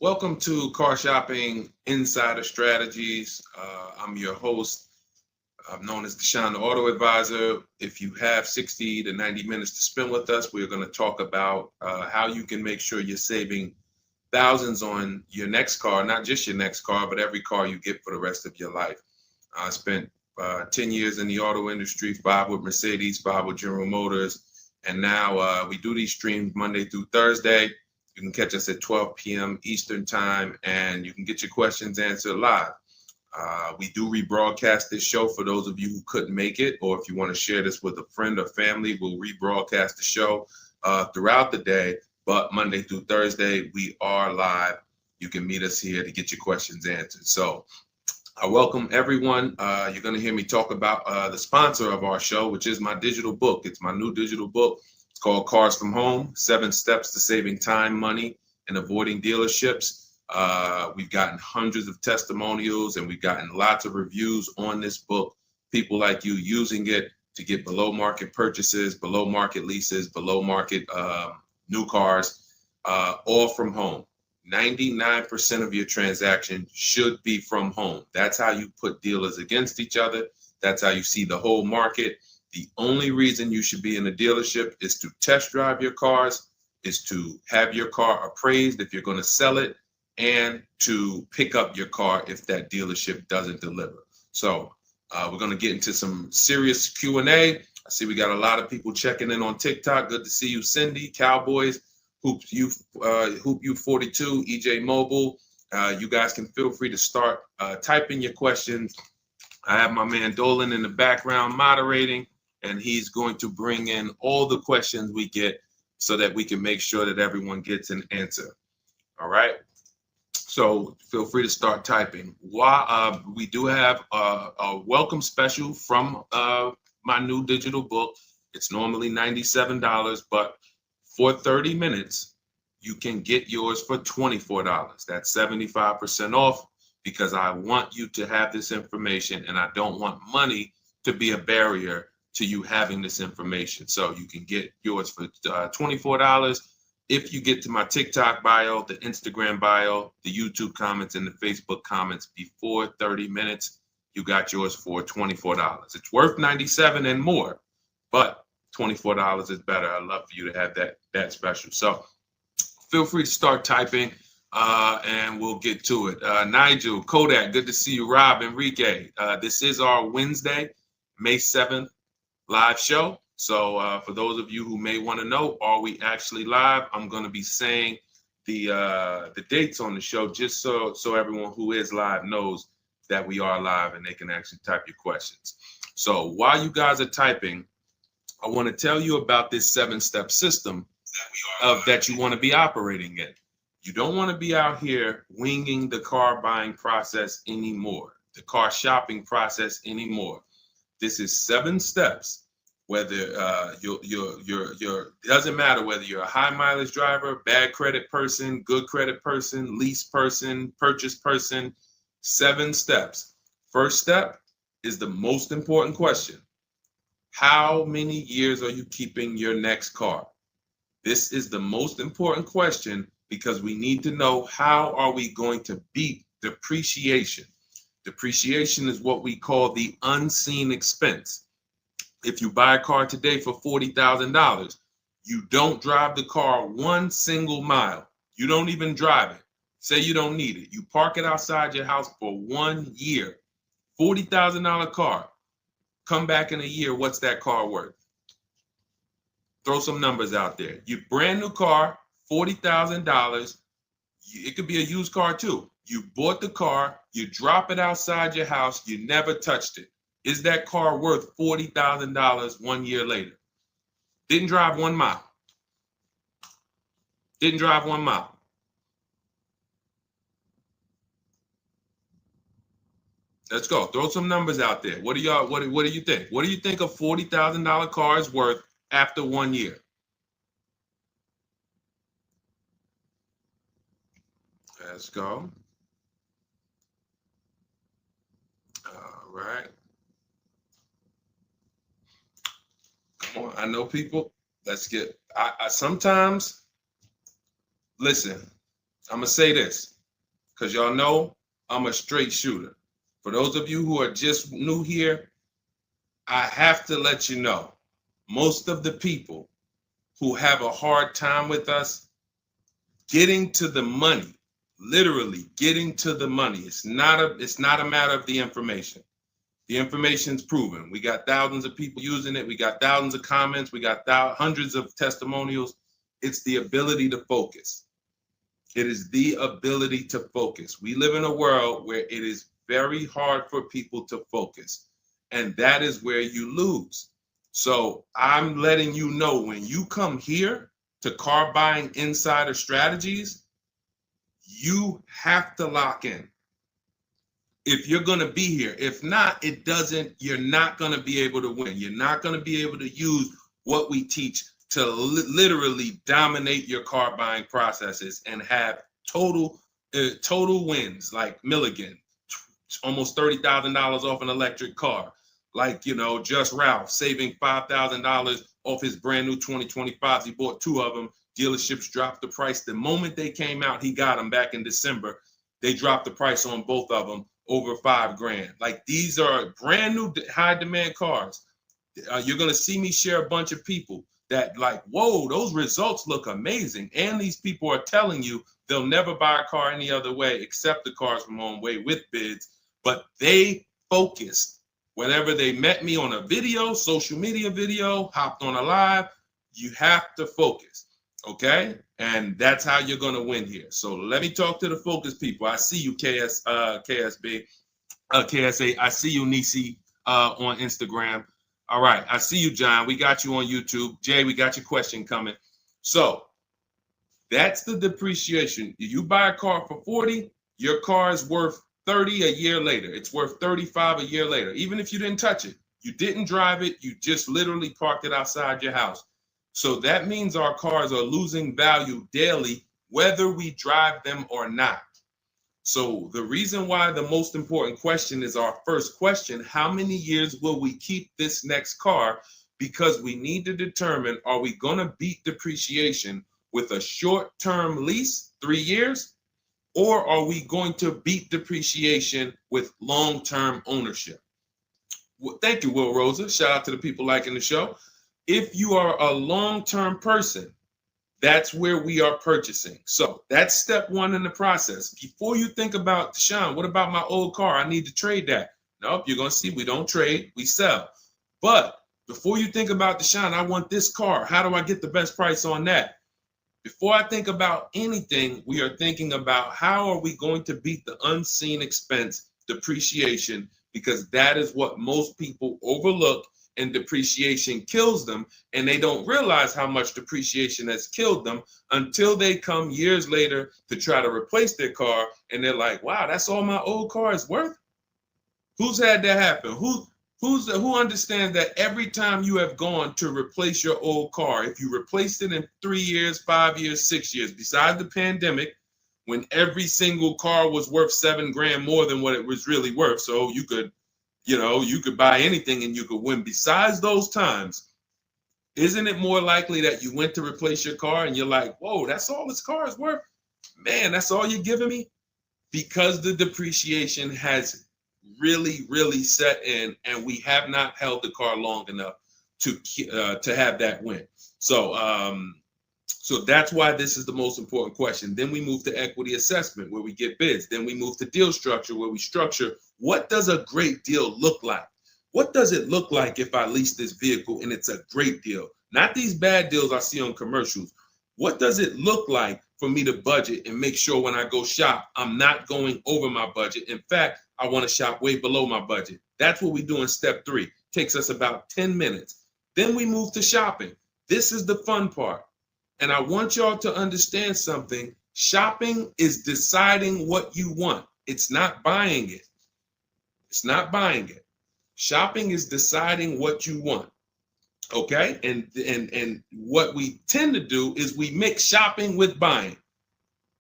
Welcome to Car Shopping Insider Strategies. I'm your host. I'm known as Deshone the Auto Advisor. If you have 60 to 90 minutes to spend with us, we're going to talk about how you can make sure you're saving thousands on your next car, not just your next car, but every car you get for the rest of your life. I spent 10 years in the auto industry, 5 with Mercedes, 5 with General Motors, and now we do these streams Monday through Thursday. You can catch us at 12 p.m. Eastern time, and you can get your questions answered live. We do rebroadcast this show for those of you who couldn't make it, or if you want to share this with a friend or family, we'll rebroadcast the show throughout the day. But Monday through Thursday, we are live. You can meet us here to get your questions answered. So I welcome everyone. You're going to hear me talk about the sponsor of our show, which is my digital book. It's my new digital book. It's called Cars from Home, 7 Steps to Saving Time, Money, and Avoiding Dealerships. We've gotten hundreds of testimonials and we've gotten lots of reviews on this book. People like you using it to get below market purchases, below market leases, below market new cars, all from home. 99% of your transaction should be from home. That's how you put dealers against each other. That's how you see the whole market. The only reason you should be in a dealership is to test drive your cars, is to have your car appraised if you're going to sell it, and to pick up your car if that dealership doesn't deliver. So we're going to get into some serious Q&A. I see we got a lot of people checking in on TikTok. Good to see you, Cindy, Cowboys, Hoop you 42, EJ Mobile. You guys can feel free to start typing your questions. I have my man Dolan in the background moderating, and he's going to bring in all the questions we get so that we can make sure that everyone gets an answer. All right. So feel free to start typing. We do have a welcome special from my new digital book. It's normally $97, but for 30 minutes, you can get yours for $24. That's 75% off because I want you to have this information and I don't want money to be a barrier to you having this information. So you can get yours for $24. If you get to my TikTok bio, the Instagram bio, the YouTube comments, and the Facebook comments before 30 minutes, you got yours for $24. It's worth $97 and more, but $24 is better. I'd love for you to have that special. So feel free to start typing and we'll get to it. Nigel, Kodak, good to see you. Rob, Enrique, this is our Wednesday, May 7th live show. So for those of you who may want to know, are we actually live? I'm going to be saying the dates on the show just so everyone who is live knows that we are live and they can actually type your questions. So while you guys are typing, I want to tell you about this 7-step system that you want to be operating in. You don't want to be out here winging the car buying process anymore, the car shopping process anymore. This is 7 steps. Whether it doesn't matter whether you're a high mileage driver, bad credit person, good credit person, lease person, purchase person. 7 steps. First step is the most important question. How many years are you keeping your next car? This is the most important question because we need to know how are we going to beat depreciation. Depreciation is what we call the unseen expense. If you buy a car today for $40,000, you don't drive the car one single mile. You don't even drive it. Say you don't need it. You park it outside your house for 1 year. $40,000 car. Come back in a year, what's that car worth? Throw some numbers out there. Your brand new car, $40,000. It could be a used car too. You bought the car, you drop it outside your house, you never touched it. Is that car worth $40,000 1 year later? Didn't drive 1 mile. Didn't drive 1 mile. Let's go. Throw some numbers out there. What do you think? What do you think a $40,000 car is worth after 1 year? Let's go. All right. Come on. I know people. Let's get. I sometimes listen. I'm going to say this because y'all know I'm a straight shooter. For those of you who are just new here, I have to let you know, most of the people who have a hard time with us getting to the money, literally getting to the money. It's not a matter of the information. The information's proven. We got thousands of people using it. We got thousands of comments. We got hundreds of testimonials. It's the ability to focus. It is the ability to focus. We live in a world where it is very hard for people to focus, and that is where you lose. So I'm letting you know, when you come here to Car Buying Insider Strategies, you have to lock in. If you're going to be here, if not, you're not going to be able to win. You're not going to be able to use what we teach to literally dominate your car buying processes and have total wins, like Milligan, almost $30,000 off an electric car. Like, Just Ralph saving $5,000 off his brand new 2025s. He bought 2 of them. Dealerships dropped the price. The moment they came out, he got them back in December. They dropped the price on both of them over $5,000. Like, these are brand new high demand cars. You're going to see me share a bunch of people that like, whoa, those results look amazing. And these people are telling you they'll never buy a car any other way except the Cars from Home way with bids. But they focused. Whenever they met me on a video, social media video, hopped on a live, you have to focus, okay? And that's how you're going to win here. So let me talk to the focus people. I see you, KSA. I see you, Nisi, on Instagram. All right, I see you, John. We got you on YouTube. Jay, we got your question coming. So that's the depreciation. You buy a car for 40, your car is worth 30 a year later. It's worth 35 a year later. Even if you didn't touch it, you didn't drive it, you just literally parked it outside your house. So that means our cars are losing value daily, whether we drive them or not. So the reason why the most important question is our first question: how many years will we keep this next car? Because we need to determine, are we going to beat depreciation with a short-term lease, 3 years? Or are we going to beat depreciation with long-term ownership? Well, thank you, Will Rosa. Shout out to the people liking the show. If you are a long-term person, that's where we are purchasing. So that's step 1 in the process. Before you think about, Deshaun, what about my old car? I need to trade that. Nope, you're going to see we don't trade, we sell. But before you think about, Deshaun, I want this car. How do I get the best price on that? Before I think about anything, we are thinking about how are we going to beat the unseen expense, depreciation, because that is what most people overlook, and depreciation kills them, and they don't realize how much depreciation has killed them until they come years later to try to replace their car, and they're like, wow, that's all my old car is worth? Who's had that happen? Who understands that every time you have gone to replace your old car, if you replaced it in 3 years, 5 years, 6 years, besides the pandemic, when every single car was worth $7,000 more than what it was really worth, so you could buy anything and you could win. Besides those times, isn't it more likely that you went to replace your car and you're like, whoa, that's all this car is worth? Man, that's all you're giving me? Because the depreciation has really set in, and we have not held the car long enough to have that win. So that's why this is the most important question. Then we move to equity assessment, where we get bids. Then we move to deal structure, where we structure, what does a great deal look like? What does it look like if I lease this vehicle and it's a great deal? Not these bad deals I see on commercials. What does it look like for me to budget and make sure when I go shop, I'm not going over my budget? In fact, I want to shop way below my budget. That's what we do in step 3. Takes us about 10 minutes. Then we move to shopping. This is the fun part. And I want y'all to understand something. Shopping is deciding what you want. It's not buying it. It's not buying it. Shopping is deciding what you want. Okay? And what we tend to do is we mix shopping with buying.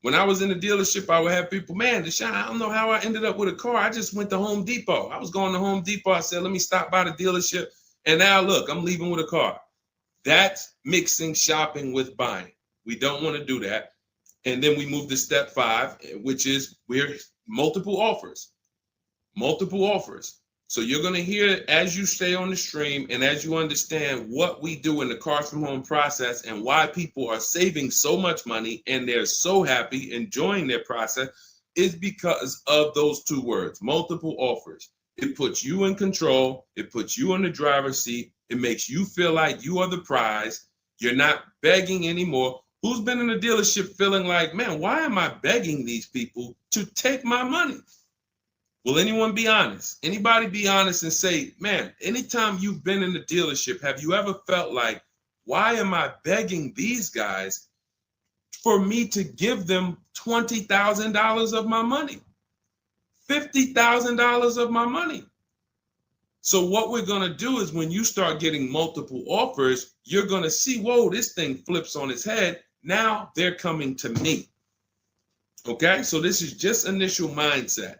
When I was in the dealership, I would have people, man, Deshaun, I don't know how I ended up with a car. I just went to Home Depot. I was going to Home Depot. I said, let me stop by the dealership. And now look, I'm leaving with a car. That's mixing shopping with buying. We don't want to do that. And then we move to step 5, which is we're multiple offers. Multiple offers. So you're going to hear as you stay on the stream and as you understand what we do in the Cars from Home process and why people are saving so much money and they're so happy enjoying their process is because of those 2 words, multiple offers. It puts you in control. It puts you in the driver's seat. It makes you feel like you are the prize. You're not begging anymore. Who's been in a dealership feeling like, man, why am I begging these people to take my money? Will anyone be honest? Anybody be honest and say, man, anytime you've been in the dealership, have you ever felt like, why am I begging these guys for me to give them $20,000 of my money? $50,000 of my money. So what we're going to do is when you start getting multiple offers, you're going to see, whoa, this thing flips on its head. Now they're coming to me. Okay, so this is just initial mindset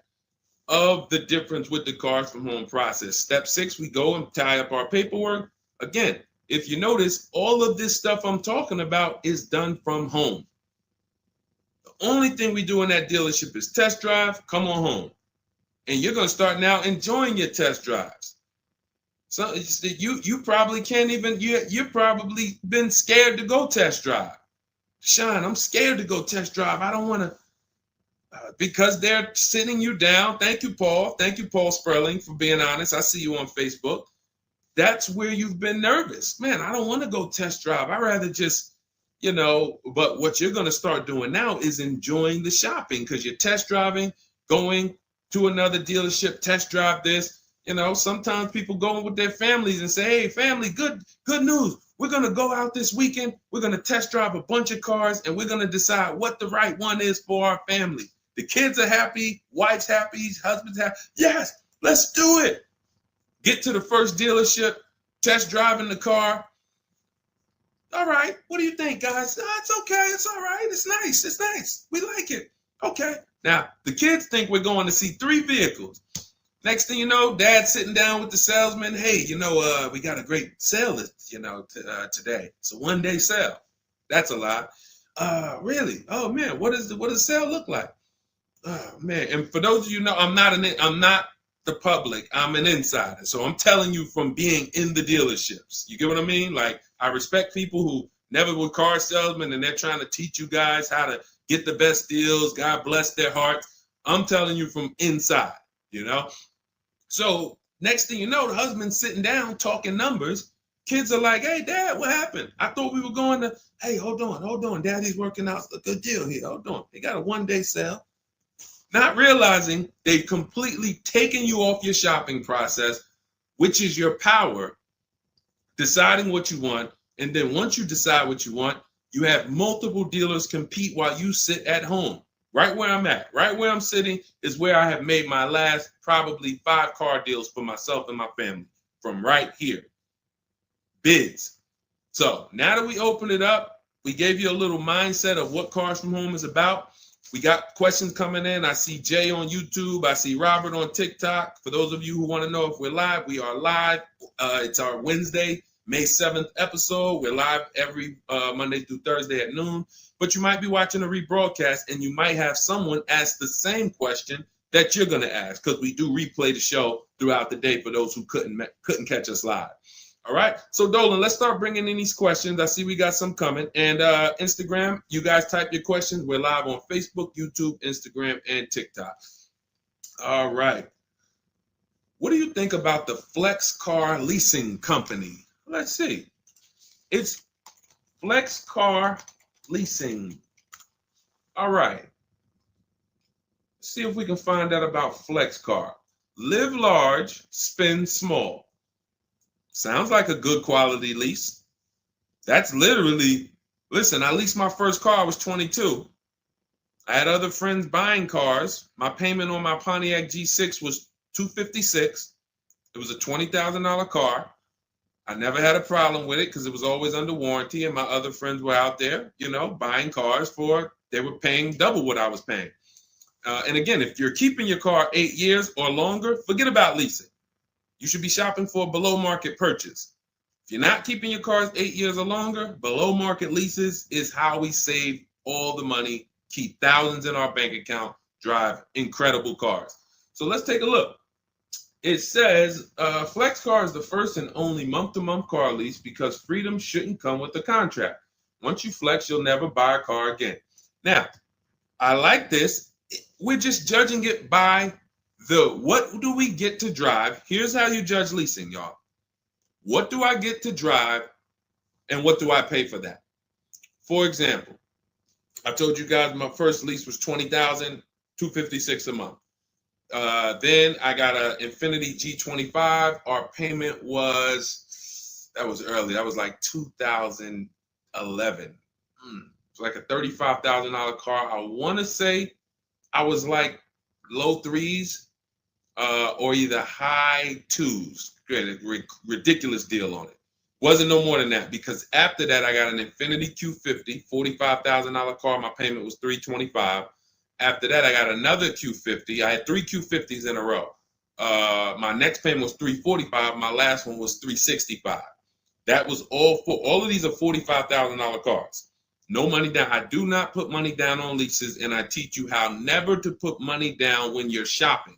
of the difference with the Cars from Home process. Step 6, we go and tie up our paperwork. Again, if you notice, all of this stuff I'm talking about is done from home. The only thing we do in that dealership is test drive, come on home. And you're going to start now enjoying your test drives. So you probably can't even, you've probably been scared to go test drive. Sean, I'm scared to go test drive. I don't want to, because they're sitting you down. Thank you, Paul. Thank you, Paul Sperling, for being honest. I see you on Facebook. That's where you've been nervous. Man, I don't want to go test drive. I'd rather just, but what you're going to start doing now is enjoying the shopping because you're test driving, going to another dealership, test drive this. Sometimes people go with their families and say, hey, family, good news. We're going to go out this weekend. We're going to test drive a bunch of cars and we're going to decide what the right one is for our family. The kids are happy, wife's happy, husband's happy. Yes, let's do it. Get to the first dealership, test driving the car. All right, what do you think, guys? Oh, it's okay, it's all right, it's nice, we like it. Okay, now the kids think we're going to see 3 vehicles. Next thing you know, Dad's sitting down with the salesman. Hey, we got a great sale, today. It's a 1-day sale. That's a lie. Really? Oh man, what does the sale look like? Oh man, and for those of you know, I'm not the public. I'm an insider, so I'm telling you from being in the dealerships. You get what I mean? Like I respect people who never were car salesmen and they're trying to teach you guys how to get the best deals. God bless their hearts. I'm telling you from inside. So next thing you know, the husband's sitting down talking numbers. Kids are like, hey, Dad, what happened? I thought we were going to, hey, hold on. Daddy's working out a good deal here. Hold on. They got a 1-day sale. Not realizing they've completely taken you off your shopping process, which is your power, deciding what you want. And then once you decide what you want, you have multiple dealers compete while you sit at home. Right where I'm at, right where I'm sitting is where I have made my last probably 5 car deals for myself and my family from right here. Bids. So now that we open it up, we gave you a little mindset of what Cars from Home is about. We got questions coming in. I see Jay on YouTube. I see Robert on TikTok. For those of you who want to know if we're live, we are live. It's our Wednesday, May 7th episode. We're live every Monday through Thursday at noon. But you might be watching a rebroadcast and you might have someone ask the same question that you're going to ask because we do replay the show throughout the day for those who couldn't catch us live. All right. So Dolan, let's start bringing in these questions. I see we got some coming. And Instagram, you guys type your questions. We're live on Facebook, YouTube, Instagram, and TikTok. All right. What do you think about the Flex Car Leasing Company? Let's see. It's Flex Car Leasing. All right. Let's see if we can find out about Flex Car. Live large, spend small. Sounds like a good quality lease. That's literally, listen, I leased my first car, I was 22. I had other friends buying cars. My payment on my Pontiac G6 was $256. It was a $20,000 car. I never had a problem with it because it was always under warranty and my other friends were out there, buying cars they were paying double what I was paying. And again, if you're keeping your car 8 years or longer, forget about leasing. You should be shopping for a below market purchase. If you're not keeping your cars 8 years or longer, below market leases is how we save all the money keep thousands in our bank account, drive incredible cars. So let's take a look. It says Flex Car is the first and only month-to-month car lease because freedom shouldn't come with a contract. Once you flex, you'll never buy a car again. Now, I like this. We're just judging it by what do we get to drive? Here's how you judge leasing, y'all. What do I get to drive and what do I pay for that? For example, I told you guys my first lease was $20,256 a month. Then I got an Infiniti G25. Our payment was, that was early. That was like 2011. It's like a $35,000 car. I want to say I was like low threes or either high twos. Ridiculous deal on it. Wasn't no more than that because after that I got an Infiniti Q50, $45,000 car. My payment was $325. After that I got another Q50. I had 3 Q50s in a row. My next payment was $345. My last one was $365. That was all of these are $45,000 cars. No money down. I do not put money down on leases, and I teach you how never to put money down when you're shopping.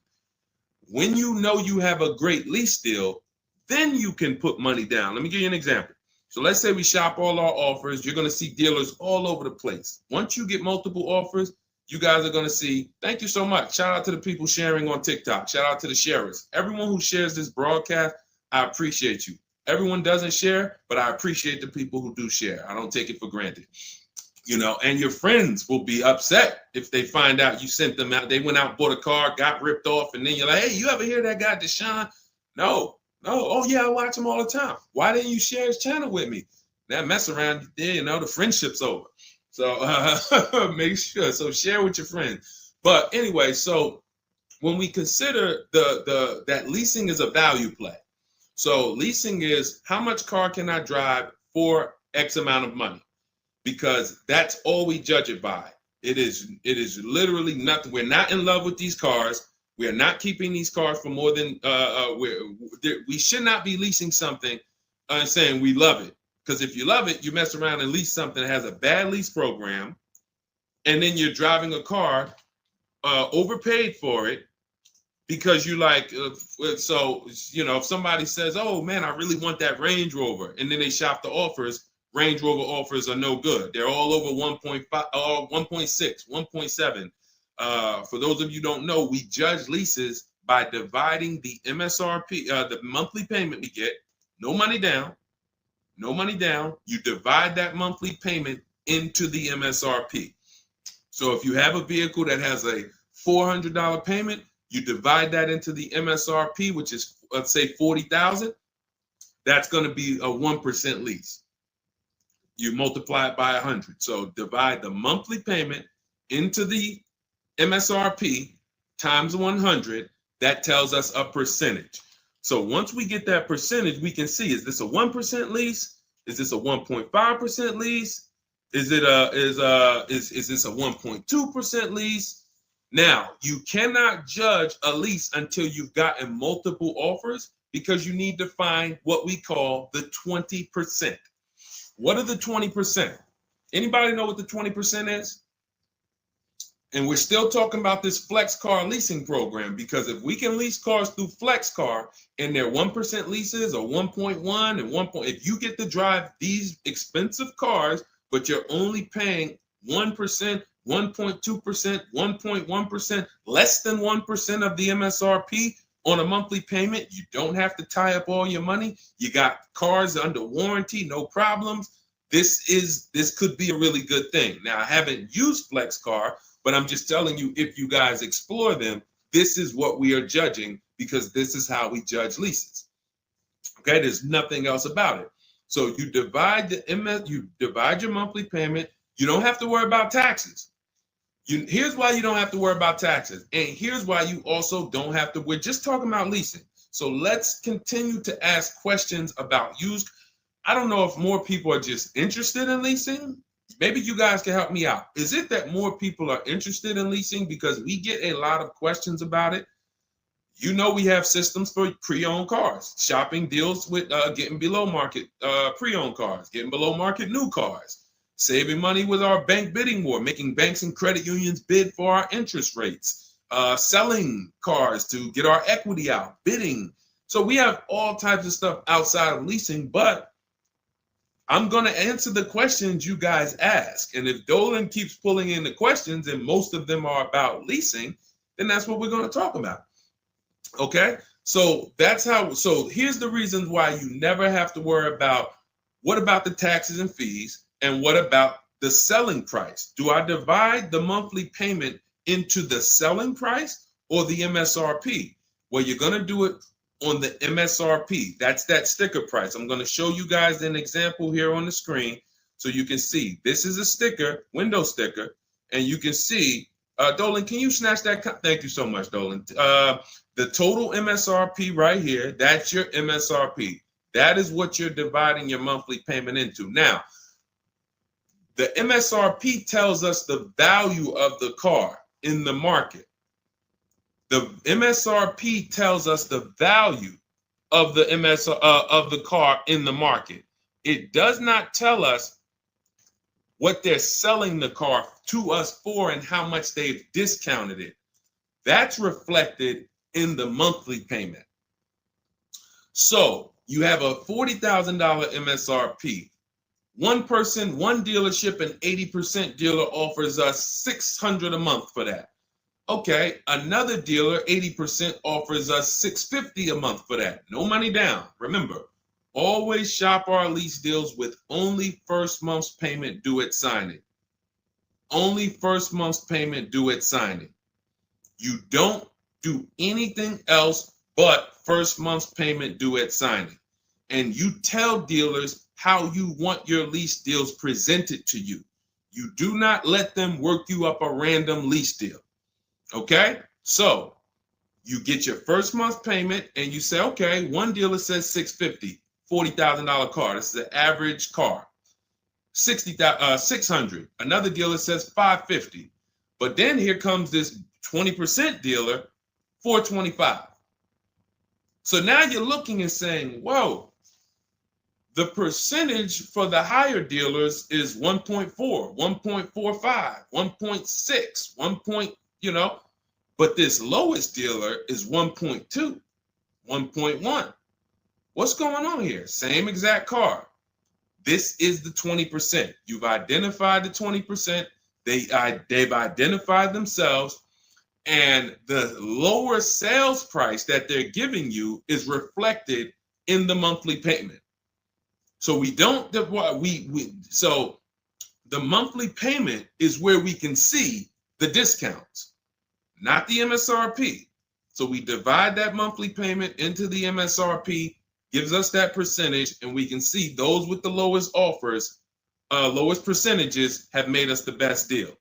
When you know you have a great lease deal, then you can put money down. Let me give you an example. So let's say we shop all our offers. You're going to see dealers all over the place. Once you get multiple offers, you guys are going to see, thank you so much. Shout out to the people sharing on TikTok. Shout out to the sharers. Everyone who shares this broadcast, I appreciate you. Everyone doesn't share, but I appreciate the people who do share. I don't take it for granted. You know, and your friends will be upset if they find out you sent them out. They went out, bought a car, got ripped off, and then you're like, hey, you ever hear that guy, Deshone? No. Oh, yeah, I watch him all the time. Why didn't you share his channel with me? That mess around, you know, the friendship's over. So make sure. So share with your friends. But anyway, so when we consider that leasing is a value play. So leasing is how much car can I drive for X amount of money? Because that's all we judge it by. It is literally nothing. We're not in love with these cars. We are not keeping these cars for more than we should not be leasing something and saying we love it. Because if you love it, you mess around and lease something that has a bad lease program, and then you're driving a car overpaid for it because you like. So you know, if somebody says, "Oh man, I really want that Range Rover," and then they shop the offers. Range Rover offers are no good. They're all over 1.5, 1.6, 1.7. For those of you who don't know, we judge leases by dividing the MSRP, the monthly payment we get, no money down. You divide that monthly payment into the MSRP. So if you have a vehicle that has a $400 payment, you divide that into the MSRP, which is, let's say, $40,000. That's going to be a 1% lease. You multiply it by 100. So divide the monthly payment into the MSRP times 100. That tells us a percentage. So once we get that percentage, we can see, is this a 1% lease? Is this a 1.5% lease? Is this a 1.2% lease? Now, you cannot judge a lease until you've gotten multiple offers because you need to find what we call the 20%. What are the 20%? Anybody know what the 20% is? And we're still talking about this Flex Car leasing program because if we can lease cars through Flex Car and they're 1% leases or 1.1 and 1. If you get to drive these expensive cars, but you're only paying 1%, 1.2%, 1.1%, less than 1% of the MSRP on a monthly payment, you don't have to tie up all your money. You got cars under warranty, no problems. This could be a really good thing. Now, I haven't used Flex Car, but I'm just telling you, if you guys explore them, this is what we are judging because this is how we judge leases. Okay, there's nothing else about it. So you divide your monthly payment. You don't have to worry about taxes. Here's why you don't have to worry about taxes. And here's why you also don't have to. We're just talking about leasing. So let's continue to ask questions about used. I don't know if more people are just interested in leasing. Maybe you guys can help me out. Is it that more people are interested in leasing because we get a lot of questions about it? You know, we have systems for pre-owned cars. Shopping deals with getting below market pre-owned cars, getting below market new cars. saving money with our bank bidding war, making banks and credit unions bid for our interest rates, selling cars to get our equity out, bidding. So we have all types of stuff outside of leasing, but I'm going to answer the questions you guys ask. And if Dolan keeps pulling in the questions and most of them are about leasing, then that's what we're going to talk about. Okay? So so here's the reasons why you never have to worry about what about the taxes and fees and what about the selling price? Do I divide the monthly payment into the selling price or the MSRP? Well, you're going to do it on the MSRP. That's that sticker price. I'm going to show you guys an example here on the screen so you can see. This is a sticker, window sticker, and you can see, Dolan, can you snatch that? Thank you so much, Dolan. The total MSRP right here, that's your MSRP. That is what you're dividing your monthly payment into. Now, the MSRP tells us the value of the car in the market. The MSRP tells us the value of the of the car in the market. It does not tell us what they're selling the car to us for and how much they've discounted it. That's reflected in the monthly payment. So you have a $40,000 MSRP. One person, one dealership, an 80% dealer offers us $600 a month for that. Okay, another dealer, 80%, offers us $650 a month for that. No money down. Remember, always shop our lease deals with only first month's payment due at signing. Only first month's payment due at signing. You don't do anything else but first month's payment due at signing. And you tell dealers how you want your lease deals presented to you. You do not let them work you up a random lease deal. Okay, so you get your first month payment and you say, okay, one dealer says $650, $40,000 car. This is an average car. $600. Another dealer says $550. But then here comes this 20% dealer, $425. So now you're looking and saying, whoa, the percentage for the higher dealers is 1.4, 1.45, 1.6, but this lowest dealer is 1.2, 1.1. What's going on here? Same exact car. This is the 20%. You've identified the 20%. They've identified themselves, and the lower sales price that they're giving you is reflected in the monthly payment. So so the monthly payment is where we can see the discounts, not the MSRP. So we divide that monthly payment into the MSRP, gives us that percentage, and we can see those with the lowest offers, lowest percentages have made us the best deal.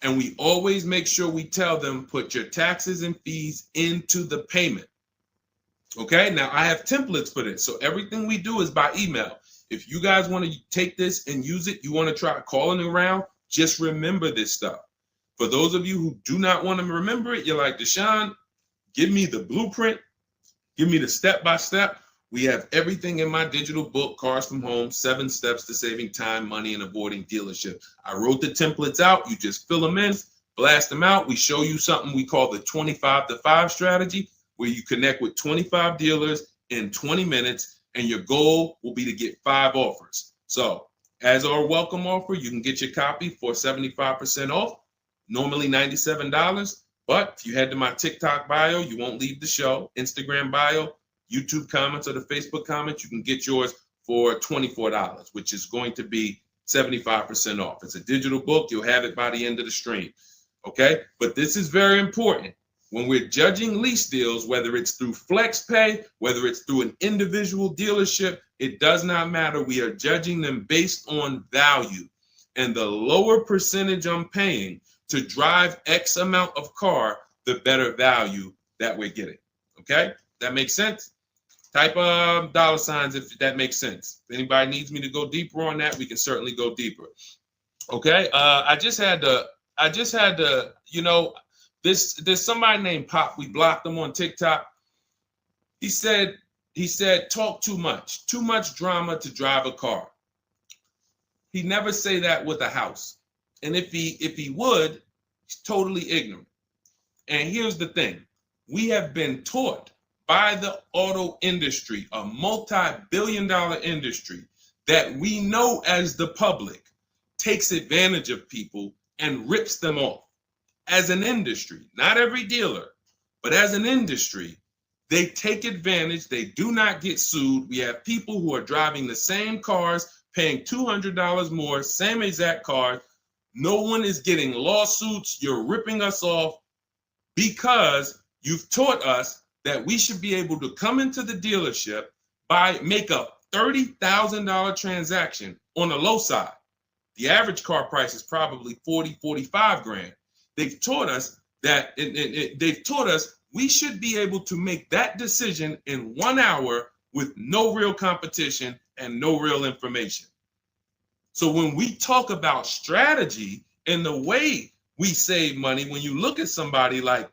And we always make sure we tell them, put your taxes and fees into the payment. Okay, now I have templates for this. So everything we do is by email. If you guys want to take this and use it, you want to try calling around, just remember this stuff. For those of you who do not want to remember it, you're like, Deshone, give me the blueprint, give me the step-by-step. We have everything in my digital book, Cars from Home, 7 Steps to Saving Time, Money, and Avoiding Dealership. I wrote the templates out. You just fill them in, blast them out. We show you something we call the 25-to-5 strategy, where you connect with 25 dealers in 20 minutes, and your goal will be to get 5 offers. So as our welcome offer, you can get your copy for 75% off, normally $97. But if you head to my TikTok bio, you won't leave the show, Instagram bio, YouTube comments, or the Facebook comments, you can get yours for $24, which is going to be 75% off. It's a digital book. You'll have it by the end of the stream. Okay? But this is very important. When we're judging lease deals, whether it's through FlexPay, whether it's through an individual dealership, it does not matter. We are judging them based on value. And the lower percentage I'm paying to drive X amount of car, the better value that we're getting. Okay? That makes sense? Type dollar signs if that makes sense. If anybody needs me to go deeper on that, we can certainly go deeper. Okay? I just had to, there's somebody named Pop. We blocked him on TikTok. He said, talk too much drama to drive a car. He never say that with a house. And if he would, he's totally ignorant. And here's the thing. We have been taught by the auto industry, a multi-billion-dollar industry, that we know as the public takes advantage of people and rips them off. As an industry, not every dealer, but as an industry, they take advantage. They do not get sued. We have people who are driving the same cars, paying $200 more, same exact car. No one is getting lawsuits. You're ripping us off because you've taught us that we should be able to come into the dealership, make a $30,000 transaction on the low side. The average car price is probably 40, 45 grand. They've taught us that they've taught us we should be able to make that decision in 1 hour with no real competition and no real information. So when we talk about strategy and the way we save money, when you look at somebody like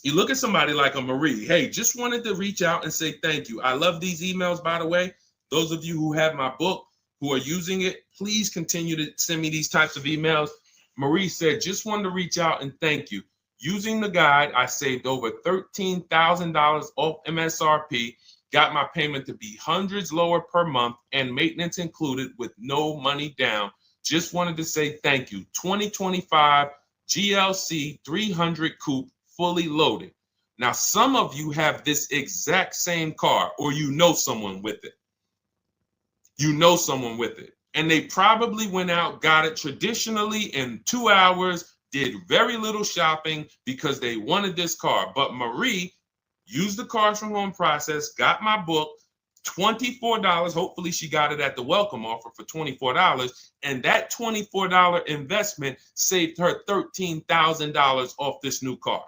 a Marie, hey, just wanted to reach out and say thank you. I love these emails, by the way. Those of you who have my book, who are using it, please continue to send me these types of emails. Marie said, just wanted to reach out and thank you. Using the guide, I saved over $13,000 off MSRP, got my payment to be hundreds lower per month and maintenance included with no money down. Just wanted to say thank you. 2025 GLC 300 coupe, fully loaded. Now, some of you have this exact same car, or you know someone with it. You know someone with it. And they probably went out, got it traditionally in 2 hours, did very little shopping because they wanted this car. But Marie used the cars from home process, got my book, $24. Hopefully she got it at the welcome offer for $24. And that $24 investment saved her $13,000 off this new car.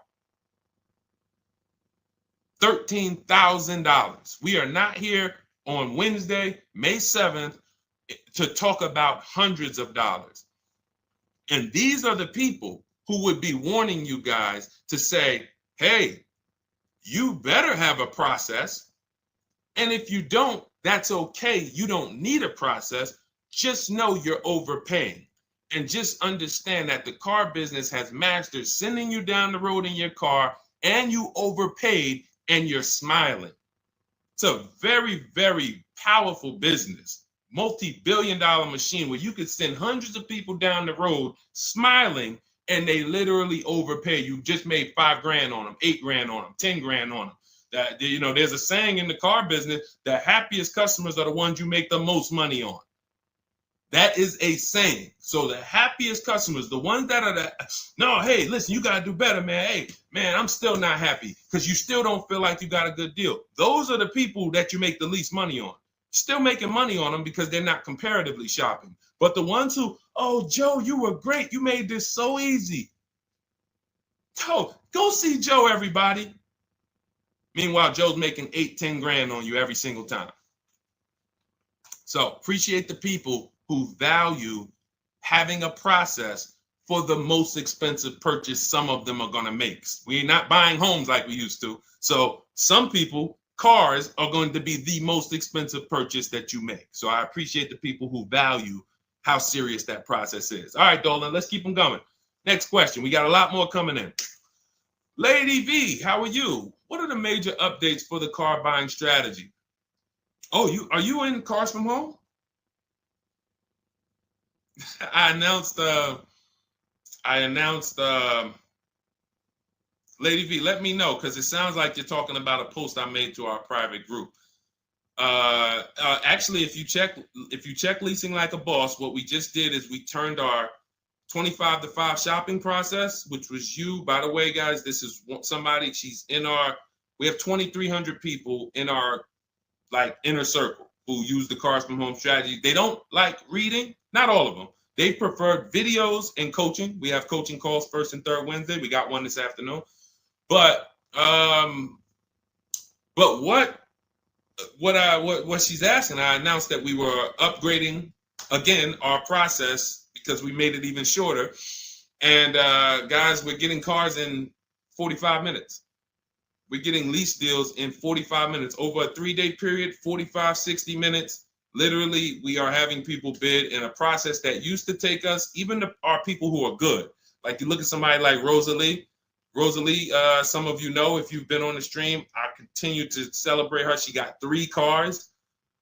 $13,000. We are not here on Wednesday, May 7th, to talk about hundreds of dollars. And these are the people who would be warning you guys to say, hey, you better have a process. And if you don't, that's okay. You don't need a process. Just know you're overpaying. And just understand that the car business has mastered sending you down the road in your car and you overpaid and you're smiling. It's a very, very powerful business, multi-billion-dollar machine where you could send hundreds of people down the road smiling and they literally overpay. You just made $5 grand on them, $8 grand on them, 10 grand on them. That, you know, there's a saying in the car business, the happiest customers are the ones you make the most money on. That is a saying. So the happiest customers, the ones that are no, hey, listen, you got to do better, man. Hey, man, I'm still not happy because you still don't feel like you got a good deal. Those are the people that you make the least money on. Still making money on them because they're not comparatively shopping. But the ones who, oh, Joe, you were great. You made this so easy. Go see Joe, everybody. Meanwhile, Joe's making 8, 10 grand on you every single time. So appreciate the people who value having a process for the most expensive purchase some of them are going to make. We're not buying homes like we used to. So some people, cars are going to be the most expensive purchase that you make. So I appreciate the people who value how serious that process is. All right, Dolan, let's keep them going. Next question. We got a lot more coming in. Lady V, how are you? What are the major updates for the car buying strategy? Oh, are you in Cars from Home? I announced Lady V, let me know, because it sounds like you're talking about a post I made to our private group. Actually, if you check Leasing Like a Boss, what we just did is we turned our 25 to 5 shopping process, which was you. By the way, guys, this is somebody, we have 2,300 people in our inner circle who use the Cars from Home strategy. They don't like reading, not all of them. They prefer videos and coaching. We have coaching calls first and third Wednesday. We got one this afternoon. But what she's asking, I announced that we were upgrading again our process because we made it even shorter. And guys, we're getting cars in 45 minutes. We're getting lease deals in 45 minutes over a 3-day period, 45, 60 minutes. Literally, we are having people bid in a process that used to take us, even our people who are good. Like you look at somebody like Rosalie. Rosalie, some of you know if you've been on the stream, I continue to celebrate her. She got 3 cars.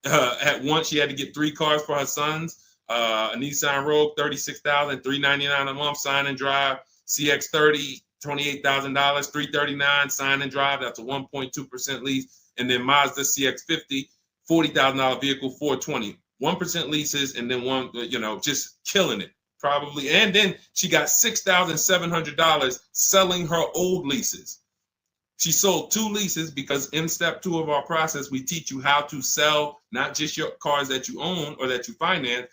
At once, she had to get 3 cars for her sons. A Nissan Rogue, $36,000, $399 a month, sign and drive. CX-30, $28,000, $339 sign and drive. That's a 1.2% lease. And then Mazda CX-50, $40,000 vehicle, $420. 1% leases, and then one, just killing it. Probably. And then she got $6,700 selling her old leases. She sold 2 leases because in step 2 of our process, we teach you how to sell not just your cars that you own or that you finance.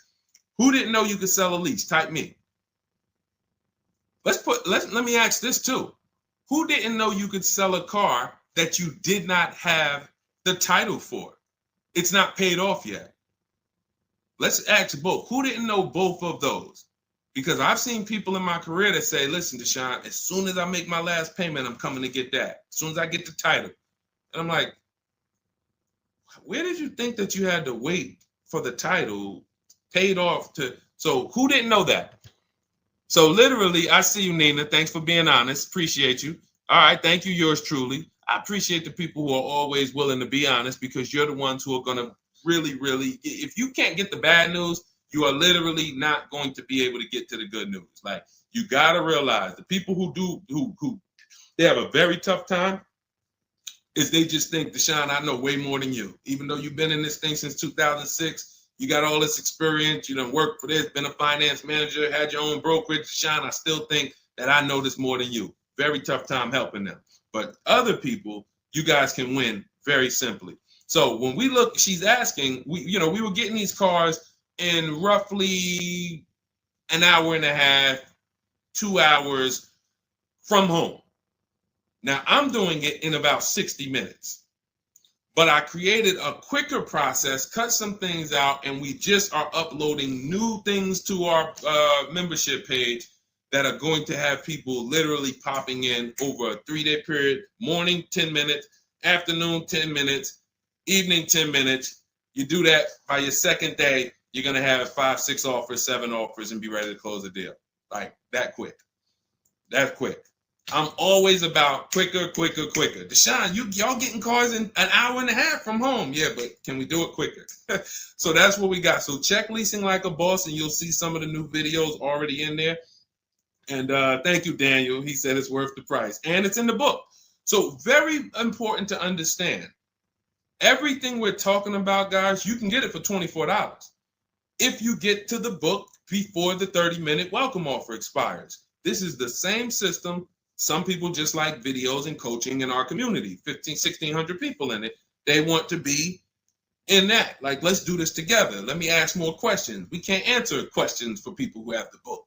Who didn't know you could sell a lease? Type me. Let me ask this too. Who didn't know you could sell a car that you did not have the title for? It's not paid off yet. Let's ask both. Who didn't know both of those? Because I've seen people in my career that say, listen, Deshone, as soon as I make my last payment, I'm coming to get that. As soon as I get the title. And I'm like, where did you think that you had to wait for the title paid off to? So who didn't know that? So literally, I see you, Nina. Thanks for being honest. Appreciate you. All right. Thank you, yours truly. I appreciate the people who are always willing to be honest, because you're the ones who are going to really, if you can't get the bad news, you are literally not going to be able to get to the good news. Like, you got to realize the people who they have a very tough time is they just think, Deshone, I know way more than you. Even though you've been in this thing since 2006, you got all this experience, you done worked for this, been a finance manager, had your own brokerage. Deshone, I still think that I know this more than you. Very tough time helping them. But other people, you guys can win very simply. So when we look, she's asking, we were getting these cars in roughly an hour and a half, 2 hours from home. Now I'm doing it in about 60 minutes, but I created a quicker process, cut some things out, and we just are uploading new things to our membership page that are going to have people literally popping in over a 3-day period. Morning, 10 minutes, afternoon, 10 minutes, evening, 10 minutes. You do that by your second day, you're going to have 5, 6 offers, 7 offers, and be ready to close the deal. Like that quick. That quick. I'm always about quicker. Deshone, y'all getting cars in an hour and a half from home. Yeah, but can we do it quicker? So that's what we got. So check Leasing Like a Boss, and you'll see some of the new videos already in there. And thank you, Daniel. He said it's worth the price. And it's in the book. So very important to understand. Everything we're talking about, guys, you can get it for $24 if you get to the book before the 30-minute welcome offer expires. This is the same system. Some people just like videos and coaching in our community, 1,600 people in it. They want to be in that. Like, let's do this together. Let me ask more questions. We can't answer questions for people who have the book.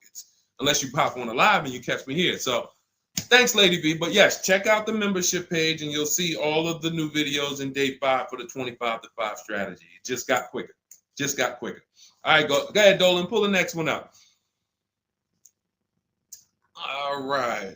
Unless you pop on a live and you catch me here. So thanks, Lady V. But yes, check out the membership page and you'll see all of the new videos in day 5 for the 25 to 5 strategy. It just got quicker. All right, go ahead, Dolan. Pull the next one up. All right.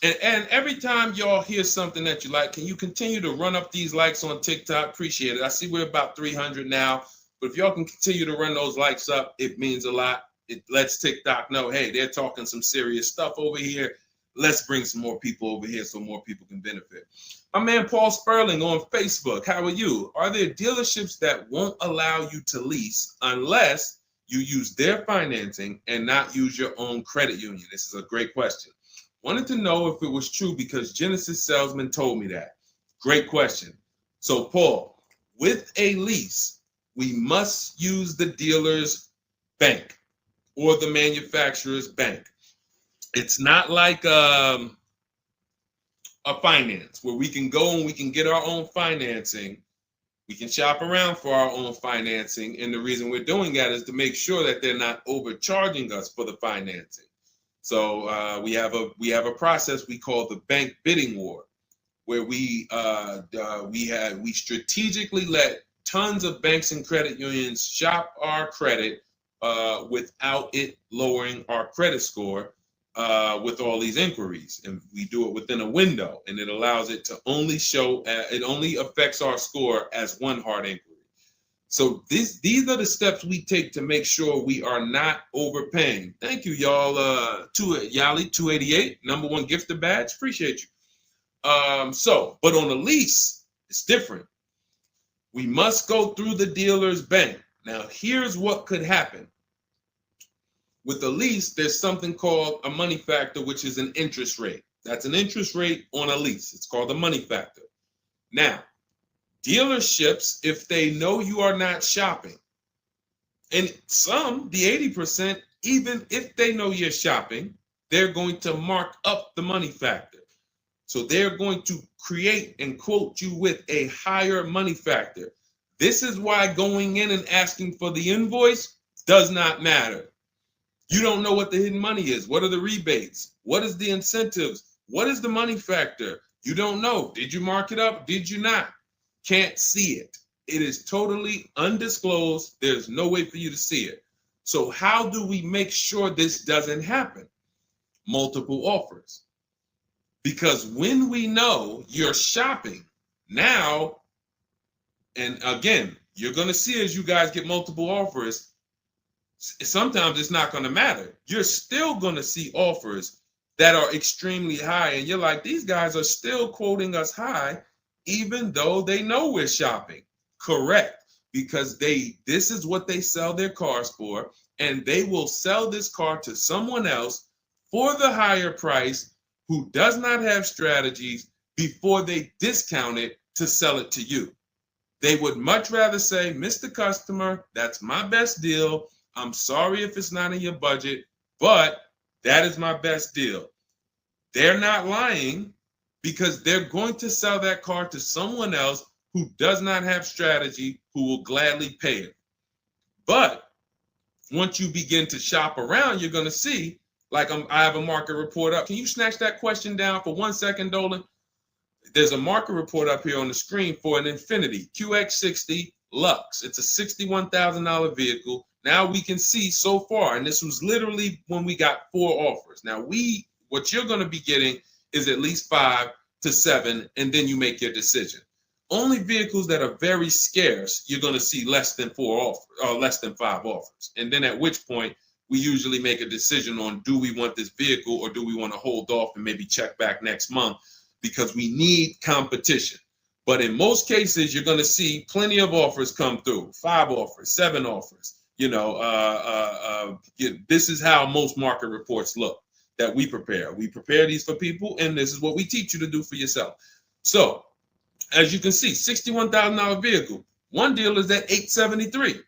And every time y'all hear something that you like, can you continue to run up these likes on TikTok? Appreciate it. I see we're about 300 now. But if y'all can continue to run those likes up, it means a lot. It lets TikTok know, hey, they're talking some serious stuff over here. Let's bring some more people over here so more people can benefit. My man Paul Sperling on Facebook. How are you? Are there dealerships that won't allow you to lease unless you use their financing and not use your own credit union? This is a great question. Wanted to know if it was true because Genesis Salesman told me that. Great question. So Paul, with a lease, we must use the dealer's bank or the manufacturer's bank. It's not like a finance where we can go and we can get our own financing. We can shop around for our own financing. And the reason we're doing that is to make sure that they're not overcharging us for the financing. So we have a process we call the bank bidding war, where we strategically let tons of banks and credit unions shop our credit without it lowering our credit score with all these inquiries. And we do it within a window, and it allows it to only show, it only affects our score as one hard inquiry. So these are the steps we take to make sure we are not overpaying. Thank you, y'all. Yali 288, #1 gifted badge. Appreciate you. But on a lease, it's different. We must go through the dealer's bank. Now, here's what could happen. With a lease, there's something called a money factor, which is an interest rate. That's an interest rate on a lease. It's called a money factor. Now, dealerships, if they know you are not shopping, and some, the 80%, even if they know you're shopping, they're going to mark up the money factor. So they're going to create and quote you with a higher money factor. This is why going in and asking for the invoice does not matter. You don't know what the hidden money is. What are the rebates? What is the incentives? What is the money factor? You don't know. Did you mark it up? Did you not? Can't see it. It is totally undisclosed. There's no way for you to see it. So how do we make sure this doesn't happen? Multiple offers. Because when we know you're shopping now, and again, you're going to see as you guys get multiple offers, sometimes it's not going to matter. You're still going to see offers that are extremely high. And you're like, these guys are still quoting us high, even though they know we're shopping. Correct. Because this is what they sell their cars for. And they will sell this car to someone else for the higher price who does not have strategies before they discount it to sell it to you. They would much rather say, Mr. Customer, that's my best deal. I'm sorry if it's not in your budget, but that is my best deal. They're not lying because they're going to sell that car to someone else who does not have strategy, who will gladly pay it. But once you begin to shop around, you're going to see, like I have a market report up. Can you snatch that question down for 1 second, Dolan? There's a market report up here on the screen for an Infiniti QX60 Lux. It's a $61,000 vehicle. Now we can see so far, and this was literally when we got 4 offers. Now what you're going to be getting is at least 5 to 7, and then you make your decision. Only vehicles that are very scarce, you're going to see less than 4 offers, or less than 5 offers. And then at which point, we usually make a decision on, do we want this vehicle or do we want to hold off and maybe check back next month, because we need competition. But in most cases, you're going to see plenty of offers come through, 5 offers, 7 offers. This is how most market reports look that we prepare. We prepare these for people, and this is what we teach you to do for yourself. So as you can see, $61,000 vehicle. One deal is at $873.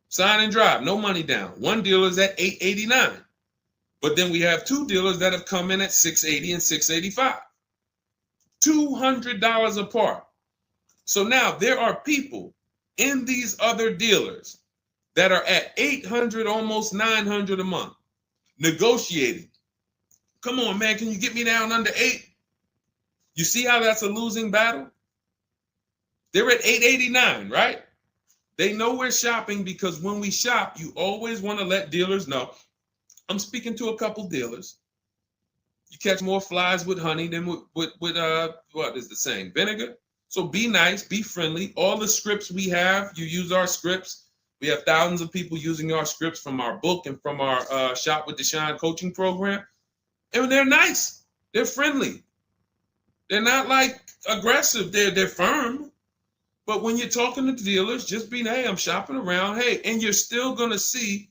Sign and drive, no money down. One dealer is at $889. But then we have 2 dealers that have come in at $680 and $685. $200 apart. So now there are people in these other dealers that are at $800, almost $900 a month, negotiating. Come on, man, can you get me down under 8? You see how that's a losing battle? They're at $889, right? They know we're shopping, because when we shop, you always want to let dealers know. I'm speaking to a couple dealers. You catch more flies with honey than with what is the saying? Vinegar. So be nice, be friendly. All the scripts we have, you use our scripts. We have thousands of people using our scripts from our book and from our Shop with Deshone coaching program. And they're nice. They're friendly. They're not like aggressive. They're firm. But when you're talking to dealers, just be, hey, I'm shopping around. Hey, and you're still going to see,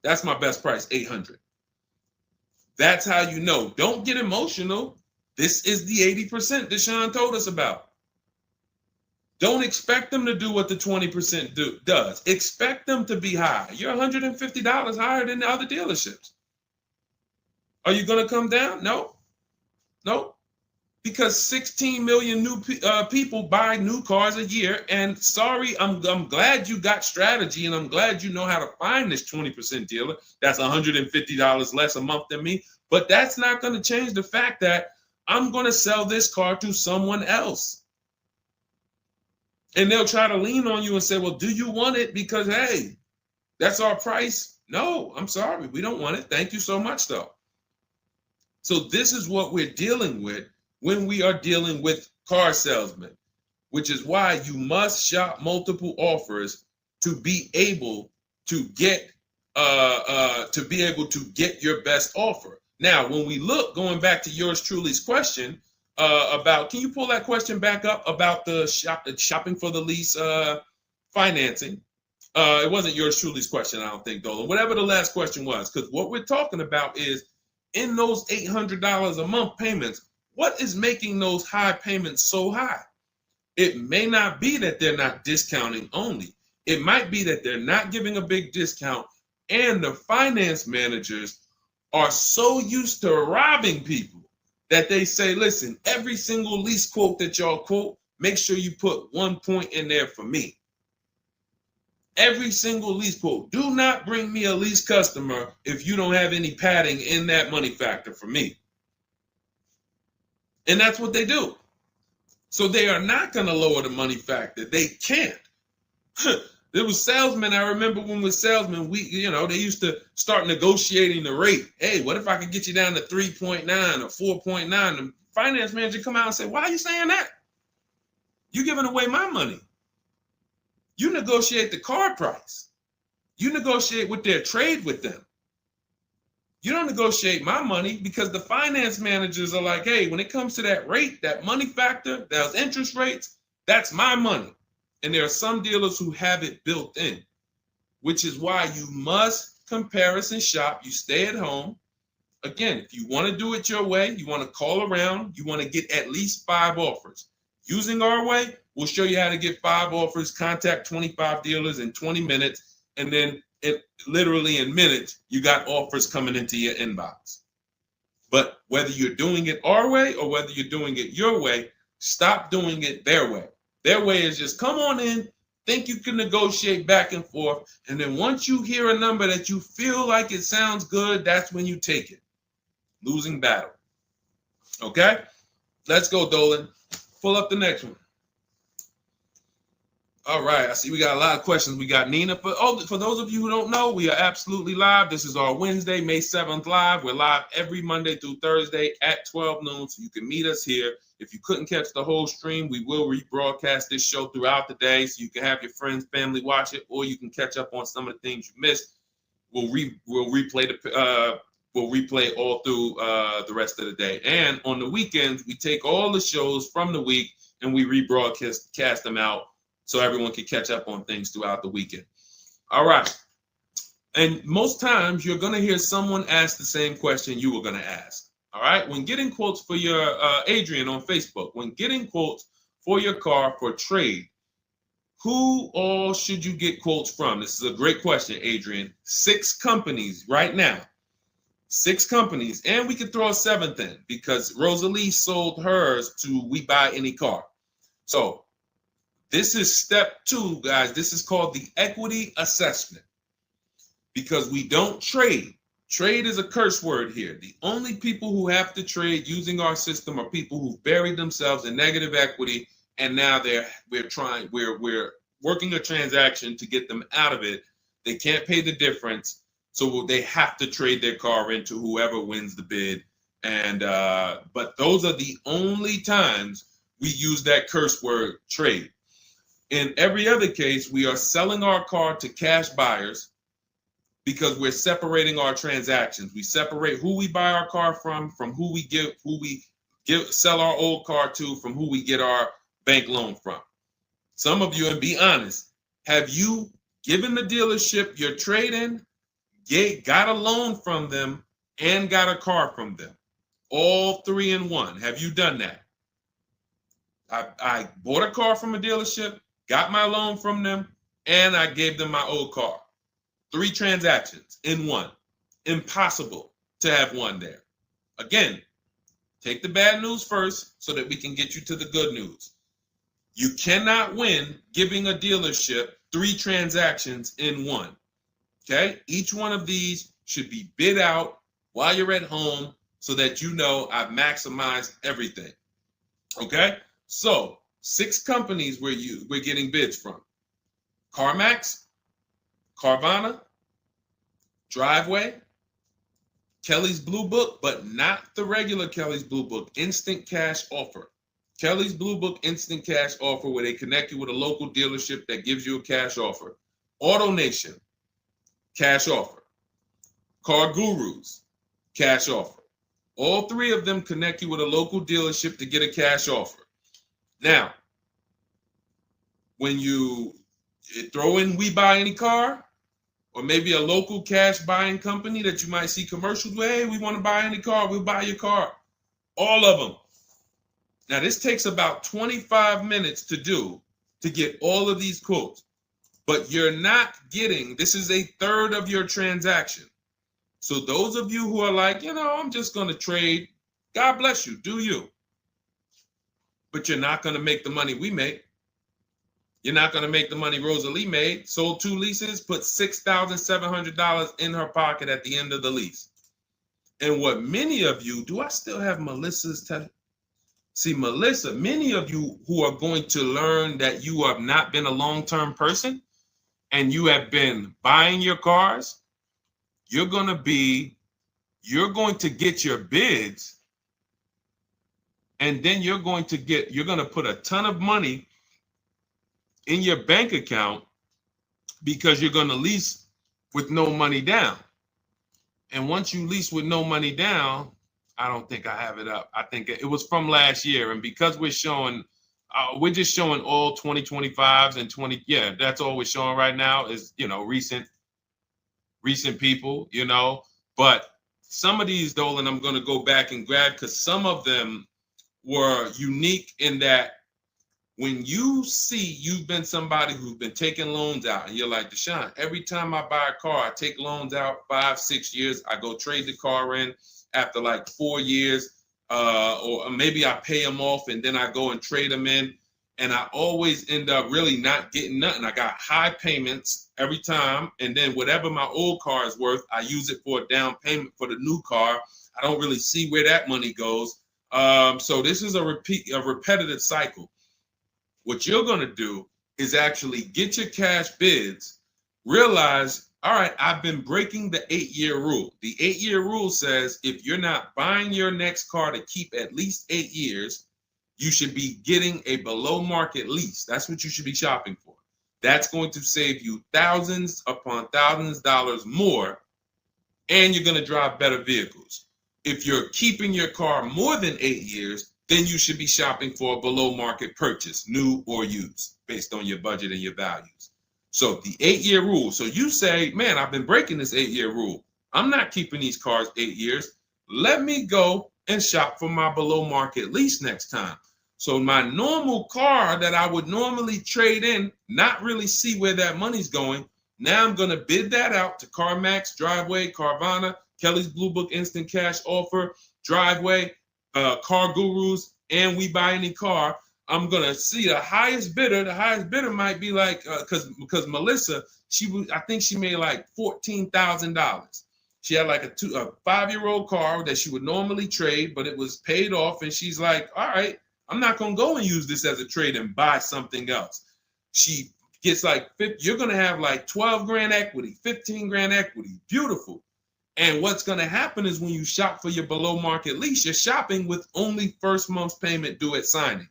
that's my best price, $800. That's how you know. Don't get emotional. This is the 80% Deshone told us about. Don't expect them to do what the 20% does. Expect them to be high. You're $150 higher than the other dealerships. Are you going to come down? No. No. Because 16 million new people buy new cars a year. And sorry, I'm glad you got strategy, and I'm glad you know how to find this 20% dealer that's $150 less a month than me. But that's not going to change the fact that I'm going to sell this car to someone else. And they'll try to lean on you and say, well, do you want it? Because, hey, that's our price. No, I'm sorry. We don't want it. Thank you so much, though. So this is what we're dealing with when we are dealing with car salesmen. which is why you must shop multiple offers to be able to get your best offer. Now, when we look, going back to yours truly's question about, can you pull that question back up about the shopping for the lease financing? It wasn't yours truly's question, I don't think, Dolan. Whatever the last question was, because what we're talking about is in those $800 a month payments, what is making those high payments so high? It may not be that they're not discounting only. It might be that they're not giving a big discount, and the finance managers are so used to robbing people that they say, listen, every single lease quote that y'all quote, make sure you put 1 point in there for me. Every single lease quote. Do not bring me a lease customer if you don't have any padding in that money factor for me. And that's what they do. So they are not going to lower the money factor. They can't. There was salesmen. I remember when we were salesmen, they used to start negotiating the rate. Hey, what if I could get you down to 3.9 or 4.9? The finance manager come out and say, why are you saying that? You're giving away my money. You negotiate the car price. You negotiate with their trade with them. You don't negotiate my money, because the finance managers are like, hey, when it comes to that rate, that money factor, those interest rates, that's my money. And there are some dealers who have it built in, which is why you must comparison shop. You stay at home. Again, if you want to do it your way, you want to call around, you want to get at least 5 offers. Using our way, we'll show you how to get 5 offers, contact 25 dealers in 20 minutes, and then literally in minutes, you got offers coming into your inbox. But whether you're doing it our way or whether you're doing it your way, stop doing it their way. Their way is just come on in, think you can negotiate back and forth, and then once you hear a number that you feel like it sounds good, that's when you take it. Losing battle. Okay? Let's go, Dolan. Pull up the next one. All right, I see we got a lot of questions. We got Nina. For those of you who don't know, we are absolutely live. This is our Wednesday, May 7th live. We're live every Monday through Thursday at 12 noon, so you can meet us here. If you couldn't catch the whole stream, we will rebroadcast this show throughout the day, so you can have your friends, family watch it, or you can catch up on some of the things you missed. We'll replay all through the rest of the day. And on the weekends, we take all the shows from the week and we rebroadcast them out, so everyone can catch up on things throughout the weekend. All right. And most times you're going to hear someone ask the same question you were going to ask. All right. When getting quotes for your Adrian on Facebook, when getting quotes for your car for trade, who all should you get quotes from? This is a great question, Adrian. 6 companies right now. 6 companies. And we could throw a 7th in because Rosalie sold hers to We Buy Any Car. So this is step 2, guys. This is called the equity assessment, because we don't trade. Trade is a curse word here. The only people who have to trade using our system are people who've buried themselves in negative equity, and now we're working a transaction to get them out of it. They can't pay the difference, so they have to trade their car into whoever wins the bid. And but those are the only times we use that curse word, trade. In every other case, we are selling our car to cash buyers because we're separating our transactions. We separate who we buy our car from who we sell our old car to, from who we get our bank loan from. Some of you, and be honest, have you given the dealership your trade-in, got a loan from them, and got a car from them? All 3 in 1. Have you done that? I bought a car from a dealership, got my loan from them, and I gave them my old car. 3 transactions in 1. Impossible to have 1 there. Again, take the bad news first so that we can get you to the good news. You cannot win giving a dealership 3 transactions in 1. Okay? Each one of these should be bid out while you're at home so that you know I've maximized everything. Okay? So 6 companies we're getting bids from: CarMax, Carvana, Driveway, Kelly's Blue Book, but not the regular Kelly's Blue Book, Instant Cash Offer. Kelly's Blue Book Instant Cash Offer, where they connect you with a local dealership that gives you a cash offer. Auto Nation, cash offer. Car Gurus, cash offer. All three of them connect you with a local dealership to get a cash offer. Now, when you throw in We Buy Any Car, or maybe a local cash buying company that you might see commercials with, hey, we want to buy any car, we'll buy your car. All of them. Now, this takes about 25 minutes to do to get all of these quotes, but you're not getting, this is a third of your transaction. So those of you who are like, I'm just going to trade, God bless you, do you. But you're not going to make the money we make. You're not going to make the money Rosalie made. Sold 2 leases, put $6,700 in her pocket at the end of the lease. And what many of you, do I still have Melissa's See, Melissa, many of you who are going to learn that you have not been a long-term person and you have been buying your cars, you're going to get your bids, and then you're going to put a ton of money in your bank account because you're going to lease with no money down. And once you lease with no money down, I don't think I have it up. I think it was from last year. And because we're just showing all 2025s and 20. Yeah, that's all we're showing right now is, recent people, But some of these, Dolan, I'm going to go back and grab because some of them were unique in that when you see you've been somebody who's been taking loans out and you're like, Deshone, every time I buy a car, I take loans out 5-6 years. I go trade the car in after like 4 years, or maybe I pay them off and then I go and trade them in. And I always end up really not getting nothing. I got high payments every time. And then whatever my old car is worth, I use it for a down payment for the new car. I don't really see where that money goes. So this is a repetitive cycle. What you're going to do is actually get your cash bids, realize, all right, I've been breaking the 8-year rule. The 8-year rule says if you're not buying your next car to keep at least 8 years, you should be getting a below market lease. That's what you should be shopping for. That's going to save you thousands upon thousands of dollars more, and you're going to drive better vehicles. If you're keeping your car more than 8 years, then you should be shopping for a below market purchase, new or used, based on your budget and your values. So the 8-year rule. So you say, man, I've been breaking this 8-year rule. I'm not keeping these cars 8 years. Let me go and shop for my below market lease next time. So my normal car that I would normally trade in, not really see where that money's going. Now I'm going to bid that out to CarMax, Driveway, Carvana, Kelly's Blue Book Instant Cash Offer, Driveway, Car Gurus, and We Buy Any Car. I'm going to see the highest bidder. The highest bidder might be like, because Melissa, I think she made like $14,000. She had like a 5-year-old car that she would normally trade, but it was paid off. And she's like, all right, I'm not going to go and use this as a trade and buy something else. She gets like, you're going to have like 12 grand equity, 15 grand equity. Beautiful. And what's going to happen is when you shop for your below market lease, you're shopping with only first month's payment due at signing.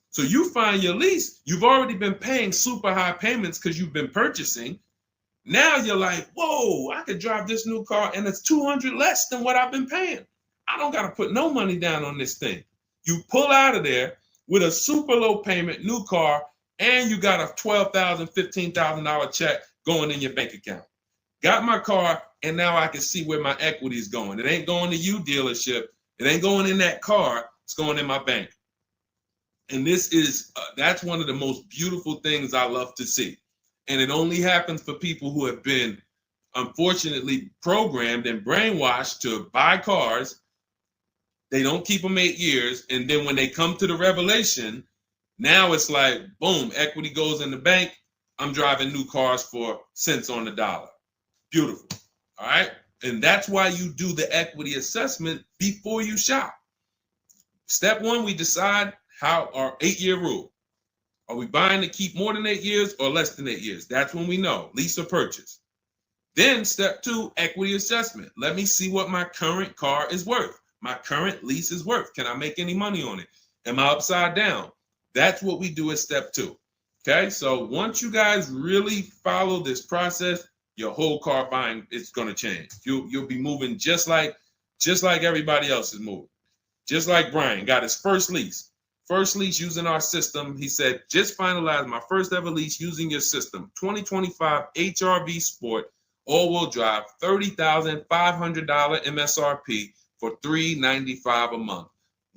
So you find your lease, you've already been paying super high payments because you've been purchasing. Now you're like, whoa, I could drive this new car and it's $200 less than what I've been paying. I don't got to put no money down on this thing. You pull out of there with a super low payment, new car, and you got a $12,000, $15,000 check going in your bank account. Got my car, and now I can see where my equity is going. It ain't going to you, dealership. It ain't going in that car. It's going in my bank. And that's one of the most beautiful things I love to see. And it only happens for people who have been, unfortunately, programmed and brainwashed to buy cars. They don't keep them 8 years. And then when they come to the revelation, now it's like, boom, equity goes in the bank. I'm driving new cars for cents on the dollar. Beautiful. All right. And that's why you do the equity assessment before you shop. Step one, we decide how our 8-year rule. Are we buying to keep more than 8 years or less than 8 years? That's when we know, lease or purchase. Then step two, equity assessment. Let me see what my current car is worth. My current lease is worth. Can I make any money on it? Am I upside down? That's what we do at step 2. Okay, so once you guys really follow this process, your whole car buying is going to change. You'll be moving just like everybody else is moving. Just like Brian got his first lease. First lease using our system. He said, just finalized my first ever lease using your system. 2025 HRV Sport, all-wheel drive, $30,500 MSRP for $395 a month.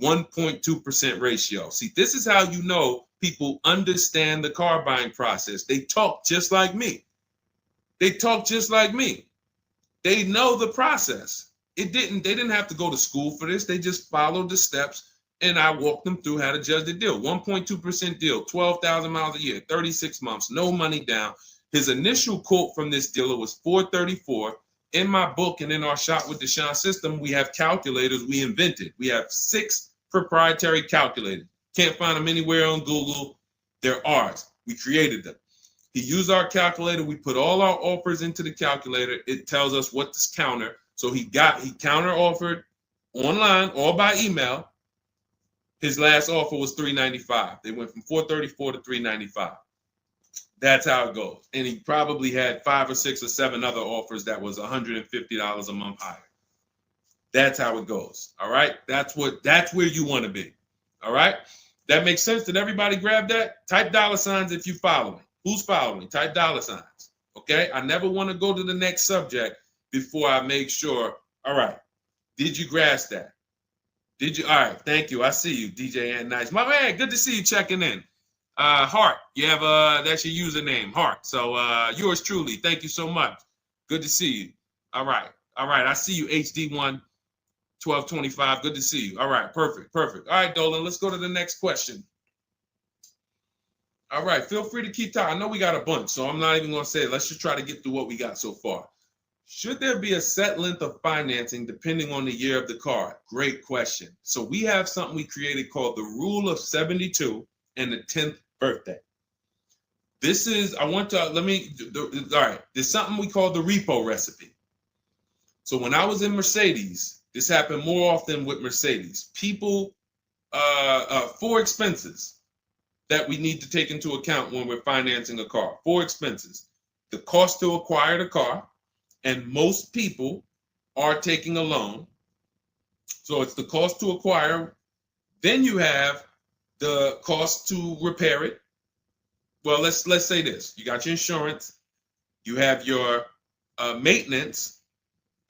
1.2% ratio. See, this is how you know people understand the car buying process. They talk just like me. They talk just like me. They know the process. They didn't have to go to school for this. They just followed the steps, and I walked them through how to judge the deal. 1.2% deal, 12,000 miles a year, 36 months, no money down. His initial quote from this dealer was $434. In my book and in our Shop with Deshone system, we have calculators we invented. We have 6 proprietary calculators. Can't find them anywhere on Google. They're ours. We created them. He used our calculator. We put all our offers into the calculator. It tells us what to counter. So he counter offered online or by email. His last offer was $395. They went from $434 to $395. That's how it goes. And he probably had 5 or 6 or 7 other offers that was $150 a month higher. That's how it goes. All right. That's where you want to be. All right. That makes sense. Did everybody grab that? Type $ if you follow me. Who's following? Type $. Okay. I never want to go to the next subject before I make sure. All right. Did you grasp that? Did you? All right. Thank you. I see you, DJ and Nice. My man, good to see you checking in. Hart, you have that's your username, Hart. So yours truly. Thank you so much. Good to see you. All right. I see you, HD1 1225. Good to see you. All right, perfect. All right, Dolan, let's go to the next question. All right, feel free to keep talking. I know we got a bunch, so I'm not even gonna say it. Let's just try to get through what we got so far. Should there be a set length of financing depending on the year of the car? Great question. So we have something we created called the Rule of 72 and the 10th birthday. This is, all right, there's something we call the repo recipe. So when I was in Mercedes, this happened more often with Mercedes. People, 4 expenses that we need to take into account when we're financing a car. 4 expenses. The cost to acquire the car, and most people are taking a loan. So it's the cost to acquire. Then you have the cost to repair it. Well, let's say this. You got your insurance. You have your maintenance.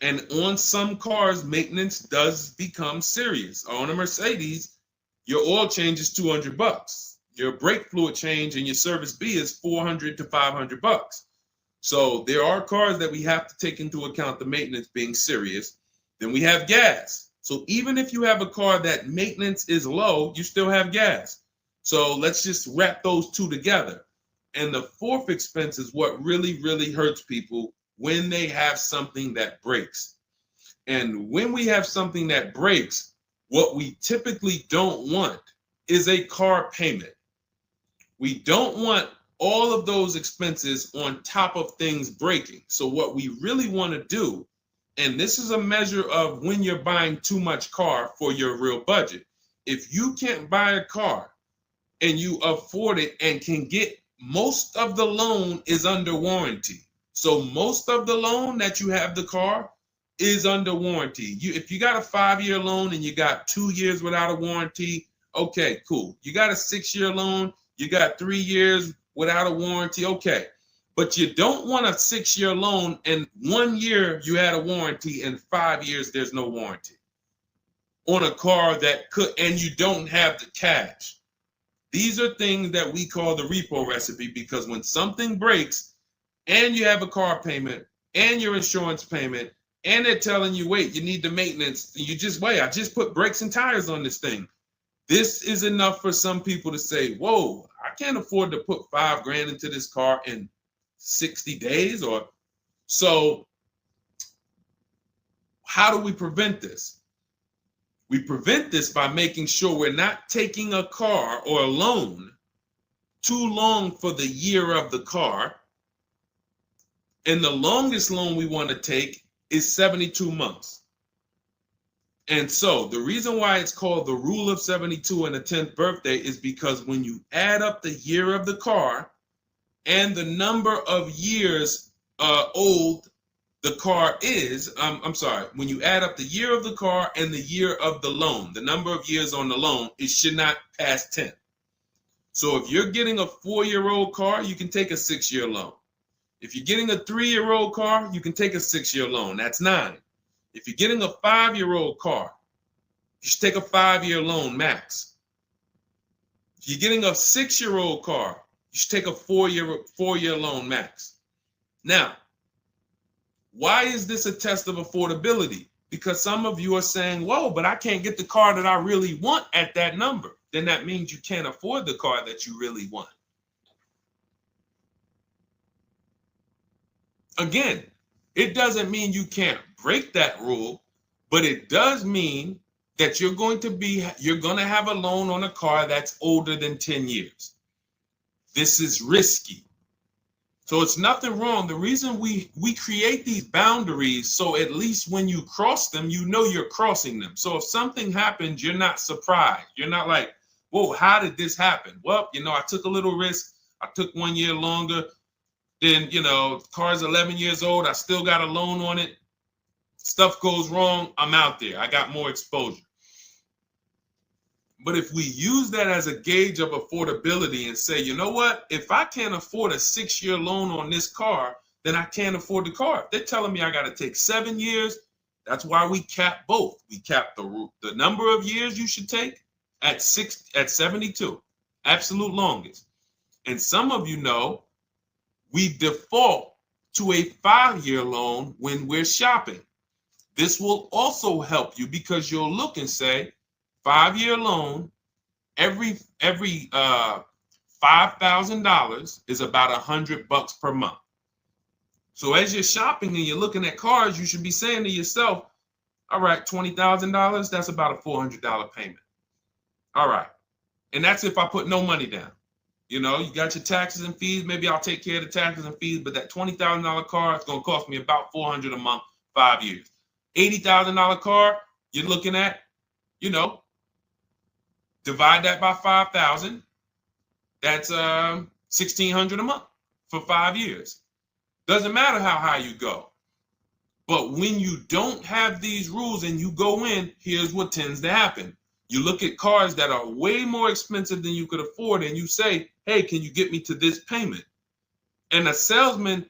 And on some cars, maintenance does become serious. On a Mercedes, your oil change is $200. Your brake fluid change and your service B is $400 to $500. So there are cars that we have to take into account the maintenance being serious. Then we have gas. So even if you have a car that maintenance is low, you still have gas. So let's just wrap those 2 together. And the 4th expense is what really, really hurts people when they have something that breaks. And when we have something that breaks, what we typically don't want is a car payment. We don't want all of those expenses on top of things breaking. So what we really want to do, and this is a measure of when you're buying too much car for your real budget. If you can't buy a car and you afford it and can get, most of the loan is under warranty. So most of the loan that you have the car is under warranty. If you got a 5-year loan and you got 2 years without a warranty, okay, cool. You got a 6-year loan, you got 3 years without a warranty, okay. But you don't want a 6-year loan and 1 year you had a warranty and 5 years there's no warranty on a car that could, and you don't have the cash. These are things that we call the repo recipe, because when something breaks and you have a car payment and your insurance payment and they're telling you, wait, you need the maintenance, you just wait, I just put brakes and tires on this thing. This is enough for some people to say, whoa, I can't afford to put $5,000 into this car in 60 days. Or so how do we prevent this? We prevent this by making sure we're not taking a car or a loan too long for the year of the car. And the longest loan we want to take is 72 months. And so the reason why it's called the rule of 72 and the 10th birthday is because when you add up the year of the car and the number of years old the car is, I'm sorry, when you add up the year of the car and the year of the loan, the number of years on the loan, it should not pass 10. So if you're getting a 4-year-old car, you can take a 6-year loan. If you're getting a 3-year-old car, you can take a 6-year loan. That's 9. If you're getting a 5-year-old car, you should take a 5-year loan max. If you're getting a 6-year-old car, you should take a 4-year loan max. Now, why is this a test of affordability? Because some of you are saying, whoa, but I can't get the car that I really want at that number. Then that means you can't afford the car that you really want. Again, it doesn't mean you can't break that rule, but it does mean that you're going to have a loan on a car that's older than 10 years. This is risky. So it's nothing wrong. The reason we create these boundaries, so at least when you cross them, you know you're crossing them. So if something happens, you're not surprised. You're not like, whoa, how did this happen? Well, I took a little risk. I took 1 year longer. Then, the car's 11 years old. I still got a loan on it. Stuff goes wrong. I'm out there. I got more exposure. But if we use that as a gauge of affordability and say, you know what, if I can't afford a 6-year loan on this car, then I can't afford the car. If they're telling me I got to take 7 years, that's why we cap both. We cap the number of years you should take at 72, absolute longest. And some of you know we default to a 5-year loan when we're shopping. This will also help you because you'll look and say, 5-year loan, every $5,000 is about $100 per month. So as you're shopping and you're looking at cars, you should be saying to yourself, all right, $20,000, that's about a $400 payment. All right. And that's if I put no money down. You got your taxes and fees. Maybe I'll take care of the taxes and fees, but that $20,000 car is going to cost me about $400 a month, 5 years. $80,000 car, you're looking at, divide that by 5,000. That's $1,600 a month for 5 years. Doesn't matter how high you go. But when you don't have these rules and you go in, here's what tends to happen. You look at cars that are way more expensive than you could afford, and you say, hey, can you get me to this payment? And a salesman,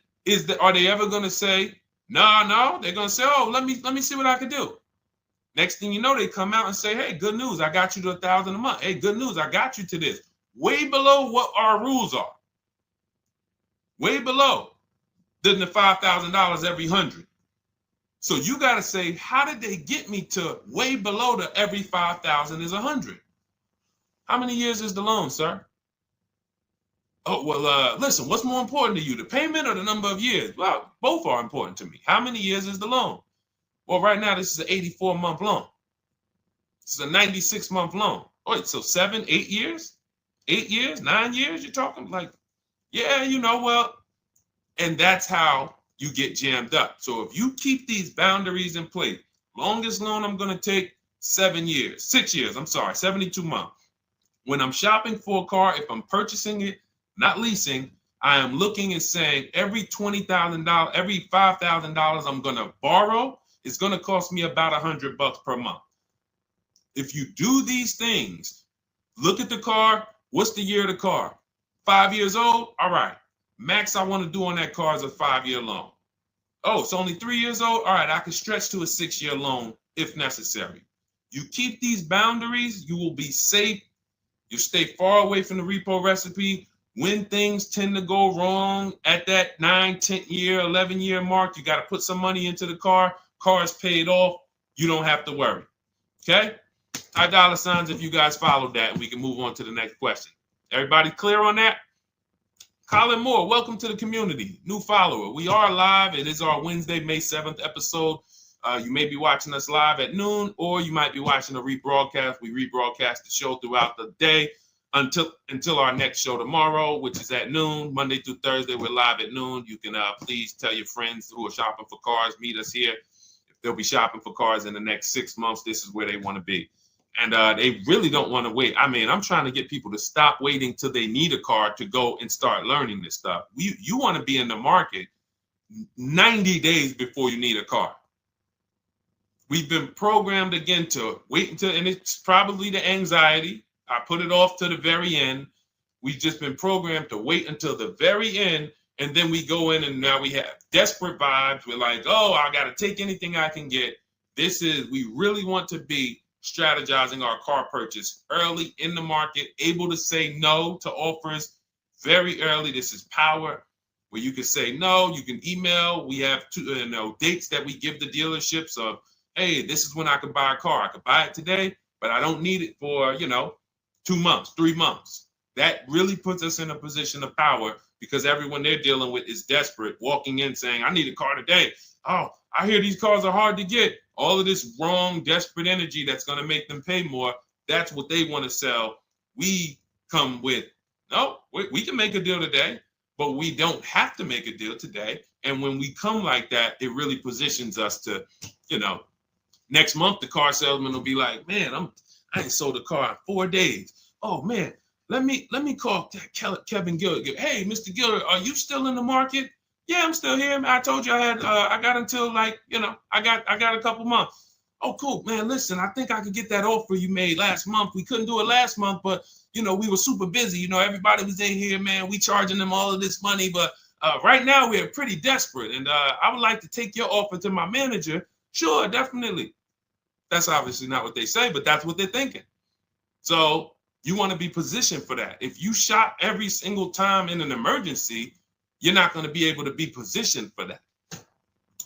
are they ever going to say, no? They're going to say, oh, let me see what I can do. Next thing you know, they come out and say, hey, good news, I got you to $1,000 a month. Hey, good news, I got you to this. Way below what our rules are. Way below than the $5,000 every 100. So you got to say, how did they get me to way below the every 5,000 is 100? How many years is the loan, sir? Oh, well, listen, what's more important to you, the payment or the number of years? Well, both are important to me. How many years is the loan? Well, right now, this is an 84-month loan. This is a 96-month loan. Wait, so 7, 8 years? 8 years, 9 years? You're talking like, yeah, well, and that's how you get jammed up. So if you keep these boundaries in place, longest loan I'm going to take 6 years, 72 months. When I'm shopping for a car, if I'm purchasing it, not leasing, I am looking and saying every $20,000, every $5,000 I'm going to borrow, it's going to cost me about $100 per month. If you do these things, look at the car. What's the year of the car? 5 years old? All right. Max I want to do on that car is a 5-year loan. Oh, it's only 3 years old? All right, I can stretch to a 6-year loan if necessary. You keep these boundaries, you will be safe. You stay far away from the repo recipe. When things tend to go wrong at that 9, 10 year, 11 year mark, you got to put some money into the car. Car is paid off. You don't have to worry. Okay? High dollar signs if you guys followed that. We can move on to the next question. Everybody clear on that? Colin Moore, welcome to the community. New follower. We are live. It is our Wednesday, May 7th episode. You may be watching us live at noon, or you might be watching a rebroadcast. We rebroadcast the show throughout the day until our next show tomorrow, which is at noon. Monday through Thursday, we're live at noon. You can please tell your friends who are shopping for cars, meet us here. they'll be shopping for cars in the next 6 months. This is where they want to be. And they really don't want to wait. I mean, I'm trying to get people to stop waiting till they need a car to go and start learning this stuff. You want to be in the market 90 days before you need a car. We've been programmed again to wait until, and it's probably the anxiety. I put it off to the very end. We've just been programmed to wait until the very end, and then we go in and now we have desperate vibes. We're like, oh, I got to take anything I can get. We really want to be strategizing our car purchase early in the market, able to say no to offers very early. This is power, where you can say no. You can email. We have dates that we give the dealerships of, hey, this is when I could buy a car. I could buy it today, but I don't need it for, 2 months, 3 months. That really puts us in a position of power because everyone they're dealing with is desperate, walking in saying, I need a car today. Oh, I hear these cars are hard to get. All of this wrong, desperate energy that's going to make them pay more. That's what they want to sell. We come with, no, we can make a deal today, but we don't have to make a deal today. And when we come like that, it really positions us to, next month, the car salesman will be like, man, I ain't sold a car in 4 days. Oh man, let me call Kevin Gilder. Hey, Mr. Gilder, are you still in the market? Yeah, I'm still here. I told you I got until I got a couple months. Oh, cool, man. Listen, I think I could get that offer you made last month. We couldn't do it last month, but we were super busy. Everybody was in here, man. We charging them all of this money, but right now we're pretty desperate, and I would like to take your offer to my manager. Sure, definitely. That's obviously not what they say, but that's what they're thinking. So you want to be positioned for that. If you shop every single time in an emergency, you're not going to be able to be positioned for that.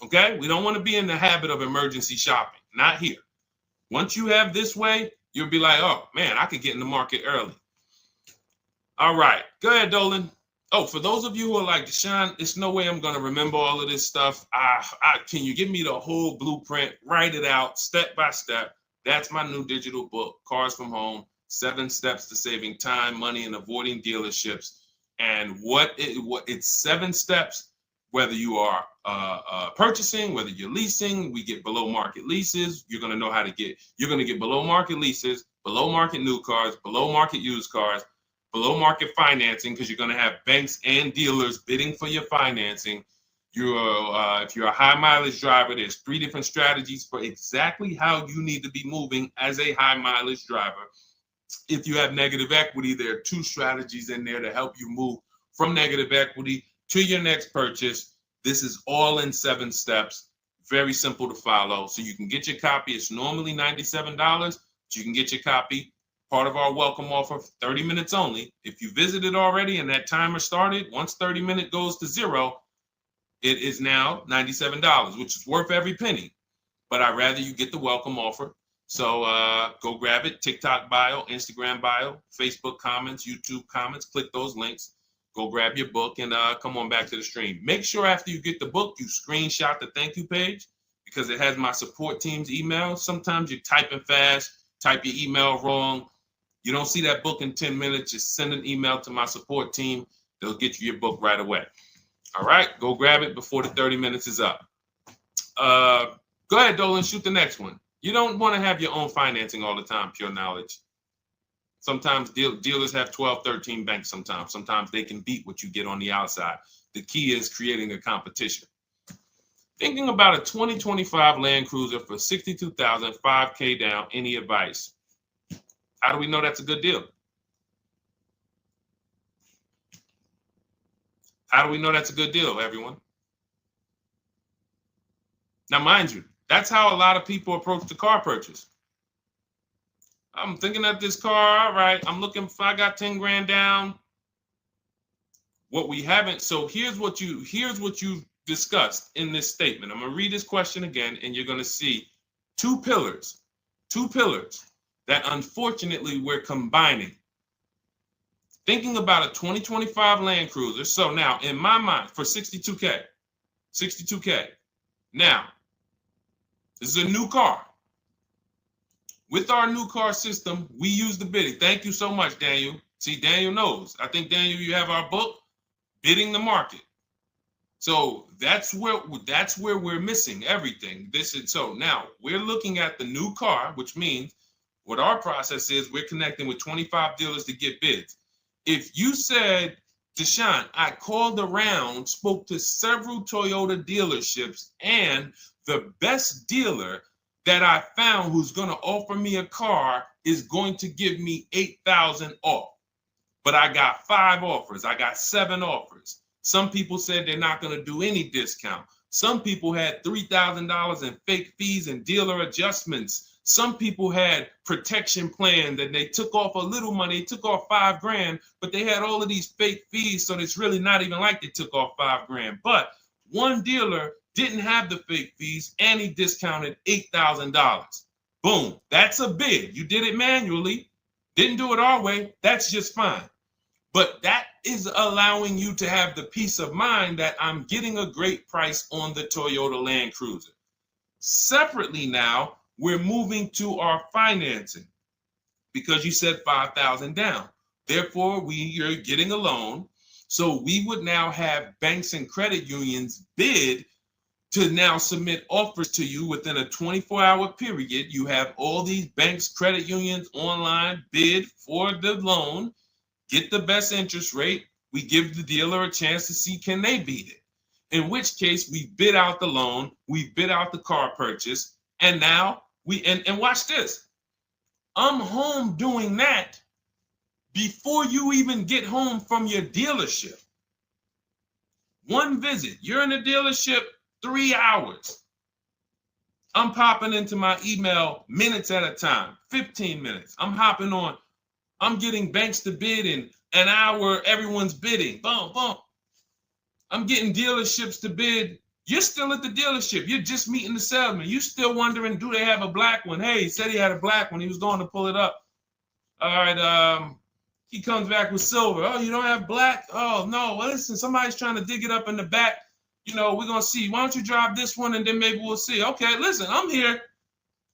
Okay? We don't want to be in the habit of emergency shopping. Not here. Once you have this way, you'll be like, oh, man, I could get in the market early. All right. Go ahead, Dolan. Oh, for those of you who are like, Deshone, there's no way I'm going to remember all of this stuff. Can you give me the whole blueprint? Write it out step by step. That's my new digital book, Cars from Home, 7 Steps to Saving Time, Money, and Avoiding Dealerships. And it's 7 steps, whether you are purchasing, whether you're leasing. We get below market leases. You're going to get below market leases, below market new cars, below market used cars, below market financing, because you're going to have banks and dealers bidding for your financing. If you're a high mileage driver, there's 3 different strategies for exactly how you need to be moving as a high mileage driver. If you have negative equity, there are 2 strategies in there to help you move from negative equity to your next purchase. This is all in 7 steps. Very simple to follow. So you can get your copy. It's normally $97, but you can get your copy. Part of our welcome offer, 30 minutes only. If you visited already and that timer started, once 30 minutes goes to 0, it is now $97, which is worth every penny. But I'd rather you get the welcome offer. So go grab it. TikTok bio, Instagram bio, Facebook comments, YouTube comments. Click those links. Go grab your book and come on back to the stream. Make sure after you get the book, you screenshot the thank you page because it has my support team's email. Sometimes you're typing fast, type your email wrong. You don't see that book in 10 minutes, just send an email to my support team. They'll get you your book right away. All right, go grab it before the 30 minutes is up. Go ahead, Dolan, shoot the next one. You don't want to have your own financing all the time, pure knowledge. Sometimes dealers have 12, 13 banks sometimes. Sometimes they can beat what you get on the outside. The key is creating a competition. Thinking about a 2025 Land Cruiser for $62,000, $5K down, any advice? How do we know that's a good deal? How do we know that's a good deal, everyone? Now, mind you, that's how a lot of people approach the car purchase. I'm thinking of this car, all right, I'm looking for, I got 10 grand down. What we haven't, so here's what you discussed in this statement. I'm gonna read this question again, and you're gonna see 2 pillars that unfortunately we're combining. Thinking about a 2025 Land Cruiser. So now in my mind for 62K. Now, this is a new car. With our new car system, we use the bidding. Thank you so much, Daniel. See, Daniel knows. I think, Daniel, you have our book, Bidding the Market. So that's where we're missing everything. So now we're looking at the new car, which means what our process is, we're connecting with 25 dealers to get bids. If you said, Deshone, I called around, spoke to several Toyota dealerships, and the best dealer that I found who's going to offer me a car is going to give me $8,000 off. But I got 5 offers. I got 7 offers. Some people said they're not going to do any discount. Some people had $3,000 in fake fees and dealer adjustments. Some people had protection plans and they took off a little money, took off $5,000, but they had all of these fake fees. So it's really not even like they took off $5,000. But one dealer didn't have the fake fees and he discounted $8,000. Boom. That's a bid. You did it manually. Didn't do it our way. That's just fine. But that is allowing you to have the peace of mind that I'm getting a great price on the Toyota Land Cruiser. Separately now, we're moving to our financing because you said $5,000 down. Therefore, you're getting a loan. So we would now have banks and credit unions bid to now submit offers to you within a 24-hour period. You have all these banks, credit unions online bid for the loan, get the best interest rate. We give the dealer a chance to see can they beat it. In which case we bid out the loan, we bid out the car purchase, and now and watch this. I'm home doing that before you even get home from your dealership. One visit, you're in the dealership 3 hours. I'm popping into my email minutes at a time, 15 minutes. I'm hopping on. I'm getting banks to bid in an hour. Everyone's bidding. Boom, boom. I'm getting dealerships to bid. You're still at the dealership. You're just meeting the salesman. You're still wondering, do they have a black one? Hey, he said he had a black one. He was going to pull it up. All right. He comes back with silver. Oh, you don't have black? Oh, no. Well, listen, somebody's trying to dig it up in the back. We're going to see. Why don't you drive this one and then maybe we'll see. Okay, listen, I'm here.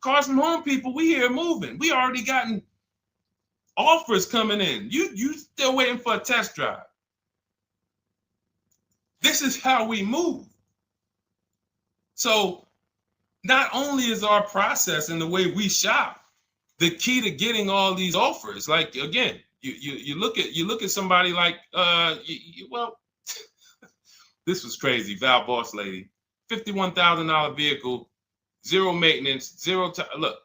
Cars from Home people, we here moving. We already gotten offers coming in. You still waiting for a test drive. This is how we move. So not only is our process and the way we shop the key to getting all these offers, like again, you look at somebody like this was crazy. Val Boss lady, $51,000 vehicle, zero maintenance, zero time. Look,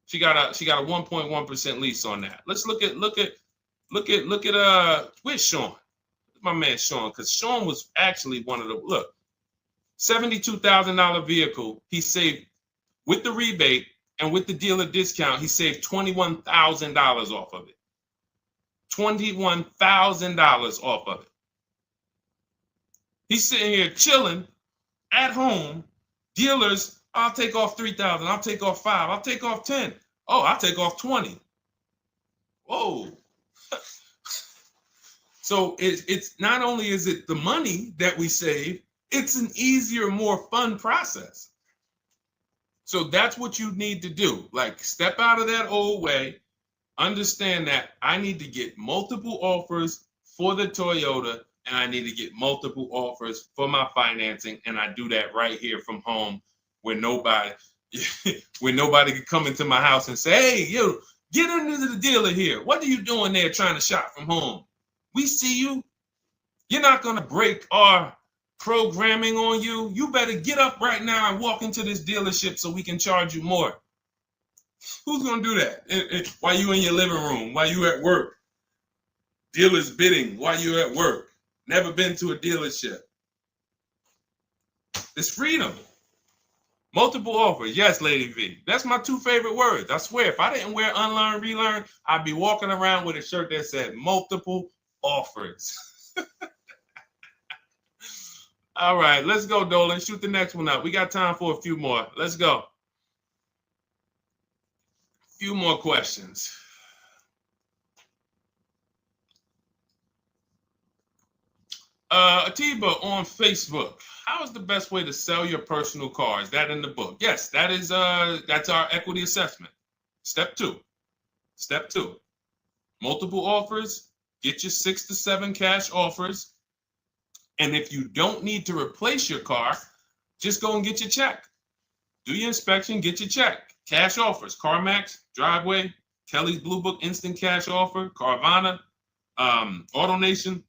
she got a 1.1% lease on that. Let's look at where's Sean? My man Sean, because Sean was actually one of the $72,000 vehicle. He saved with the rebate and with the dealer discount. He saved $21,000 off of it. $21,000 off of it. He's sitting here chilling at home. Dealers, I'll take off $3,000. I'll take off $5,000. I'll take off $10,000. Oh, I'll take off $20,000. Whoa. So it's not only is it the money that we save, it's an easier, more fun process. So that's what you need to do. Like, step out of that old way. Understand that I need to get multiple offers for the Toyota, and I need to get multiple offers for my financing, and I do that right here from home, where nobody can come into my house and say, hey, get into the dealer here. What are you doing there trying to shop from home? We see you. You're not going to break our programming on you. You better get up right now and walk into this dealership so we can charge you more. Who's going to do that? While you in your living room, while you at work? Dealers bidding while you're at work. Never been to a dealership. It's freedom. Multiple offers. Yes, Lady V. That's my 2 favorite words. I swear, if I didn't wear unlearn, relearn, I'd be walking around with a shirt that said multiple offers. All right, let's go, Dolan. Shoot the next one up. We got time for a few more. Let's go. A few more questions. Atiba on Facebook. How is the best way to sell your personal car? Is that in the book? Yes, that's our equity assessment. Step 2. Step 2. Multiple offers. Get your 6 to 7 cash offers. And if you don't need to replace your car, just go and get your check. Do your inspection, get your check. Cash offers, CarMax, Driveway, Kelly's Blue Book Instant Cash Offer, Carvana, AutoNation,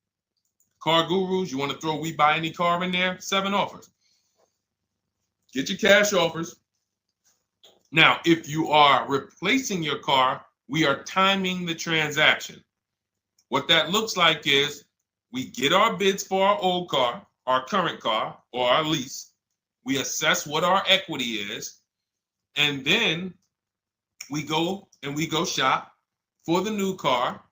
Car Gurus. You want to throw We Buy Any Car in there? 7 offers. Get your cash offers. Now, if you are replacing your car, we are timing the transaction. What that looks like is we get our bids for our old car, our current car, or our lease. We assess what our equity is, and then we go shop for the new car.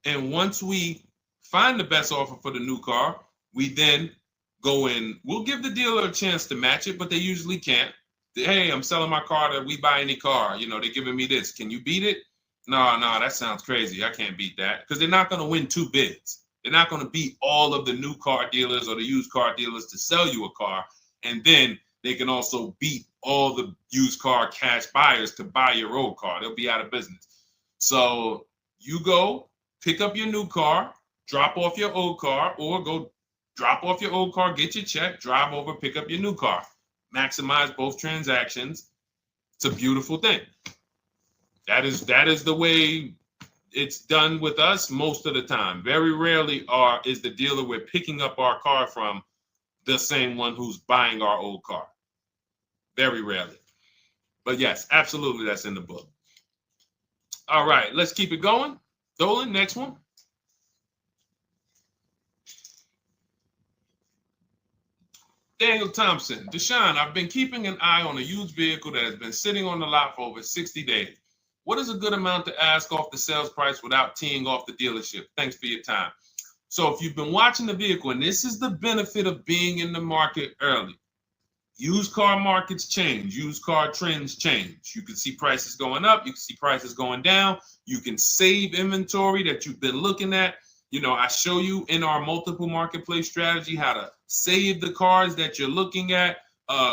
And once we find the best offer for the new car, we then go in. We'll give the dealer a chance to match it, but they usually can't. Hey, I'm selling my car to We Buy Any Car. You know, they're giving me this. Can you beat it? No, that sounds crazy. I can't beat that, because they're not going to win 2 bids. They're not going to beat all of the new car dealers or the used car dealers to sell you a car. And then they can also beat all the used car cash buyers to buy your old car. They'll be out of business. So you go pick up your new car, drop off your old car, or go drop off your old car, get your check, drive over, pick up your new car. Maximize both transactions. It's a beautiful thing. That is the way it's done with us most of the time. Very rarely is the dealer we're picking up our car from the same one who's buying our old car. Very rarely. But yes, absolutely, that's in the book. All right, let's keep it going. Dolan, next one. Daniel Thompson. Deshone, I've been keeping an eye on a used vehicle that has been sitting on the lot for over 60 days. What is a good amount to ask off the sales price without teeing off the dealership? Thanks for your time. So if you've been watching the vehicle, and this is the benefit of being in the market early, used car markets change, used car trends change. You can see prices going up, you can see prices going down, you can save inventory that you've been looking at. You know, I show you in our multiple marketplace strategy how to save the cars that you're looking at,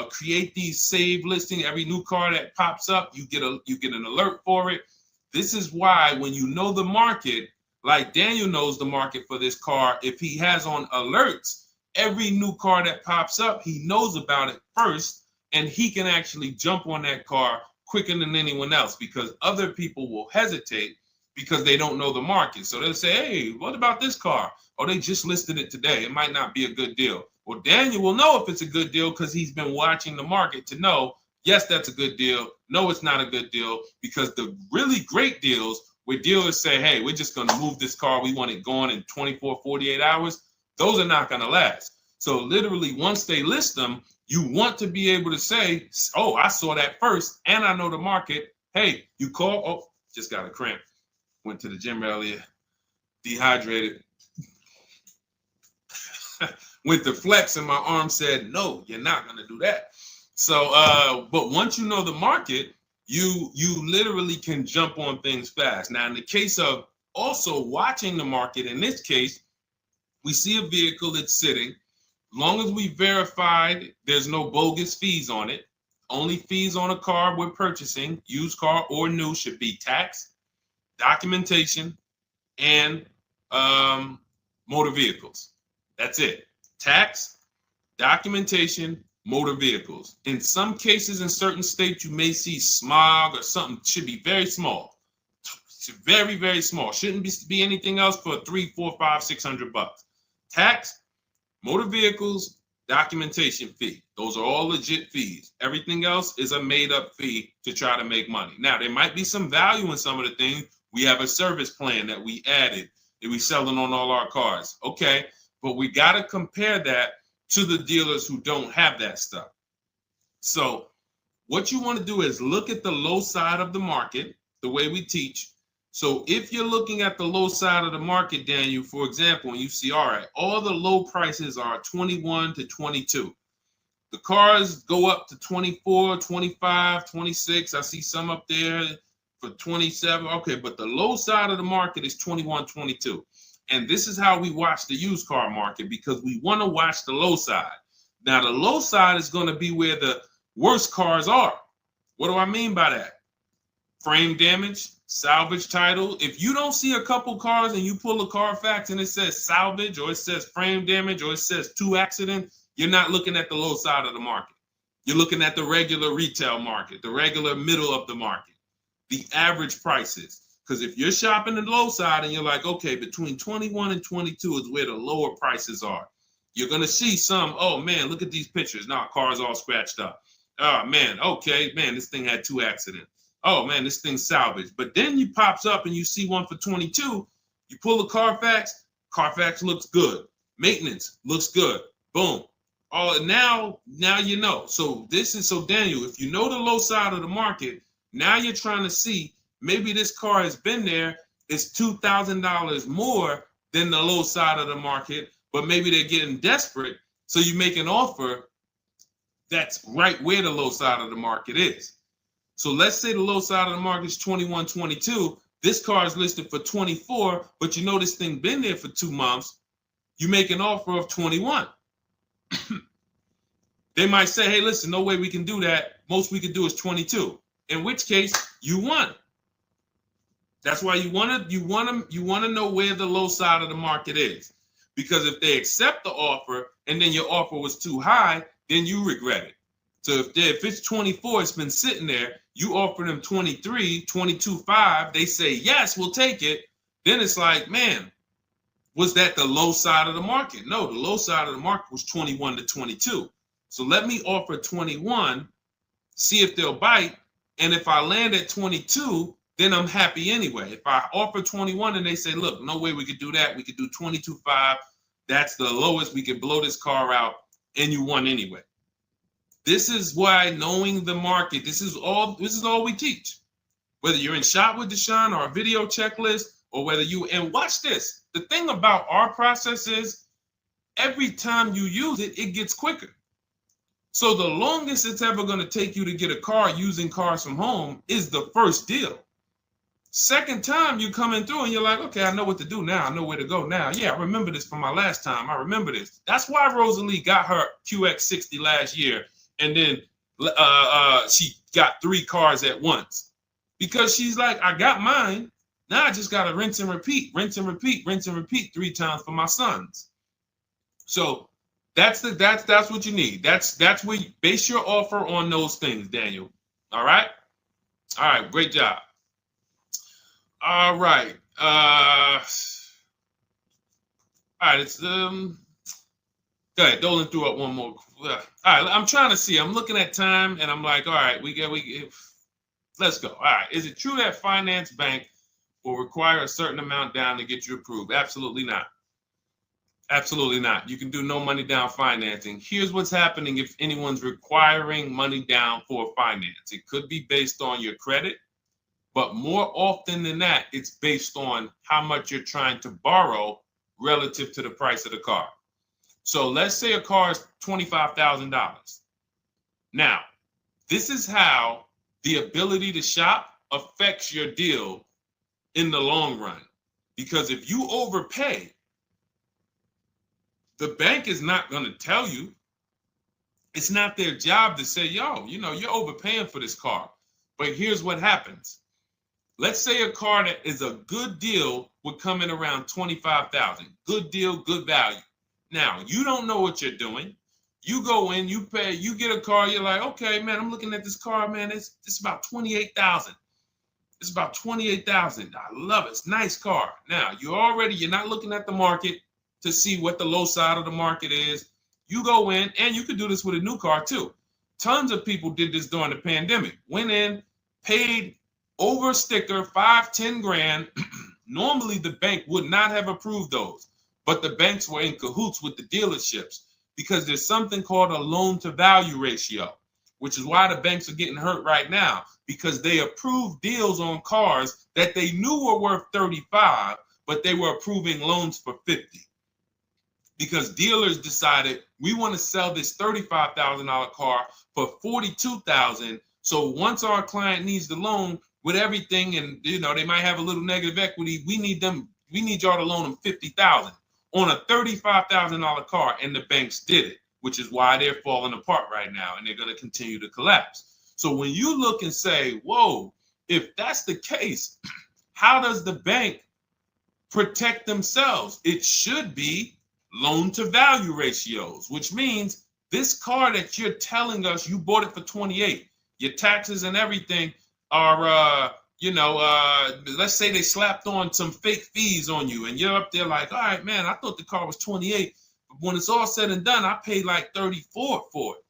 create these save listings. Every new car that pops up, you get an alert for it. This is why when you know the market, like Daniel knows the market for this car, if he has on alerts, every new car that pops up, he knows about it first, and he can actually jump on that car quicker than anyone else, because other people will hesitate because they don't know the market. So they'll say, hey, what about this car? Oh, they just listed it today. It might not be a good deal. Well, Daniel will know if it's a good deal because he's been watching the market to know, yes, that's a good deal. No, it's not a good deal, because the really great deals where dealers say, hey, we're just going to move this car. We want it gone in 24, 48 hours. Those are not going to last. So literally, once they list them, you want to be able to say, oh, I saw that first and I know the market. Hey, you call. Oh, just got a cramp. Went to the gym earlier, dehydrated. Went to flex and my arm said, no, you're not going to do that. So, but once you know the market, you literally can jump on things fast. Now, in the case of also watching the market, in this case, we see a vehicle that's sitting. Long as we verified there's no bogus fees on it, only fees on a car we're purchasing, used car or new, should be tax, documentation, and motor vehicles. That's it. Tax, documentation, motor vehicles. In some cases, in certain states, you may see smog or something. Should be very small. Very, very small. Shouldn't be anything else for $300, $400, $500, $600. Tax, motor vehicles, documentation fee. Those are all legit fees. Everything else is a made-up fee to try to make money. Now, there might be some value in some of the things. We have a service plan that we added that we selling on all our cars. Okay, but we got to compare that to the dealers who don't have that stuff. So what you want to do is look at the low side of the market, the way we teach. So if you're looking at the low side of the market, Daniel, for example, and you see, all right, all the low prices are 21 to 22. The cars go up to 24, 25, 26. I see some up there for 27. Okay, but the low side of the market is 21, 22. And this is how we watch the used car market, because we want to watch the low side. Now, the low side is going to be where the worst cars are. What do I mean by that? frame damage, salvage title. If you don't see a couple cars and you pull a Carfax and it says salvage or it says frame damage or it says 2 accident, you're not looking at the low side of the market. You're looking at the regular retail market, the regular middle of the market, the average prices. Because if you're shopping the low side and you're like, okay, between 21 and 22 is where the lower prices are, you're going to see some, oh man, look at these pictures. Now, car's all scratched up. Oh man, okay, man, this thing had 2 accidents. Oh man, this thing's salvaged. But then you pops up and you see one for 22. You pull a Carfax. Carfax looks good. Maintenance looks good. Boom. Oh, now you know. So Daniel, if you know the low side of the market, now you're trying to see maybe this car has been there. It's $2,000 more than the low side of the market, but maybe they're getting desperate. So you make an offer that's right where the low side of the market is. So let's say the low side of the market is 21, 22. This car is listed for 24, but you know this thing been there for 2 months. You make an offer of 21. They might say, hey, listen, no way we can do that. Most we can do is 22. In which case, you won. That's why you want to know where the low side of the market is. Because if they accept the offer and then your offer was too high, then you regret it. So if it's 24, it's been sitting there, you offer them 23, 22.5, they say, yes, we'll take it. Then it's like, man, was that the low side of the market? No, the low side of the market was 21 to 22. So let me offer 21, see if they'll bite. And if I land at 22, then I'm happy anyway. If I offer 21 and they say, look, no way we could do that. We could do 22.5. That's the lowest. We can blow this car out, and you won anyway. This is why knowing the market, this is all we teach. Whether you're in Shop with Deshone or a video checklist, or whether and watch this. The thing about our process is every time you use it, it gets quicker. So the longest it's ever going to take you to get a car using Cars from Home is the first deal. Second time you coming through and you're like, okay, I know what to do now. I know where to go now. Yeah, I remember this from my last time. I remember this. That's why Rosalie got her QX60 last year. And then she got 3 cars at once. Because she's like, I got mine. Now I just got to rinse and repeat 3 times for my sons. So that's what you need. That's where you base your offer on those things, Daniel. All right? All right, great job. All right. All right, it's go ahead, Dolan threw up one more. All right, I'm trying to see. I'm looking at time and I'm like, all right, let's go. All right. Is it true that finance bank will require a certain amount down to get you approved? Absolutely not. Absolutely not. You can do no money down financing. Here's what's happening if anyone's requiring money down for finance. It could be based on your credit, but more often than that, it's based on how much you're trying to borrow relative to the price of the car. So let's say a car is $25,000. Now, this is how the ability to shop affects your deal in the long run. Because if you overpay, the bank is not going to tell you. It's not their job to say, yo, you're overpaying for this car. But here's what happens. Let's say a car that is a good deal would come in around $25,000. Good deal, good value. Now, you don't know what you're doing. You go in, you pay, you get a car, you're like, okay, man, I'm looking at this car, man, it's about $28,000. It's about $28,000. I love it. It's a nice car. Now, you're not looking at the market to see what the low side of the market is. You go in, and you could do this with a new car too. Tons of people did this during the pandemic. Went in, paid over sticker, 5-10 grand. Normally, the bank would not have approved those, but the banks were in cahoots with the dealerships because there's something called a loan to value ratio, which is why the banks are getting hurt right now because they approved deals on cars that they knew were worth 35, but they were approving loans for 50. Because dealers decided we want to sell this $35,000 car for $42,000. So once our client needs the loan with everything, and they might have a little negative equity, we need y'all to loan them $50,000 on a $35,000 car, and the banks did it, which is why they're falling apart right now, and they're going to continue to collapse. So when you look and say, whoa, if that's the case, how does the bank protect themselves? It should be loan to value ratios, which means this car that you're telling us you bought it for 28, your taxes and everything are, let's say they slapped on some fake fees on you and you're up there like, all right, man, I thought the car was 28. But when it's all said and done, I paid like 34 for it.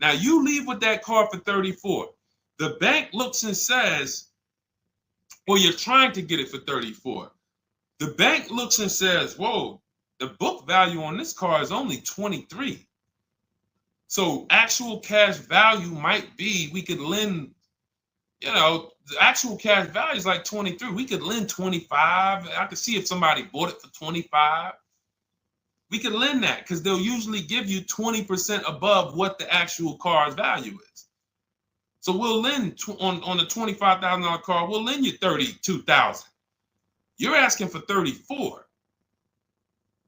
Now you leave with that car for 34. The bank looks and says, well, you're trying to get it for 34. The bank looks and says, whoa, the book value on this car is only 23. So actual cash value might be, we could lend, the actual cash value is like 23. We could lend 25. I could see if somebody bought it for 25. We could lend that because they'll usually give you 20% above what the actual car's value is. So we'll lend on the $25,000 car, we'll lend you $32,000. You're asking for 34.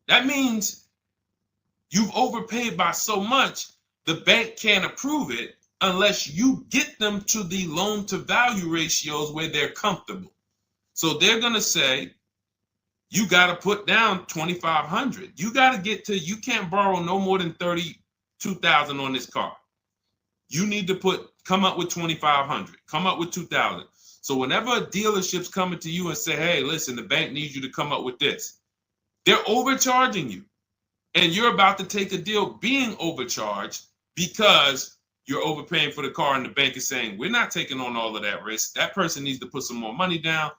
That means you've overpaid by so much, the bank can't approve it unless you get them to the loan to value ratios where they're comfortable. So they're going to say, you got to put down $2,500. You got to get to, you can't borrow no more than $32,000 on this car. You need to come up with $2,500, come up with $2,000. So whenever a dealership's coming to you and say, hey, listen, the bank needs you to come up with this, they're overcharging you. And you're about to take a deal being overcharged because you're overpaying for the car and the bank is saying, we're not taking on all of that risk. That person needs to put some more money down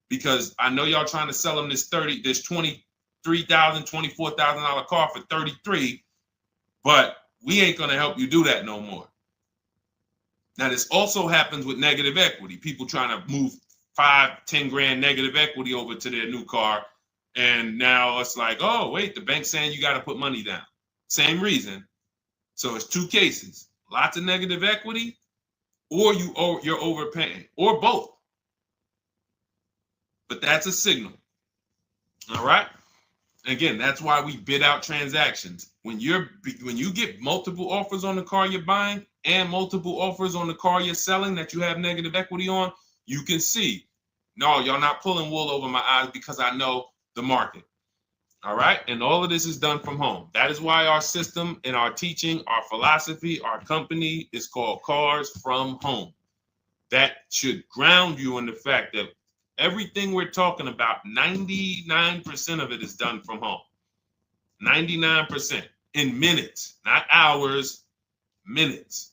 because I know y'all trying to sell them this $23,000, $24,000 car for 33, but we ain't going to help you do that no more. Now, this also happens with negative equity. People trying to move 5-10 grand negative equity over to their new car. And now it's like, oh, wait, the bank's saying you got to put money down. Same reason. So it's two cases, lots of negative equity or you're overpaying or both. But that's a signal. All right. Again, that's why we bid out transactions. When you get multiple offers on the car you're buying and multiple offers on the car you're selling that you have negative equity on, you can see, no, y'all not pulling wool over my eyes because I know the market. All right. And all of this is done from home. That is why our system and our teaching, our philosophy, our company is called Cars from Home. That should ground you in the fact that everything we're talking about, 99% of it is done from home. 99% in minutes, not hours, minutes.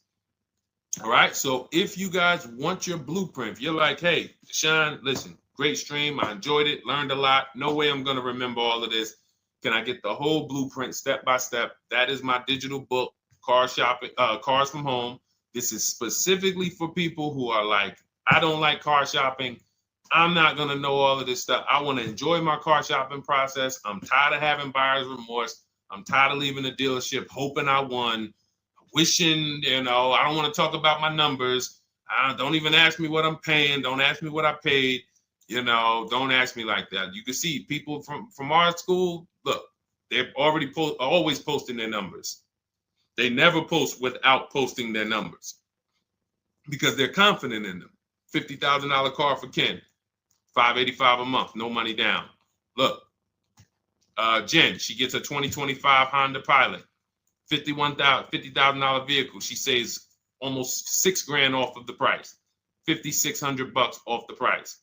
All right. So if you guys want your blueprint, if you're like, hey, Deshone, listen, great stream. I enjoyed it, learned a lot. No way I'm going to remember all of this. Can I get the whole blueprint step by step? That is my digital book, Cars from Home. This is specifically for people who are like, I don't like car shopping. I'm not going to know all of this stuff. I want to enjoy my car shopping process. I'm tired of having buyer's remorse. I'm tired of leaving the dealership hoping I won, wishing, I don't want to talk about my numbers. Don't even ask me what I'm paying. Don't ask me what I paid. Don't ask me like that. You can see people from our school, look, they're already always posting their numbers. They never post without posting their numbers because they're confident in them. $50,000 car for Ken, $585 a month, no money down. Look, Jen, she gets a 2025 Honda Pilot, $50,000 vehicle. She saves almost $6,000 off of the price, $5,600 off the price.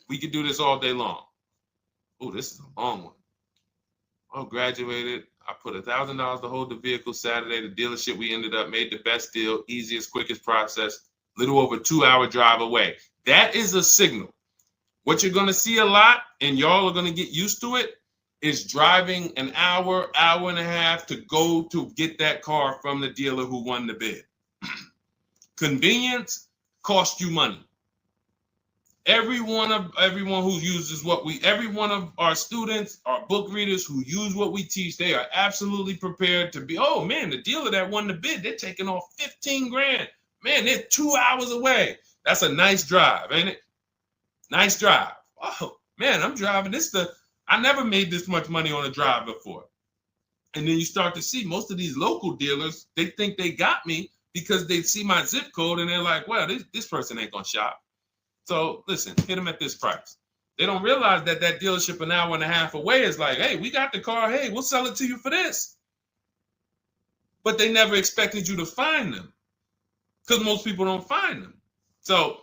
We could do this all day long. Oh, this is a long one. Oh, graduated. I put $1,000 to hold the vehicle Saturday. The dealership we ended up made the best deal, easiest, quickest process, little over 2-hour drive away. That is a signal. What you're going to see a lot, and y'all are going to get used to it, is driving an hour, hour and a half to go to get that car from the dealer who won the bid. Convenience costs you money. Every one of our students, our book readers who use what we teach, they are absolutely prepared to be, oh man, the dealer that won the bid, they're taking off $15,000. Man, they're 2 hours away. That's a nice drive, ain't it? Nice drive. Oh man, I'm driving I never made this much money on a drive before. And then you start to see most of these local dealers, they think they got me because they see my zip code and they're like, well, this person ain't gonna shop. So listen, hit them at this price. They don't realize that that dealership an hour and a half away is like, hey, we got the car. Hey, we'll sell it to you for this. But they never expected you to find them because most people don't find them. So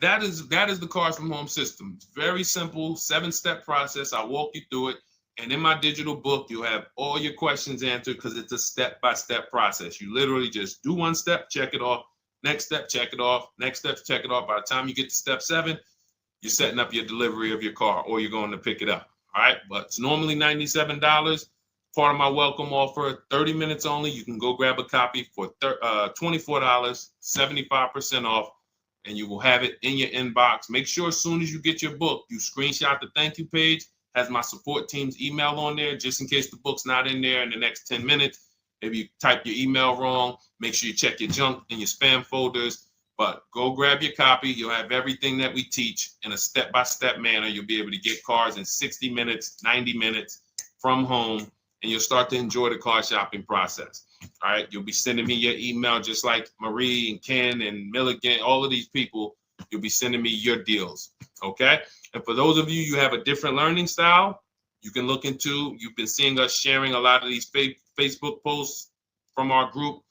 that is the Cars from Home system. It's very simple, 7-step process. I walk you through it. And in my digital book, you'll have all your questions answered because it's a step-by-step process. You literally just do one step, check it off. Next step, check it off. Next step, check it off. By the time you get to step 7, you're setting up your delivery of your car or you're going to pick it up. All right. But it's normally $97. Part of my welcome offer, 30 minutes only. You can go grab a copy for $24, 75% off, and you will have it in your inbox. Make sure as soon as you get your book, you screenshot the thank you page, has my support team's email on there, just in case the book's not in there in the next 10 minutes. Maybe you type your email wrong. Make sure you check your junk and your spam folders. But go grab your copy. You'll have everything that we teach in a step-by-step manner. You'll be able to get cars in 60 minutes, 90 minutes from home, and you'll start to enjoy the car shopping process. All right. You'll be sending me your email just like Marie and Ken and Milligan, all of these people. You'll be sending me your deals. Okay. And for those of you, you have a different learning style, you can look into, you've been seeing us sharing a lot of these Facebook posts from our group.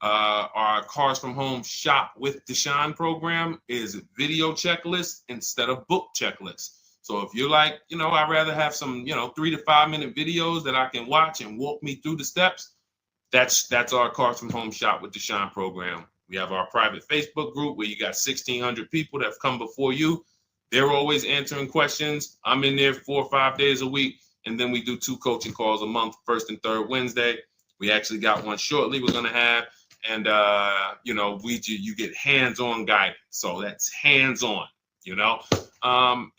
Our Cars from Home Shop with Deshone program is video checklist instead of book checklist. So if you're like, I'd rather have some, 3 to 5 minute videos that I can watch and walk me through the steps, that's our Cars from Home Shop with Deshone program. We have our private Facebook group where you got 1,600 people that have come before you. They're always answering questions. I'm in there 4 or 5 days a week. And then we do 2 coaching calls a month, first and third Wednesday. We actually got one shortly we're going to have. And, you get hands-on guidance. So that's hands-on,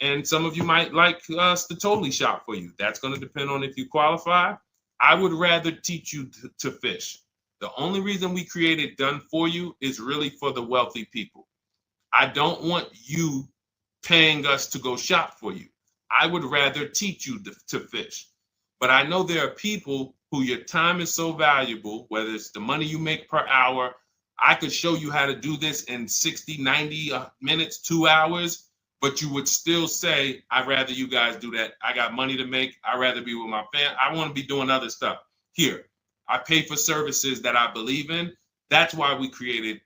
and some of you might like us to totally shop for you. That's going to depend on if you qualify. I would rather teach you to fish. The only reason we created Done For You is really for the wealthy people. I don't want you paying us to go shop for you. I would rather teach you to fish. But I know there are people who your time is so valuable, whether it's the money you make per hour. I could show you how to do this in 60, 90 minutes, 2 hours, but you would still say, I'd rather you guys do that. I got money to make. I'd rather be with my family. I want to be doing other stuff. Here, I pay for services that I believe in. That's why we created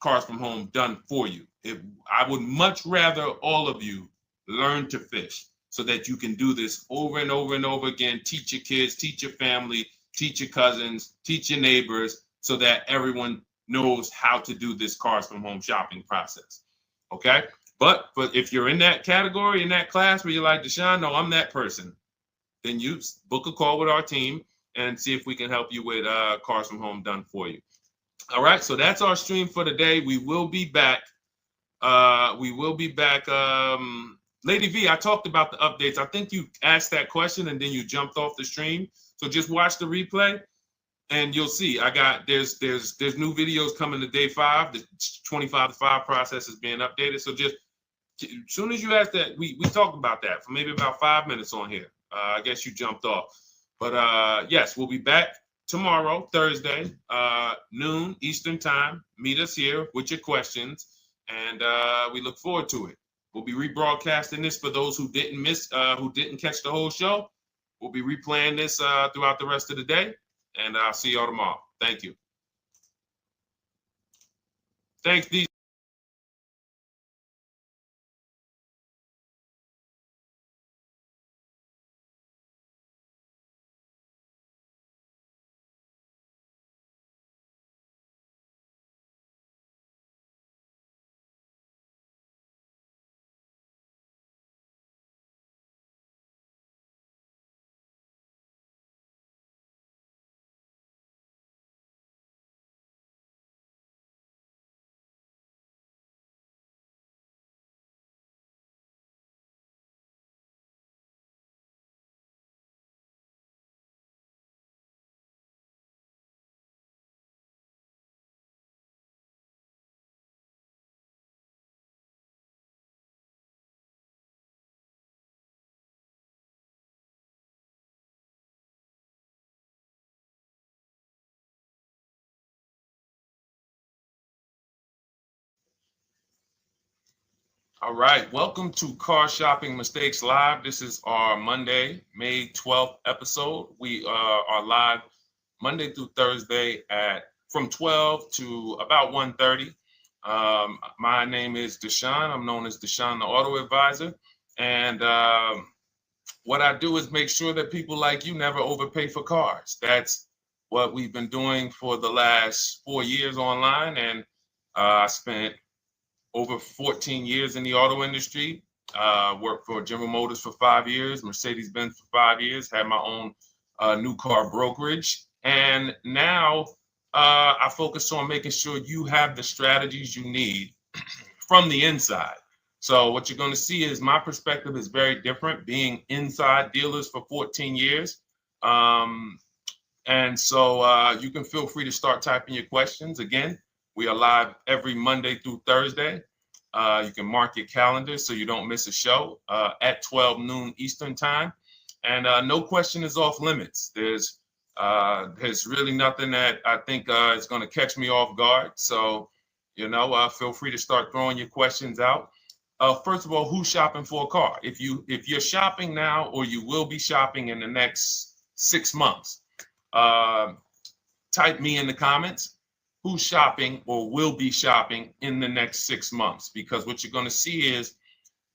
Cars from Home Done For You. I would much rather all of you learn to fish so that you can do this over and over and over again. Teach your kids, teach your family, teach your cousins, teach your neighbors, so that everyone knows how to do this Cars from Home shopping process. Okay? But if you're in that category, in that class where you're like, Deshone, no, I'm that person, then you book a call with our team and see if we can help you with Cars from Home Done For You. All right, so that's our stream for today. We will be back. Lady V, I talked about the updates. I think you asked that question and then you jumped off the stream. So just watch the replay and you'll see there's new videos coming to day 5. The 25 to 5 process is being updated. So just as soon as you asked that, we talked about that for maybe about 5 minutes on here. I guess you jumped off. But yes, we'll be back tomorrow, Thursday, noon Eastern time. Meet us here with your questions, and we look forward to it. We'll be rebroadcasting this for those who didn't catch the whole show. We'll be replaying this throughout the rest of the day, and I'll see y'all tomorrow. Thank you. Thanks, D. All right, welcome to Car Shopping Mistakes Live. This is our Monday, May 12th episode. We are live Monday through Thursday from 12 to about 1:30. My name is Deshone. I'm known as Deshone the Auto Advisor. And what I do is make sure that people like you never overpay for cars. That's what we've been doing for the last 4 years online. And I spent over 14 years in the auto industry. Worked for General Motors for 5 years, Mercedes-Benz for 5 years, had my own new car brokerage. And now I focus on making sure you have the strategies you need from the inside. So what you're going to see is my perspective is very different, being inside dealers for 14 years. And so you can feel free to start typing your questions. Again, we are live every Monday through Thursday. You can mark your calendar so you don't miss a show at 12 noon Eastern time. And no question is off limits. There's really nothing that I think is going to catch me off guard. So, feel free to start throwing your questions out. First of all, who's shopping for a car? If you're shopping now, or you will be shopping in the next 6 months, type me in the comments. Who's shopping or will be shopping in the next 6 months? Because what you're going to see is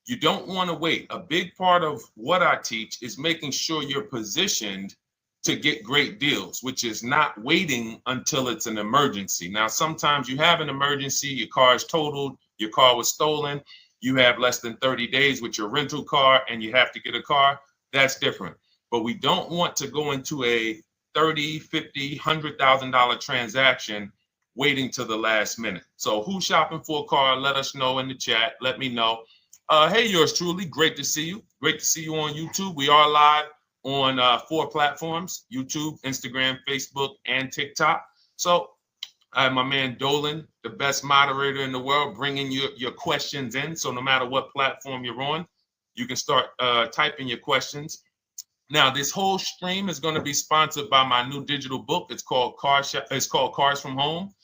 you don't want to wait. A big part of what I teach is making sure you're positioned to get great deals, which is not waiting until it's an emergency. Now, sometimes you have an emergency, your car is totaled, your car was stolen, you have less than 30 days with your rental car and you have to get a car. That's different. But we don't want to go into a $30,000, $50,000, $100,000 transaction waiting to the last minute. So who's shopping for a car? Let us know in the chat. Let me know. Hey, yours truly. Great to see you. Great to see you on YouTube. We are live on 4 platforms: YouTube, Instagram, Facebook, and TikTok. So I have my man Dolan, the best moderator in the world, bringing your questions in. So no matter what platform you're on, you can start typing your questions. Now, this whole stream is going to be sponsored by my new digital book. It's called Cars from Home.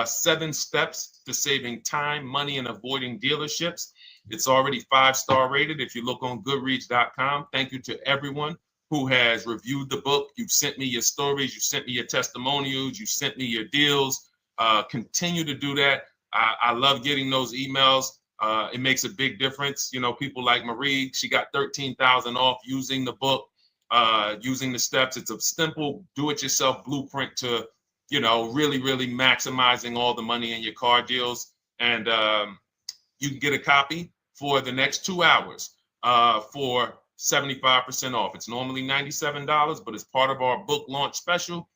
7 steps to saving time, money, and avoiding dealerships. It's already 5-star rated. If you look on goodreads.com, thank you to everyone who has reviewed the book. You've sent me your stories. You sent me your testimonials. You sent me your deals. Continue to do that. I love getting those emails. It makes a big difference. People like Marie, she got 13,000 off using the book, using the steps. It's a simple do-it-yourself blueprint to really, really maximizing all the money in your car deals. And you can get a copy for the next 2 hours for 75% off. It's normally $97, but as part of our book launch special,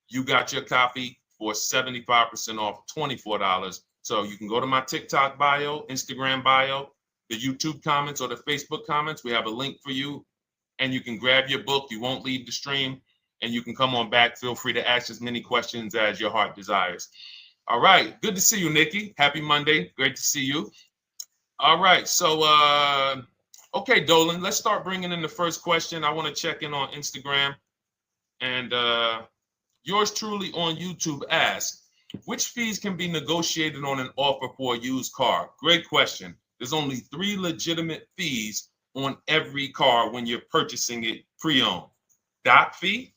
you got your copy for 75% off, $24. So you can go to my TikTok bio, Instagram bio, the YouTube comments, or the Facebook comments. We have a link for you, and you can grab your book. You won't leave the stream. And you can come on back. Feel free to ask as many questions as your heart desires. All right. Good to see you, Nikki. Happy Monday. Great to see you. All right. So, okay, Dolan, let's start bringing in the first question. I want to check in on Instagram. And yours truly on YouTube asks, which fees can be negotiated on an offer for a used car? Great question. There's only 3 legitimate fees on every car when you're purchasing it pre-owned. Doc fee.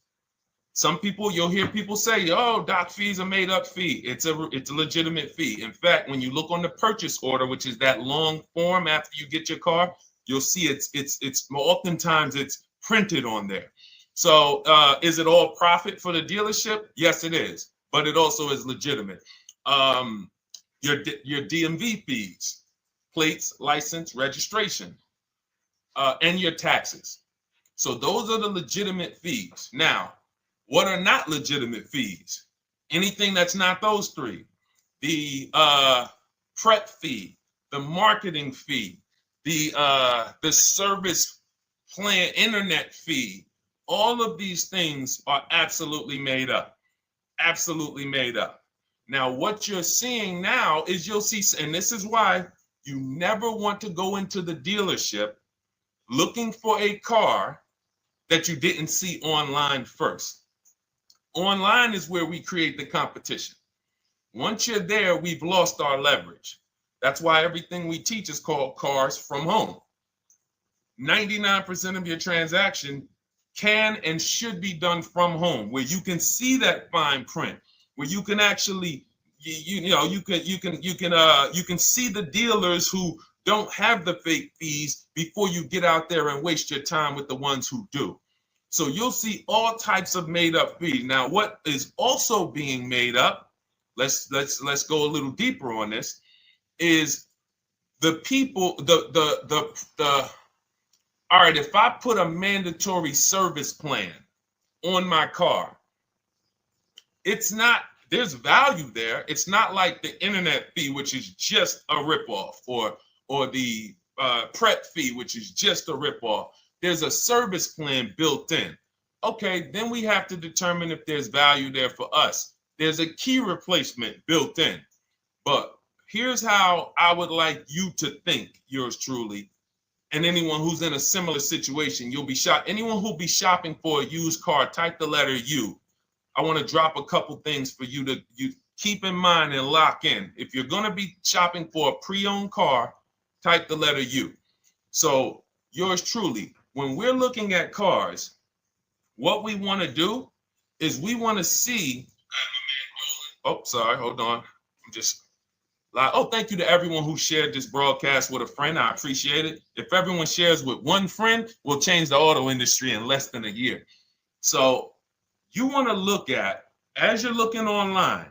Some people, you'll hear people say, "Oh, doc fees are made up fee." It's a legitimate fee. In fact, when you look on the purchase order, which is that long form after you get your car, you'll see it's oftentimes it's printed on there. So is it all profit for the dealership? Yes, it is, but it also is legitimate. Your DMV fees, plates, license, registration, and your taxes. So those are the legitimate fees. Now, what are not legitimate fees? Anything that's not those 3. The prep fee, the marketing fee, the service plan, internet fee. All of these things are absolutely made up. Absolutely made up. Now, what you're seeing now is you'll see, and this is why you never want to go into the dealership looking for a car that you didn't see online first. Online is where we create the competition. Once you're there, we've lost our leverage. That's why everything we teach is called Cars from Home. 99% of your transaction can and should be done from home, where you can see that fine print, where you can actually you can see the dealers who don't have the fake fees before you get out there and waste your time with the ones who do. So you'll see all types of made up fees. Now, what is also being made up, let's go a little deeper on this, is the people, all right, if I put a mandatory service plan on my car, it's not, there's value there. It's not like the internet fee, which is just a ripoff, or the prep fee, which is just a ripoff. There's a service plan built in. Okay, then we have to determine if there's value there for us. There's a key replacement built in. But here's how I would like you to think, yours truly, and anyone who's in a similar situation. You'll be shocked. Anyone who'll be shopping for a used car, type the letter U. I want to drop a couple things for you to keep in mind and lock in. If you're going to be shopping for a pre-owned car, type the letter U. So yours truly, when we're looking at cars, what we want to do is we want to see. Oh, sorry, hold on. I'm just. Oh, thank you to everyone who shared this broadcast with a friend. I appreciate it. If everyone shares with one friend, we'll change the auto industry in less than a year. So you want to look at, as you're looking online,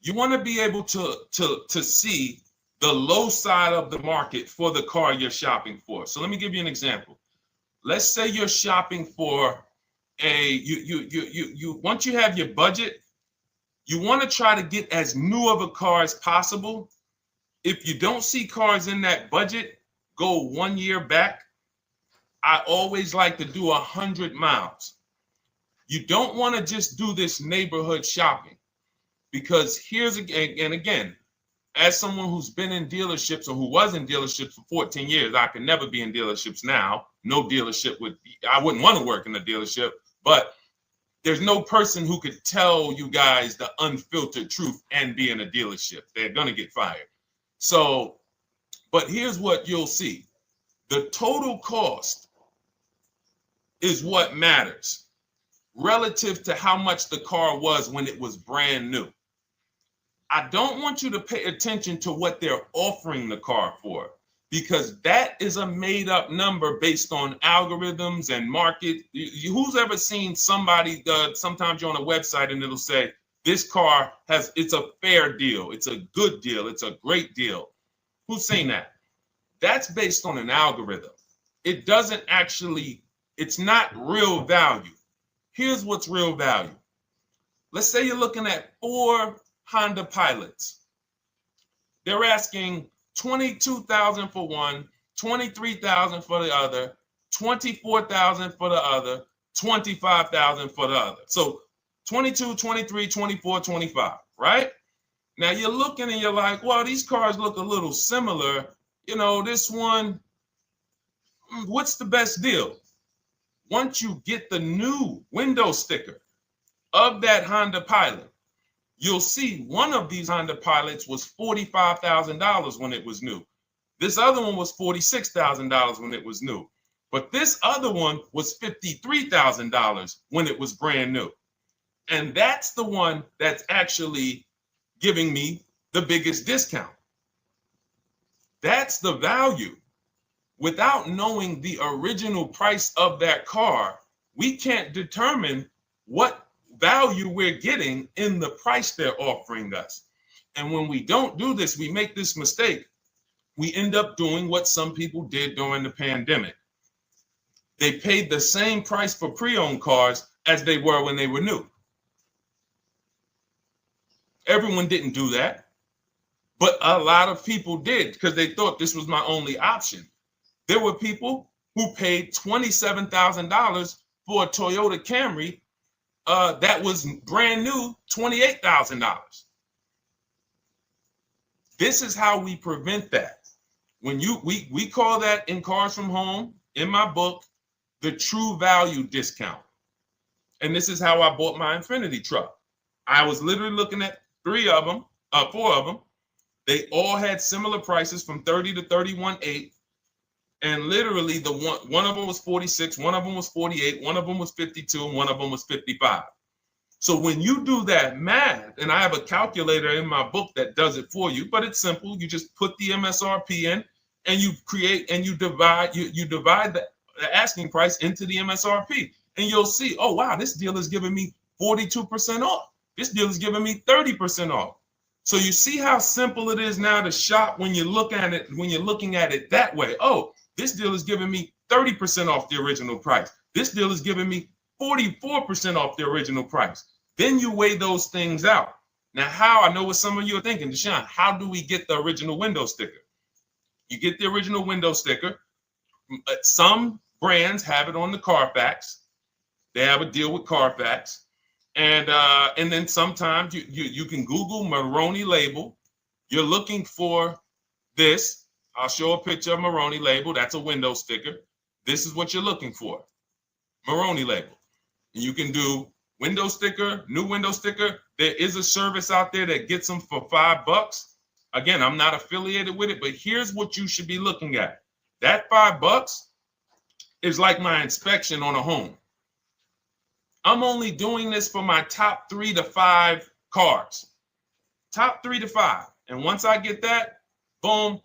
you want to be able to see the low side of the market for the car you're shopping for. So let me give you an example. Let's say you're shopping for once you have your budget, you want to try to get as new of a car as possible. If you don't see cars in that budget, go 1 year back. I always like to do 100 miles. You don't want to just do this neighborhood shopping, because here's again, as someone who's been in dealerships or who was in dealerships for 14 years, I can never be in dealerships now. No dealership I wouldn't want to work in a dealership, but there's no person who could tell you guys the unfiltered truth and be in a dealership. They're going to get fired. So, but here's what you'll see. The total cost is what matters relative to how much the car was when it was brand new. I don't want you to pay attention to what they're offering the car for, because that is a made up number based on algorithms and market. Who's ever seen somebody, sometimes you're on a website and it'll say, this car it's a fair deal. It's a good deal. It's a great deal. Who's seen that? That's based on an algorithm. It doesn't actually, it's not real value. Here's what's real value. Let's say you're looking at 4 Honda Pilots. They're asking $22,000 for one, $23,000 for the other, $24,000 for the other, $25,000 for the other. So 22, 23, 24, 25, right? Now you're looking and you're like, well, these cars look a little similar. You know, this one, what's the best deal? Once you get the new window sticker of that Honda Pilot, you'll see one of these Honda Pilots was $45,000 when it was new. This other one was $46,000 when it was new. But this other one was $53,000 when it was brand new. And that's the one that's actually giving me the biggest discount. That's the value. Without knowing the original price of that car, we can't determine what value we're getting in the price they're offering us. And when we don't do this, we make this mistake. We end up doing what some people did during the pandemic. They paid the same price for pre-owned cars as they were when they were new. Everyone didn't do that, but a lot of people did because they thought this was my only option. There were people who paid $27,000 for a Toyota Camry that was brand new, $28,000. This is how we prevent that. When we call that in Cars from Home, in my book, the true value discount. And this is how I bought my Infinity truck. I was literally looking at 3 of them, 4 of them. They all had similar prices from 30 to 31.8. And literally the one of them was 46, one of them was 48, one of them was 52, and one of them was 55. So when you do that math, and I have a calculator in my book that does it for you, but it's simple. You just put the MSRP in and you create and you divide the asking price into the MSRP. And you'll see, oh, wow, this deal is giving me 42% off. This deal is giving me 30% off. So you see how simple it is now to shop when you look at it, when you're looking at it that way. Oh, this deal is giving me 30% off the original price. This deal is giving me 44% off the original price. Then you weigh those things out. Now, how? I know what some of you are thinking, Deshone, how do we get the original window sticker? You get the original window sticker. Some brands have it on the Carfax. They have a deal with Carfax. And then sometimes you can Google Maroney label. You're looking for this. I'll show a picture of Maroney label. That's a window sticker. This is what you're looking for. Maroney label. And you can do window sticker, new window sticker. There is a service out there that gets them for $5. Again, I'm not affiliated with it, but here's what you should be looking at. That $5 is like my inspection on a home. I'm only doing this for my top 3 to 5 cars. Top 3 to 5. And once I get that, boom,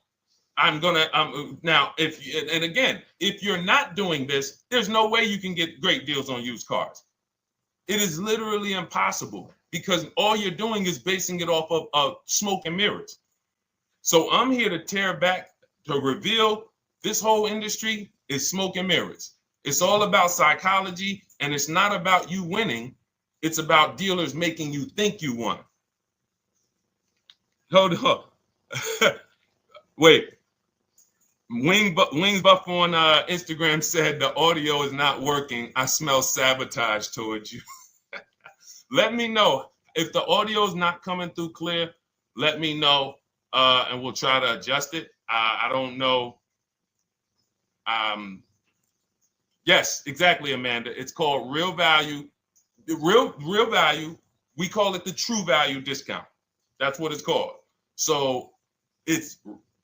now, if you're not doing this, there's no way you can get great deals on used cars. It is literally impossible because all you're doing is basing it off of smoke and mirrors. So I'm here to tear back, to reveal this whole industry is smoke and mirrors. It's all about psychology, and it's not about you winning. It's about dealers making you think you won. Hold up. Wait. Wings Buff on Instagram said the audio is not working. I smell sabotage towards you. Let me know if the audio is not coming through clear. Let me know, and we'll try to adjust it. I don't know. Yes, exactly, Amanda. It's called real value. Real value. We call it the true value discount. That's what it's called. So it's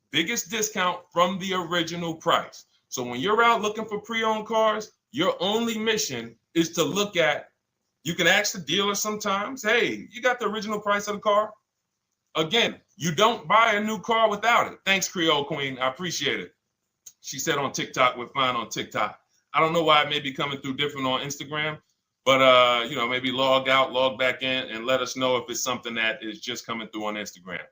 biggest discount from the original price. So when you're out looking for pre-owned cars, your only mission is to look at, you can ask the dealer sometimes, hey, you got the original price of the car? Again, you don't buy a new car without it. Thanks, Creole Queen. I appreciate it. She said on TikTok, we're fine on TikTok. I don't know why it may be coming through different on Instagram, but maybe log out, log back in, and let us know if it's something that is just coming through on Instagram.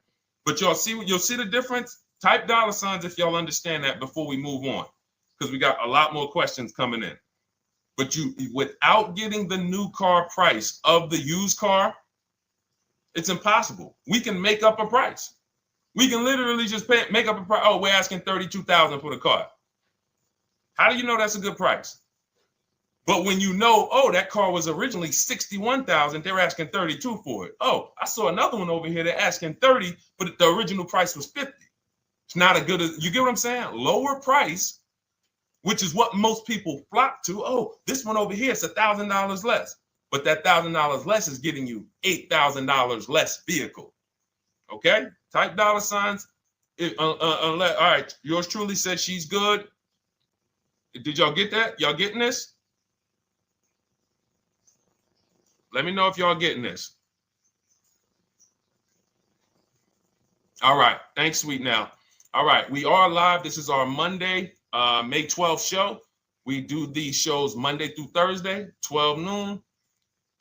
But you'll see the difference. Type $ if y'all understand that before we move on, because we got a lot more questions coming in. But without getting the new car price of the used car, it's impossible. We can make up a price. We can literally just make up a price. Oh, we're asking $32,000 for the car. How do you know that's a good price? But when you know, oh, that car was originally $61,000, they're asking $32,000 for it. Oh, I saw another one over here. They're asking $30,000, but the original price was $50,000. It's not a good, you get what I'm saying? Lower price, which is what most people flock to. Oh, this one over here is $1,000 less. But that $1,000 less is getting you $8,000 less vehicle. Okay? Type $. All right, yours truly said she's good. Did y'all get that? Y'all getting this? Let me know if y'all getting this. All right. Thanks, Sweet Now. All right. We are live. This is our Monday, May 12th show. We do these shows Monday through Thursday, 12 noon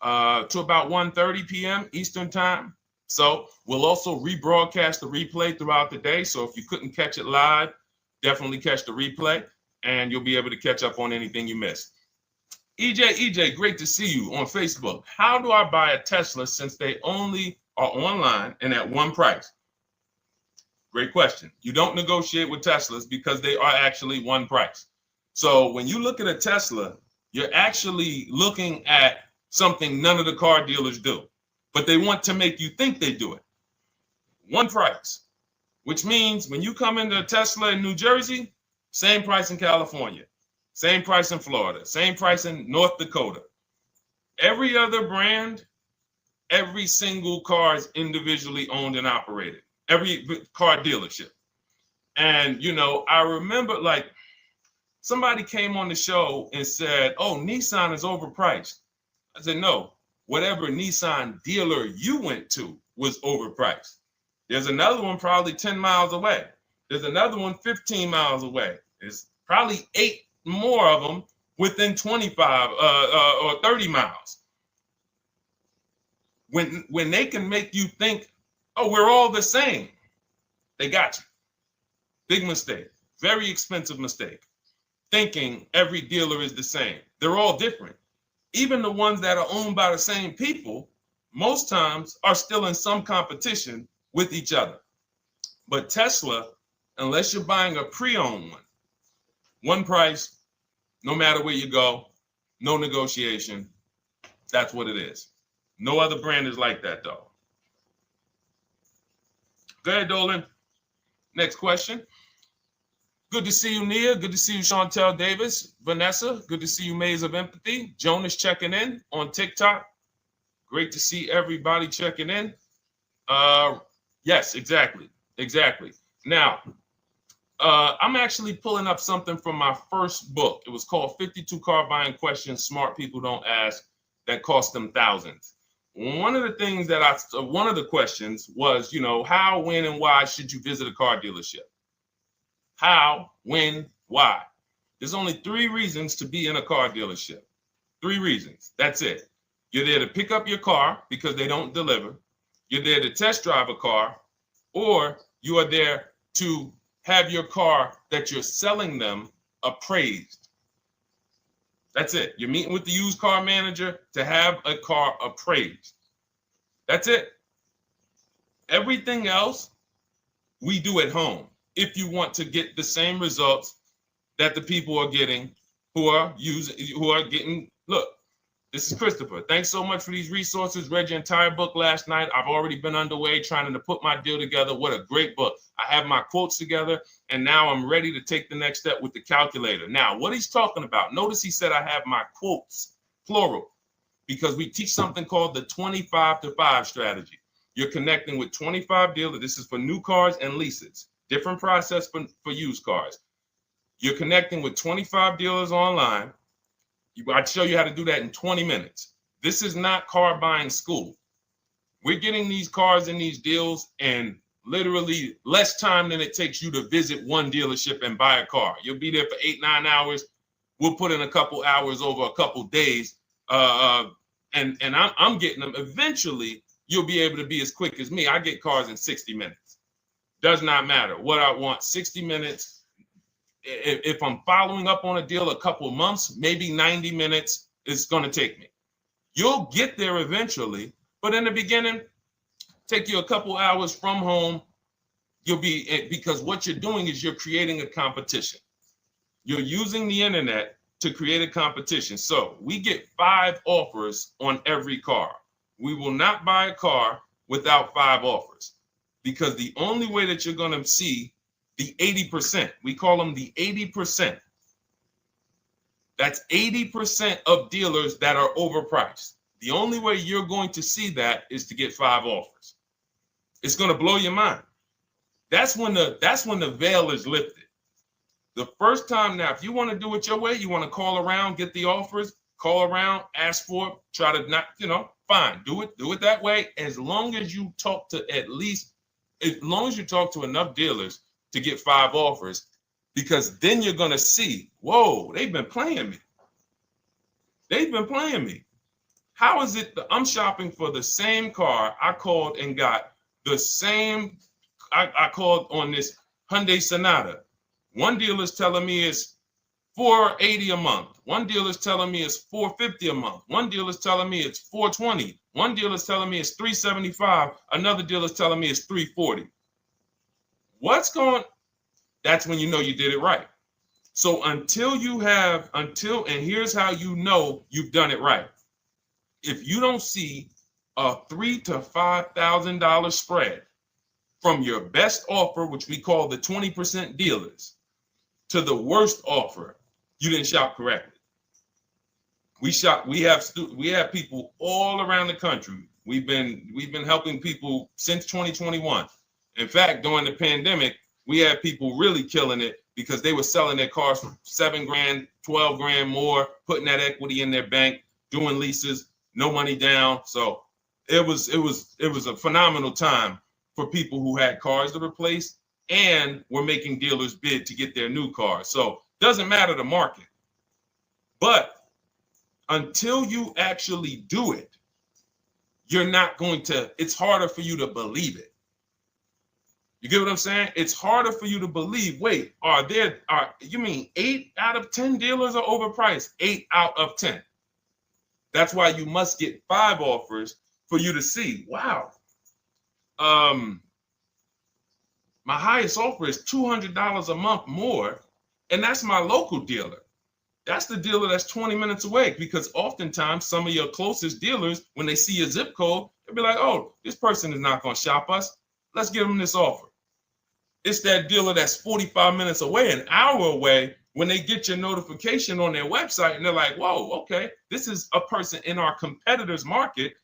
to about 1:30 p.m. Eastern time. So we'll also rebroadcast the replay throughout the day. So if you couldn't catch it live, definitely catch the replay, and you'll be able to catch up on anything you missed. EJ, great to see you on Facebook. How do I buy a Tesla since they only are online and at one price? Great question. You don't negotiate with Teslas because they are actually one price. So when you look at a Tesla, you're actually looking at something none of the car dealers do, but they want to make you think they do it. One price, which means when you come into a Tesla in New Jersey, same price in California, same price in Florida, same price in North Dakota. Every other brand Every single car is individually owned and operated. Every car dealership. And, I remember like somebody came on the show and said, oh, Nissan is overpriced. I said, no, whatever Nissan dealer you went to was overpriced. There's another one probably 10 miles away. There's another one 15 miles away. There's probably 8 more of them within 25 or 30 miles. When they can make you think, oh, we're all the same, they got you. Big mistake. Very expensive mistake. Thinking every dealer is the same. They're all different. Even the ones that are owned by the same people, most times are still in some competition with each other. But Tesla, unless you're buying a pre-owned one price, no matter where you go, no negotiation. That's what it is. No other brand is like that, though. Go ahead, Dolan. Next question. Good to see you, Nia. Good to see you, Chantel Davis. Vanessa, good to see you, Maze of Empathy. Jonas checking in on TikTok. Great to see everybody checking in. Yes, exactly. Now, I'm actually pulling up something from my first book. It was called 52 Car Buying Questions Smart People Don't Ask That Cost Them Thousands. One of the questions was, how, when, and why should you visit a car dealership? How, when, why? There's only 3 reasons to be in a car dealership. 3 reasons. That's it. You're there to pick up your car because they don't deliver. You're there to test drive a car, or you are there to have your car that you're selling them appraised. That's it. You're meeting with the used car manager to have a car appraised. That's it. Everything else we do at home if you want to get the same results that the people are getting who are getting. Look, this is Christopher. Thanks so much for these resources. Read your entire book last night. I've already been underway trying to put my deal together. What a great book. I have my quotes together, and now I'm ready to take the next step with the calculator. Now, what he's talking about, notice he said I have my quotes, plural, because we teach something called the 25 to 5 strategy. You're connecting with 25 dealers. This is for new cars and leases. Different process for used cars. You're connecting with 25 dealers online. I'd show you how to do that in 20 minutes. This is not car buying school. We're getting these cars and these deals in literally less time than it takes you to visit one dealership and buy a car. You'll be there for 8-9 hours. We'll put in a couple hours over a couple days. And I'm getting them. Eventually, you'll be able to be as quick as me. I get cars in 60 minutes. Does not matter what I want. 60 minutes. If I'm following up on a deal a couple of months, maybe 90 minutes is going to take me. You'll get there eventually, but in the beginning, take you a couple hours from home. Because what you're doing is you're creating a competition. You're using the internet to create a competition. So we get 5 offers on every car. We will not buy a car without 5 offers, because the only way that you're going to see the 80%, we call them the 80%. That's 80% of dealers that are overpriced. The only way you're going to see that is to get 5 offers. It's going to blow your mind. That's when the veil is lifted. The first time now, if you want to do it your way, you want to call around, get the offers, call around, ask for it, try to not, fine, do it that way. As long as you talk to enough dealers to get 5 offers, because then you're going to see, whoa, they've been playing me. How is it that I'm shopping for the same car? I called and got the same. I called on this Hyundai Sonata. One dealer's telling me it's $480 a month. One dealer's telling me it's $450 a month. One dealer's telling me it's $420. One dealer's telling me it's $375. Another dealer's telling me it's $340. That's when you know you did it right. So and here's how you know you've done it right. If you don't see a $3,000 to $5,000 spread from your best offer, which we call the 20% dealers, to the worst offer, you didn't shop correctly. We have people all around the country, We've been helping people since 2021. In fact, during the pandemic, we had people really killing it because they were selling their cars for 7 grand, 12 grand more, putting that equity in their bank, doing leases, no money down. So it was a phenomenal time for people who had cars to replace and were making dealers bid to get their new cars. So doesn't matter the market. But until you actually do it, you're not going to, it's harder for you to believe it. You get what I'm saying? It's harder for you to believe, wait, you mean 8 out of 10 dealers are overpriced? 8 out of 10. That's why you must get 5 offers for you to see, wow. My highest offer is $200 a month more, and that's my local dealer. That's the dealer that's 20 minutes away, because oftentimes some of your closest dealers, when they see your zip code, they'll be like, oh, this person is not going to shop us. Let's give them this offer. It's that dealer that's 45 minutes away, an hour away, when they get your notification on their website and they're like, whoa, okay, this is a person in our competitor's market.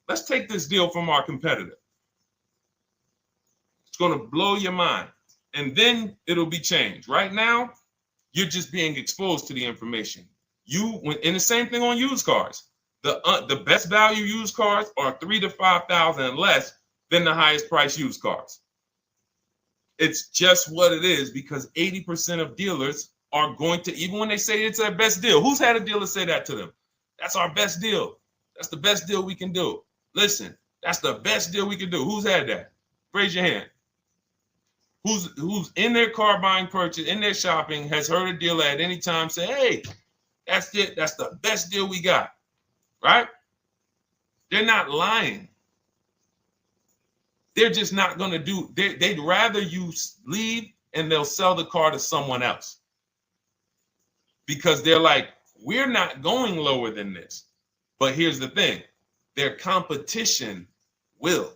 Let's take this deal from our competitor. It's going to blow your mind. And then it'll be changed. Right now, you're just being exposed to the information. And the same thing on used cars. The best value used cars are $3,000 to $5,000 less than the highest price used cars. It's just what it is, because 80% of dealers are going to, even when they say it's their best deal. Who's had a dealer say that to them? That's our best deal. That's the best deal we can do. Listen, that's the best deal we can do. Who's had that? Raise your hand. Who's in their car buying purchase, in their shopping, has heard a dealer at any time say, hey, that's it. That's the best deal we got, right? They're not lying. They're just not going to do, they'd rather you leave and they'll sell the car to someone else. Because they're like, we're not going lower than this. But here's the thing, their competition will.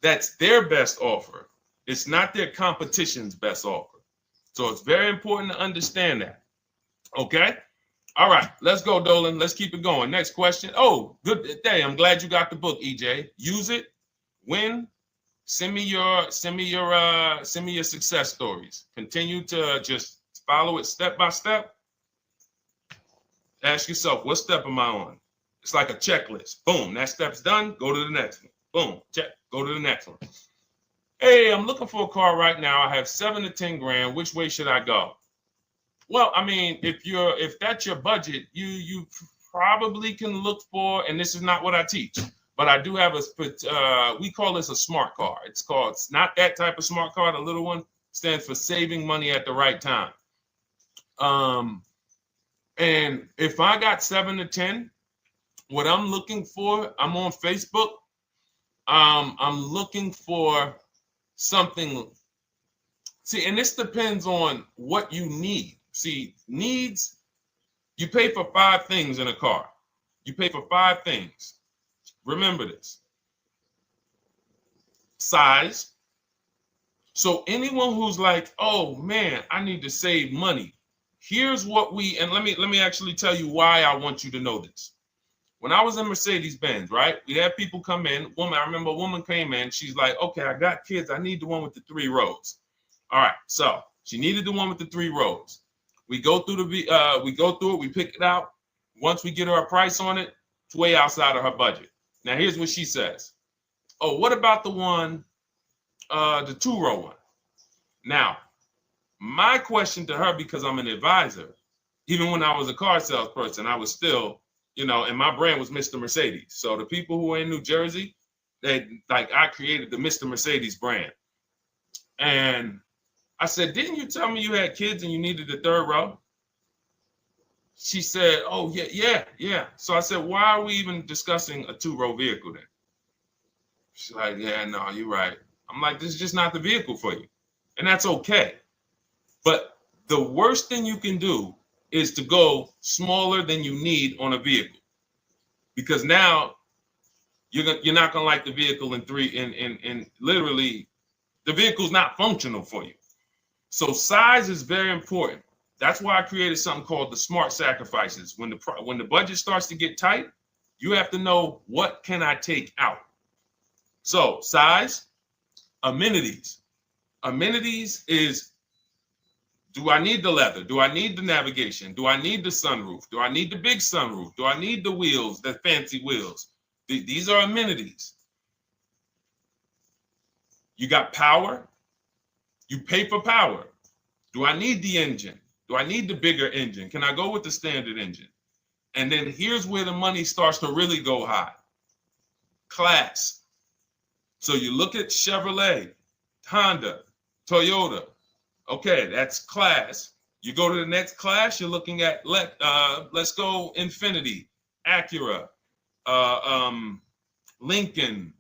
That's their best offer. It's not their competition's best offer. So it's very important to understand that. Okay? All right, let's go, Dolan. Let's keep it going. Next question. Oh, good day. I'm glad you got the book, EJ. Use it. Win. Send me your success stories. Continue to just follow it step by step. Ask yourself, what step am I on? It's like a checklist. Boom, that step's done. Go to the next one. Boom, check. Go to the next one. Hey, I'm looking for a car right now. I have 7 to 10 grand. Which way should I go? Well, I mean, if that's your budget, you probably can look for, and this is not what I teach, but I do have we call this a smart car. It's not that type of smart car. The little one stands for saving money at the right time. And if I got 7 to 10, what I'm looking for, I'm on Facebook. I'm looking for something. See, and this depends on what you need. See, needs, you pay for 5 things in a car. You pay for 5 things. Remember this. Size. So anyone who's like, oh man, I need to save money. Here's what and let me actually tell you why I want you to know this. When I was in Mercedes-Benz, right? We had people come in. I remember a woman came in. She's like, okay, I got kids. I need the one with the 3 rows. All right. So she needed the one with the 3 rows. We go through it. We pick it out. Once we get her a price on it, it's way outside of her budget. Now, here's what she says. Oh, what about the one, the 2-row one? Now, my question to her, because I'm an advisor, even when I was a car salesperson, I was still, and my brand was Mr. Mercedes. So the people who are in New Jersey, I created the Mr. Mercedes brand. And I said, didn't you tell me you had kids and you needed the 3rd row? She said, oh, yeah. So I said, why are we even discussing a 2-row vehicle then? She's like, yeah, no, you're right. I'm like, this is just not the vehicle for you. And that's okay. But the worst thing you can do is to go smaller than you need on a vehicle, because now you're not gonna like the vehicle in literally the vehicle's not functional for you. So size is very important. That's why I created something called the smart sacrifices. When the budget starts to get tight, You have to know, what can I take out? So size, amenities. Amenities is, do I need the leather? Do I need the navigation? Do I need the sunroof? Do I need the big sunroof? Do I need the wheels, the fancy wheels? These are amenities. You got power. You pay for power. Do I need the engine? Do I need the bigger engine? Can I go with the standard engine? And then here's where the money starts to really go high. Class. So you look at Chevrolet, Honda, Toyota. Okay, that's class. You go to the next class, you're looking at, let's go Infiniti, Acura, Lincoln,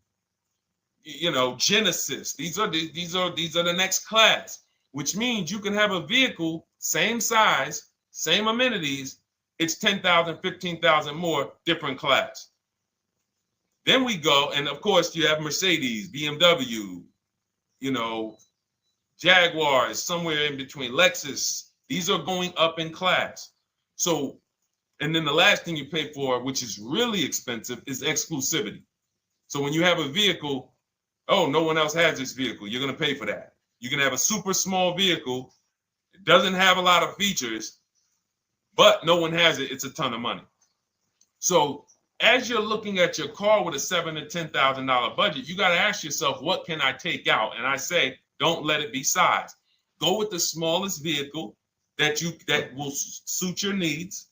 Genesis. These are the next class, which means you can have a vehicle, same size, same amenities. It's 10,000, 15,000 more, different class. Then we go, and of course you have Mercedes, BMW, Jaguars, somewhere in between, Lexus. These are going up in class. So, and then the last thing you pay for, which is really expensive, is exclusivity. So when you have a vehicle, oh, no one else has this vehicle, you're going to pay for that. You can have a super small vehicle. It doesn't have a lot of features, but no one has it. It's a ton of money. So as you're looking at your car with a $7,000 to $10,000 budget, you got to ask yourself, what can I take out? And I say, don't let it be size. Go with the smallest vehicle that will suit your needs,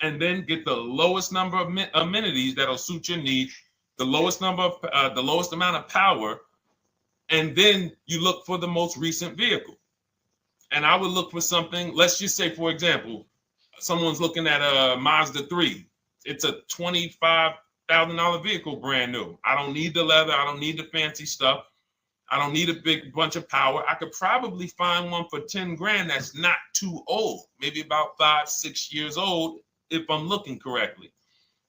and then get the lowest number of amenities that'll suit your needs, the lowest amount of power, and then you look for the most recent vehicle. And I would look for something. Let's just say, for example, someone's looking at a Mazda 3. It's a $25,000 vehicle, brand new. I don't need the leather. I don't need the fancy stuff. I don't need a big bunch of power. I could probably find one for 10 grand that's not too old, maybe about 5-6 years old, if I'm looking correctly.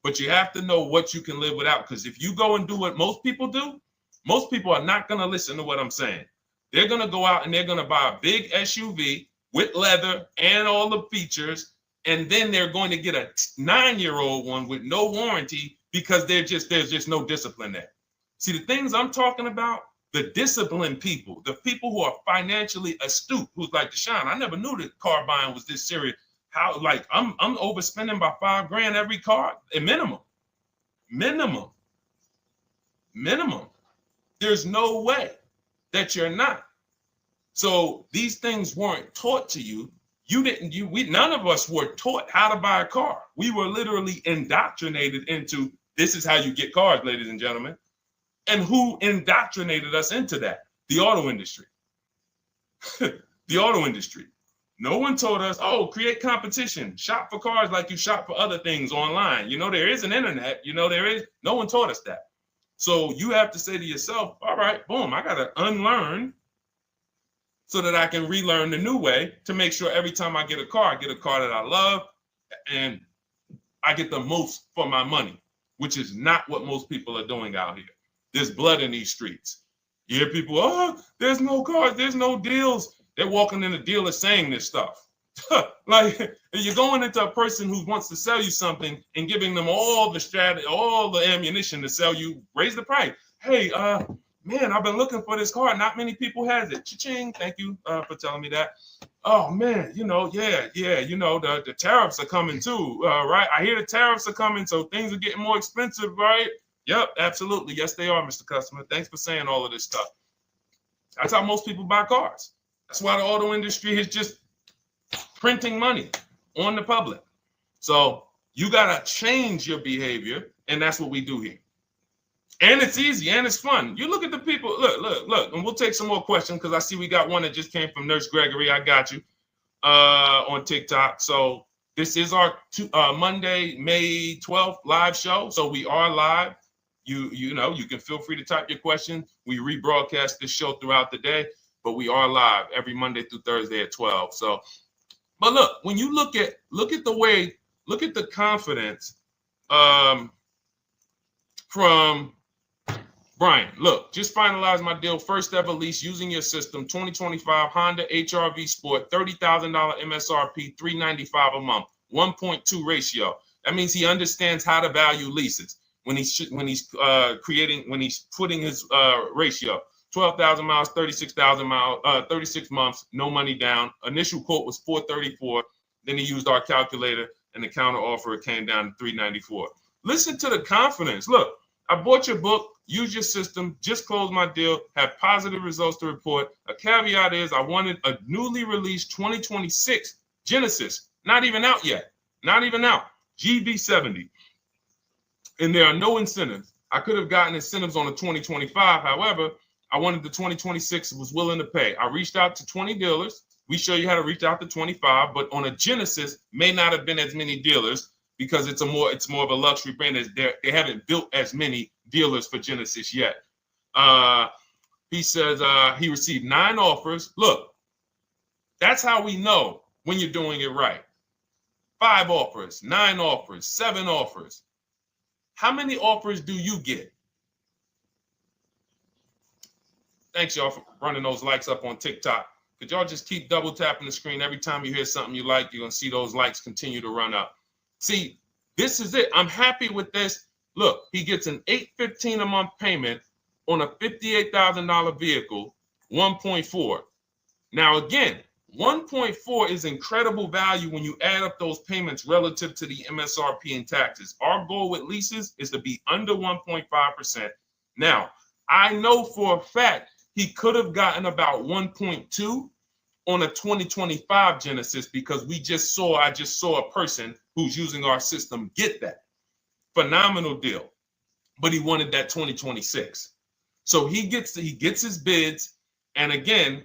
But you have to know what you can live without, because if you go and do what most people do, most people are not going to listen to what I'm saying. They're going to go out and they're going to buy a big SUV with leather and all the features, and then they're going to get a 9-year-old one with no warranty because there's just no discipline there. See, the things I'm talking about, the disciplined people, the people who are financially astute, who's like, Deshone, I never knew that car buying was this serious. How, like, I'm overspending by $5 grand every car, a minimum. There's no way that you're not. So these things weren't taught to you. None of us were taught how to buy a car. We were literally indoctrinated into, this is how you get cars, ladies and gentlemen. And who indoctrinated us into that? The auto industry. The auto industry. No one told us, oh, create competition, shop for cars like you shop for other things online. There is an internet, no one taught us that. So you have to say to yourself, all right, boom, I got to unlearn so that I can relearn the new way to make sure every time I get a car that I love and I get the most for my money, which is not what most people are doing out here. There's blood in these streets. You hear people, oh, there's no cars, there's no deals. They're walking in the dealer saying this stuff. Like, you're going into a person who wants to sell you something and giving them all the strategy, all the ammunition to sell you, raise the price. Hey, man, I've been looking for this car. Not many people has it. Cha-ching. Thank you for telling me that. Oh man, the tariffs are coming too, right? I hear the tariffs are coming, so things are getting more expensive, right? Yep, absolutely. Yes, they are, Mr. Customer. Thanks for saying all of this stuff. That's how most people buy cars. That's why the auto industry is just printing money on the public. So you got to change your behavior, and that's what we do here. And it's easy, and it's fun. You look at the people. Look, and we'll take some more questions because I see we got one that just came from Nurse Gregory. I got you on TikTok. So this is our Monday, May 12th live show. So we are live. You can feel free to type your question. We rebroadcast this show throughout the day, but we are live every Monday through Thursday at 12. So, but look, when you look at the confidence from Brian. Look, just finalized my deal. First ever lease using your system. 2025 Honda HR-V Sport, $30,000 MSRP, $395 a month, 1.2 ratio. That means he understands how to value leases when he's putting his ratio. 12,000 miles, 36,000 miles, 36 months, no money down. Initial quote was 434. Then he used our calculator, and the counter offer came down to 394. Listen to the confidence. Look, I bought your book, use your system, just closed my deal, have positive results to report. A caveat is I wanted a newly released 2026 Genesis, not even out yet, not even out, GB70. And there are no incentives. I could have gotten incentives on the 2025. However, I wanted the 2026, was willing to pay. I reached out to 20 dealers. We show you how to reach out to 25, but on a Genesis, may not have been as many dealers because it's more of a luxury brand. They haven't built as many dealers for Genesis yet. He says he received 9 offers. Look, that's how we know when you're doing it right. 5 offers, 9 offers, 7 offers. How many offers do you get? Thanks, y'all, for running those likes up on TikTok. Could y'all just keep double tapping the screen every time you hear something you like? You're going to see those likes continue to run up. See, this is it. I'm happy with this. Look, he gets an $815 a month payment on a $58,000 vehicle, 1.4. Now, again, 1.4 is incredible value when you add up those payments relative to the MSRP and taxes. Our goal with leases is to be under 1.5%. Now, I know for a fact he could have gotten about 1.2 on a 2025 Genesis because I just saw a person who's using our system get that. Phenomenal deal. But he wanted that 2026. So he gets his bids. And again,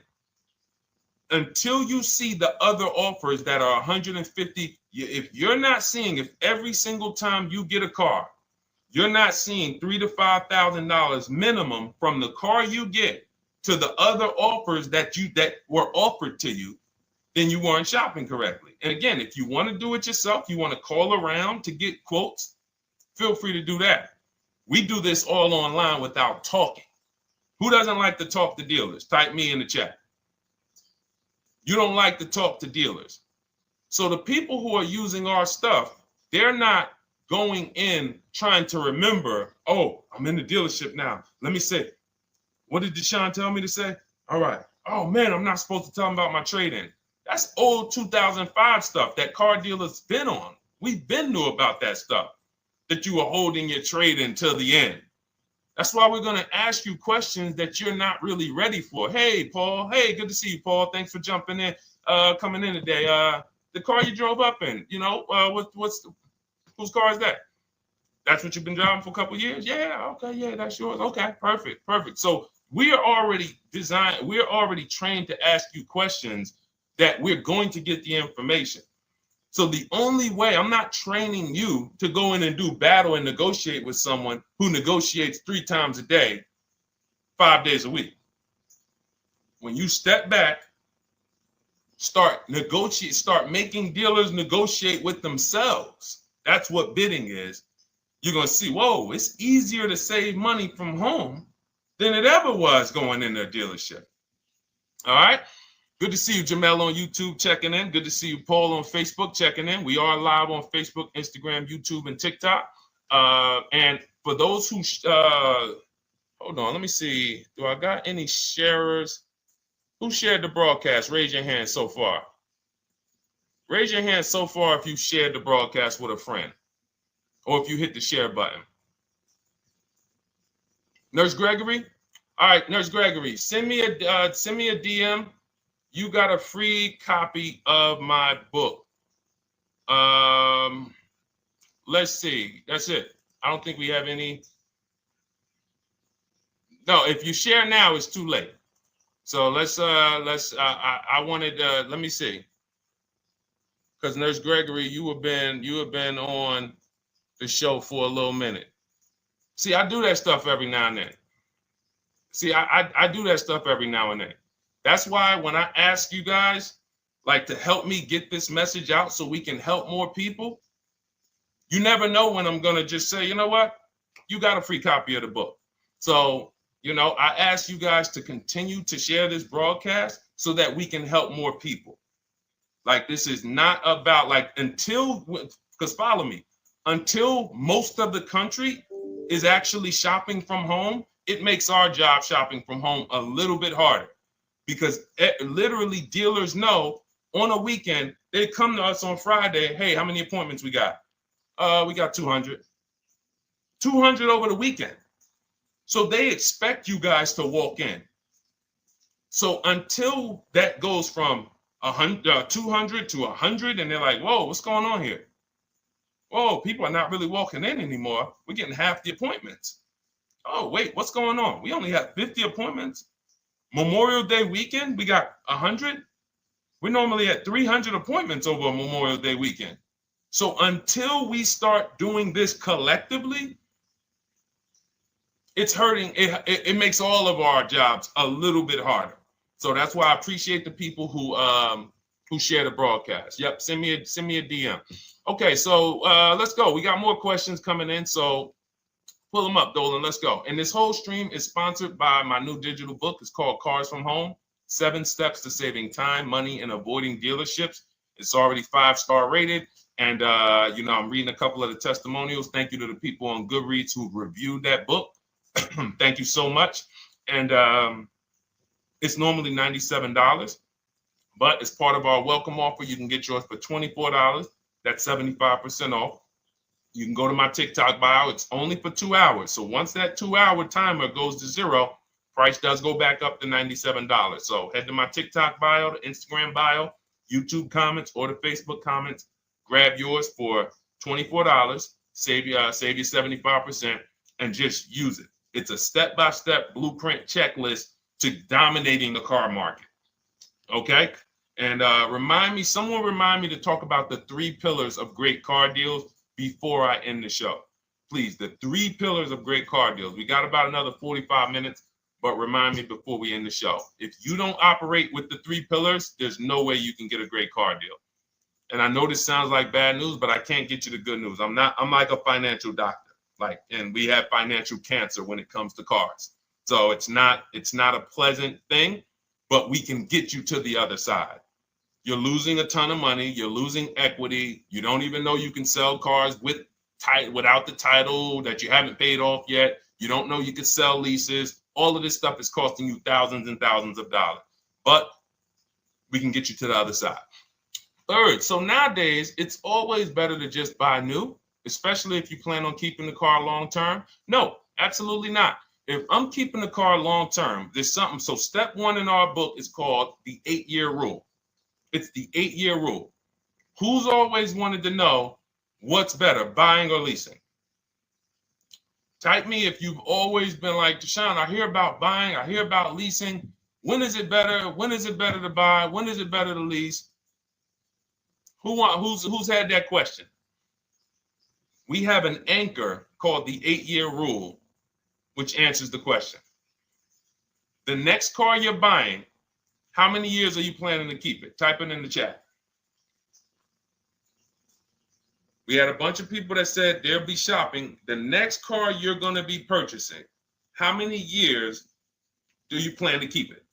until you see the other offers that are 150, if every single time you get a car, you're not seeing $3,000 to $5,000 minimum from the car you get to the other offers that were offered to you, then you weren't shopping correctly. And again, if you want to do it yourself, you want to call around to get quotes, feel free to do that. We do this all online without talking. Who doesn't like to talk to dealers? Type me in the chat. You don't like to talk to dealers. So the people who are using our stuff, they're not going in trying to remember, oh, I'm in the dealership now. Let me say, what did Deshone tell me to say? All right. Oh, man, I'm not supposed to tell them about my trade-in. That's old 2005 stuff that car dealers been on. We've been knew about that stuff, that you were holding your trade-in till the end. That's why we're going to ask you questions that you're not really ready for. Hey, Paul. Hey, good to see you, Paul. Thanks for jumping in, coming in today. The car you drove up in, whose car is that? That's what you've been driving for a couple of years? Yeah, okay, yeah, that's yours. Okay, perfect. So we are already trained to ask you questions that we're going to get the information. So the only way, I'm not training you to go in and do battle and negotiate with someone who negotiates 3 times a day, 5 days a week. When you step back, start making dealers negotiate with themselves. That's what bidding is. You're going to see, whoa, it's easier to save money from home than it ever was going into a dealership. All right. Good to see you, Jamel, on YouTube checking in. Good to see you, Paul, on Facebook checking in. We are live on Facebook, Instagram, YouTube, and TikTok. And for those who, hold on, let me see. Do I got any sharers? Who shared the broadcast? Raise your hand so far. Raise your hand so far if you shared the broadcast with a friend or if you hit the share button. Nurse Gregory? All right, Nurse Gregory, send me a DM. You got a free copy of my book. Let's see. That's it. I don't think we have any. No, if you share now, it's too late. So I wanted, let me see. Because Nurse Gregory, you have been on the show for a little minute. See, I do that stuff every now and then. I do that stuff every now and then. That's why when I ask you guys, like, to help me get this message out so we can help more people, you never know when I'm going to just say, you know what? You got a free copy of the book. So, I ask you guys to continue to share this broadcast so that we can help more people. Like, this is not about, because follow me. until most of the country is actually shopping from home, it makes our job shopping from home a little bit harder, because literally dealers know on a weekend, they come to us on Friday, hey, how many appointments we got? We got 200. 200 over the weekend. So they expect you guys to walk in. So until that goes from 200 to 100, and they're like, whoa, what's going on here? Whoa, people are not really walking in anymore. We're getting half the appointments. Oh, wait, what's going on? We only have 50 appointments. Memorial Day weekend, we got 100. We're normally at 300 appointments over a Memorial Day weekend. So until we start doing this collectively, it's hurting. It makes all of our jobs a little bit harder. So that's why I appreciate the people who share the broadcast. Yep, send me a DM. Okay, so let's go. We got more questions coming in, so pull them up, Dolan. Let's go. And this whole stream is sponsored by my new digital book. It's called Cars from Home: 7 Steps to Saving Time, Money, and Avoiding Dealerships. It's already 5-star rated. And, I'm reading a couple of the testimonials. Thank you to the people on Goodreads who reviewed that book. Thank you so much. And it's normally $97, but as part of our welcome offer, you can get yours for $24. That's 75% off. You can go to my TikTok bio. It's only for 2 hours. So once that 2-hour timer goes to zero, price does go back up to $97. So head to my TikTok bio, the Instagram bio, YouTube comments, or the Facebook comments. Grab yours for $24. Save you 75%, and just use it. It's a step-by-step blueprint checklist to dominating the car market. Okay? And someone remind me to talk about the 3 pillars of great car deals before I end the show. Please, the 3 pillars of great car deals. We got about another 45 minutes, but remind me before we end the show. If you don't operate with the 3 pillars, there's no way you can get a great car deal. And I know this sounds like bad news, but I can't get you the good news. I'm like a financial doctor. And we have financial cancer when it comes to cars. So it's not a pleasant thing, but we can get you to the other side. You're losing a ton of money. You're losing equity. You don't even know you can sell cars without the title that you haven't paid off yet. You don't know you can sell leases. All of this stuff is costing you thousands and thousands of dollars, but we can get you to the other side. Third, so nowadays, it's always better to just buy new, especially if you plan on keeping the car long term. No, absolutely not. If I'm keeping the car long term, there's something. So step 1 in our book is called the 8-year rule. It's the 8-year rule. Who's always wanted to know what's better, buying or leasing? Type me if you've always been like, Deshone, I hear about buying, I hear about leasing. When is it better? When is it better to buy? When is it better to lease? Who's had that question? We have an anchor called the 8-year rule, which answers the question. The next car you're buying, how many years are you planning to keep it? Type it in the chat. We had a bunch of people that said they'll be shopping. The next car you're going to be purchasing, how many years do you plan to keep it?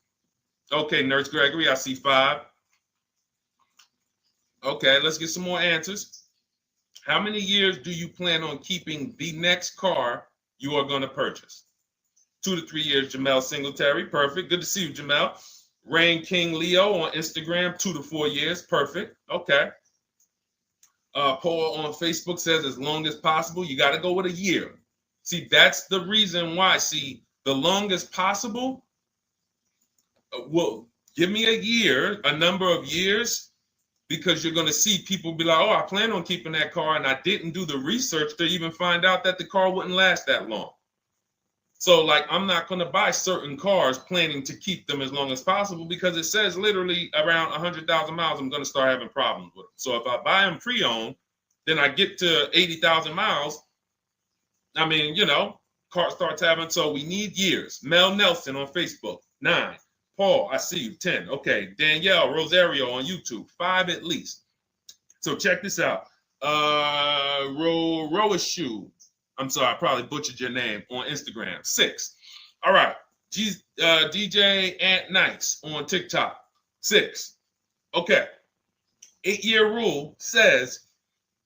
Okay, Nurse Gregory, I see 5. Okay, let's get some more answers. How many years do you plan on keeping the next car you are going to purchase? 2 to 3 years, Jamel Singletary. Perfect. Good to see you, Jamel. Rain King Leo on Instagram, 2 to 4 years. Perfect. Okay. Paul on Facebook says as long as possible. You got to go with a year. See, that's the reason why. See, the longest possible, well, give me a year, a number of years, because you're going to see people be like, oh, I plan on keeping that car, and I didn't do the research to even find out that the car wouldn't last that long. So, I'm not going to buy certain cars planning to keep them as long as possible, because it says literally around 100,000 miles, I'm going to start having problems with them. So if I buy them pre-owned, then I get to 80,000 miles. I mean, car starts having, so we need years. Mel Nelson on Facebook, 9. Paul, I see you, 10. Okay, Danielle Rosario on YouTube, 5 at least. So check this out. Roashu, I'm sorry, I probably butchered your name, on Instagram, 6. All right, DJ Ant Nice on TikTok, 6. Okay, 8-year rule says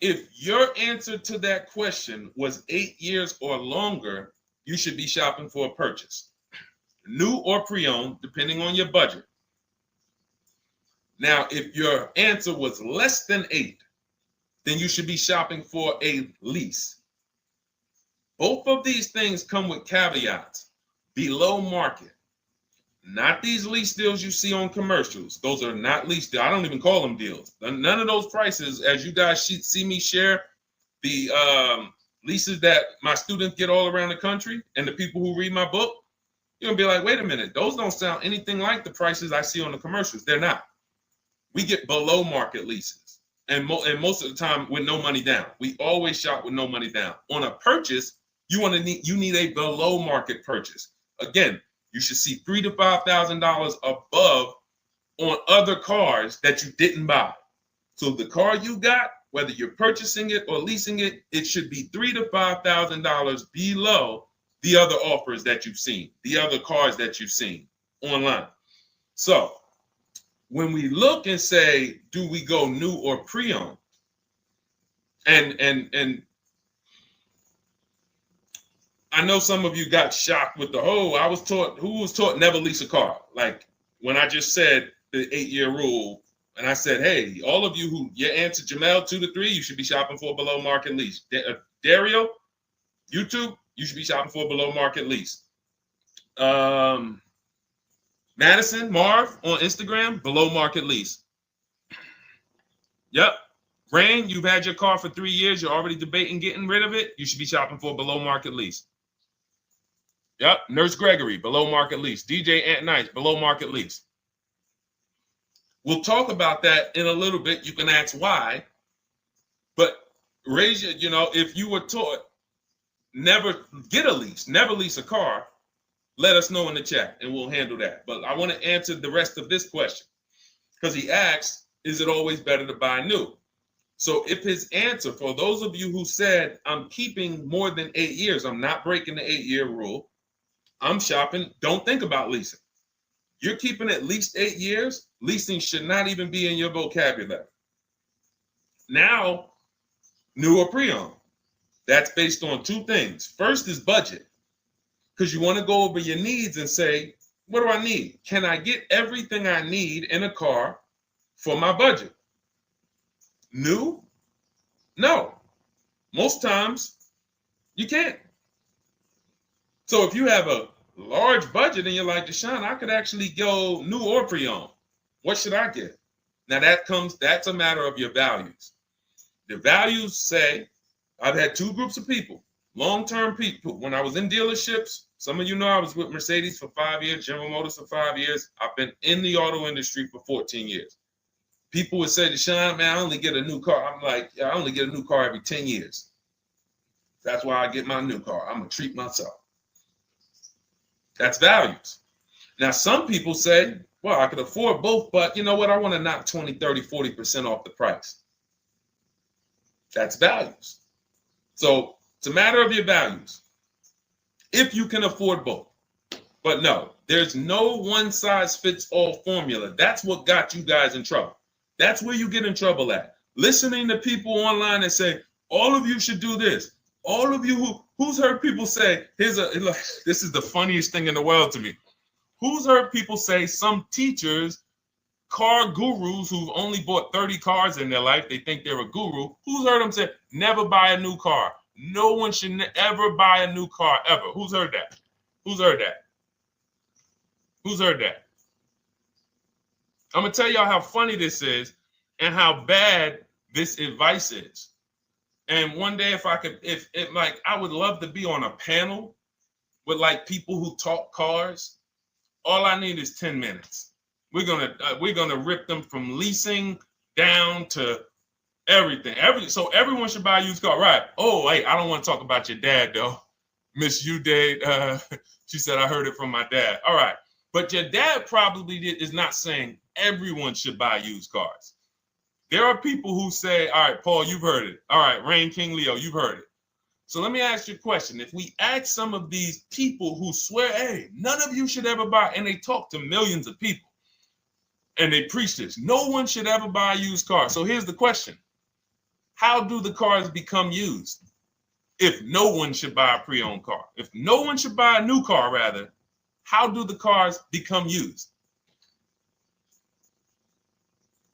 If your answer to that question was 8 years or longer, you should be shopping for a purchase, new or pre-owned, depending on your budget. Now, if your answer was less than 8, then you should be shopping for a lease. Both of these things come with caveats. Below market. Not these lease deals you see on commercials. Those are not lease deals. I don't even call them deals. None of those prices, as you guys see me share the leases that my students get all around the country and the people who read my book, you're going to be like, wait a minute. Those don't sound anything like the prices I see on the commercials. They're not. We get below market leases. And most of the time with no money down. We always shop with no money down. On a purchase, you need a below market purchase. Again, you should see $3,000 to $5,000 above on other cars that you didn't buy. So the car you got, whether you're purchasing it or leasing it, it should be $3,000 to $5,000 below the other offers that you've seen, the other cars that you've seen online. So when we look and say, do we go new or pre-owned? And I know some of you got shocked with who was taught never lease a car. Like when I just said the 8-year rule, and I said, hey, all of you who your answer, Jamel, 2 to 3, you should be shopping for a below market lease. Dario, YouTube, you should be shopping for a below market lease. Madison, Marv on Instagram, below market lease. Yep. Rain, you've had your car for 3 years. You're already debating getting rid of it. You should be shopping for a below market lease. Yep. Nurse Gregory, below market lease. DJ Ant Nice, below market lease. We'll talk about that in a little bit. You can ask why. But raise your, if you were taught never get a lease, never lease a car, let us know in the chat and we'll handle that. But I want to answer the rest of this question because he asked, is it always better to buy new? So if his answer, for those of you who said, I'm keeping more than 8 years, I'm not breaking the 8-year rule, I'm shopping, don't think about leasing. You're keeping at least 8 years, leasing should not even be in your vocabulary. Now, new or pre-owned. That's based on 2 things. First is budget, because you want to go over your needs and say, what do I need? Can I get everything I need in a car for my budget? New? No. Most times, you can't. So if you have a large budget and you're like, Deshone, I could actually go new or pre-owned. What should I get? Now that's a matter of your values. The values say, I've had 2 groups of people, long-term people. When I was in dealerships, some of you know I was with Mercedes for 5 years, General Motors for 5 years. I've been in the auto industry for 14 years. People would say, Deshone, man, I only get a new car. I'm like, yeah, I only get a new car every 10 years. That's why I get my new car. I'm going to treat myself. That's values. Now, some people say, well, I could afford both, but you know what? I want to knock 20, 30, 40% off the price. That's values. So it's a matter of your values. If you can afford both. But no, there's no one-size-fits-all formula. That's what got you guys in trouble. That's where you get in trouble at. Listening to people online and say, all of you should do this. All of you who's heard people say, this is the funniest thing in the world to me. Who's heard people say some teachers, car gurus who've only bought 30 cars in their life, they think they're a guru. Who's heard them say, never buy a new car? No one should ever buy a new car ever. Who's heard that? Who's heard that? Who's heard that? I'm going to tell y'all how funny this is and how bad this advice is. And one day, I would love to be on a panel with like people who talk cars. All I need is 10 minutes. We're gonna rip them from leasing down to everything. So everyone should buy a used car, right? Oh, wait, I don't want to talk about your dad though. Miss you dad. She said I heard it from my dad. All right, but your dad probably is not saying everyone should buy used cars. There are people who say, all right, Paul, you've heard it. All right, Rain King Leo, you've heard it. So let me ask you a question. If we ask some of these people who swear, hey, none of you should ever buy, and they talk to millions of people, and they preach this, no one should ever buy a used car. So here's the question. how do the cars become used? If no one should buy a pre-owned car, if no one should buy a new car, rather, how do the cars become used?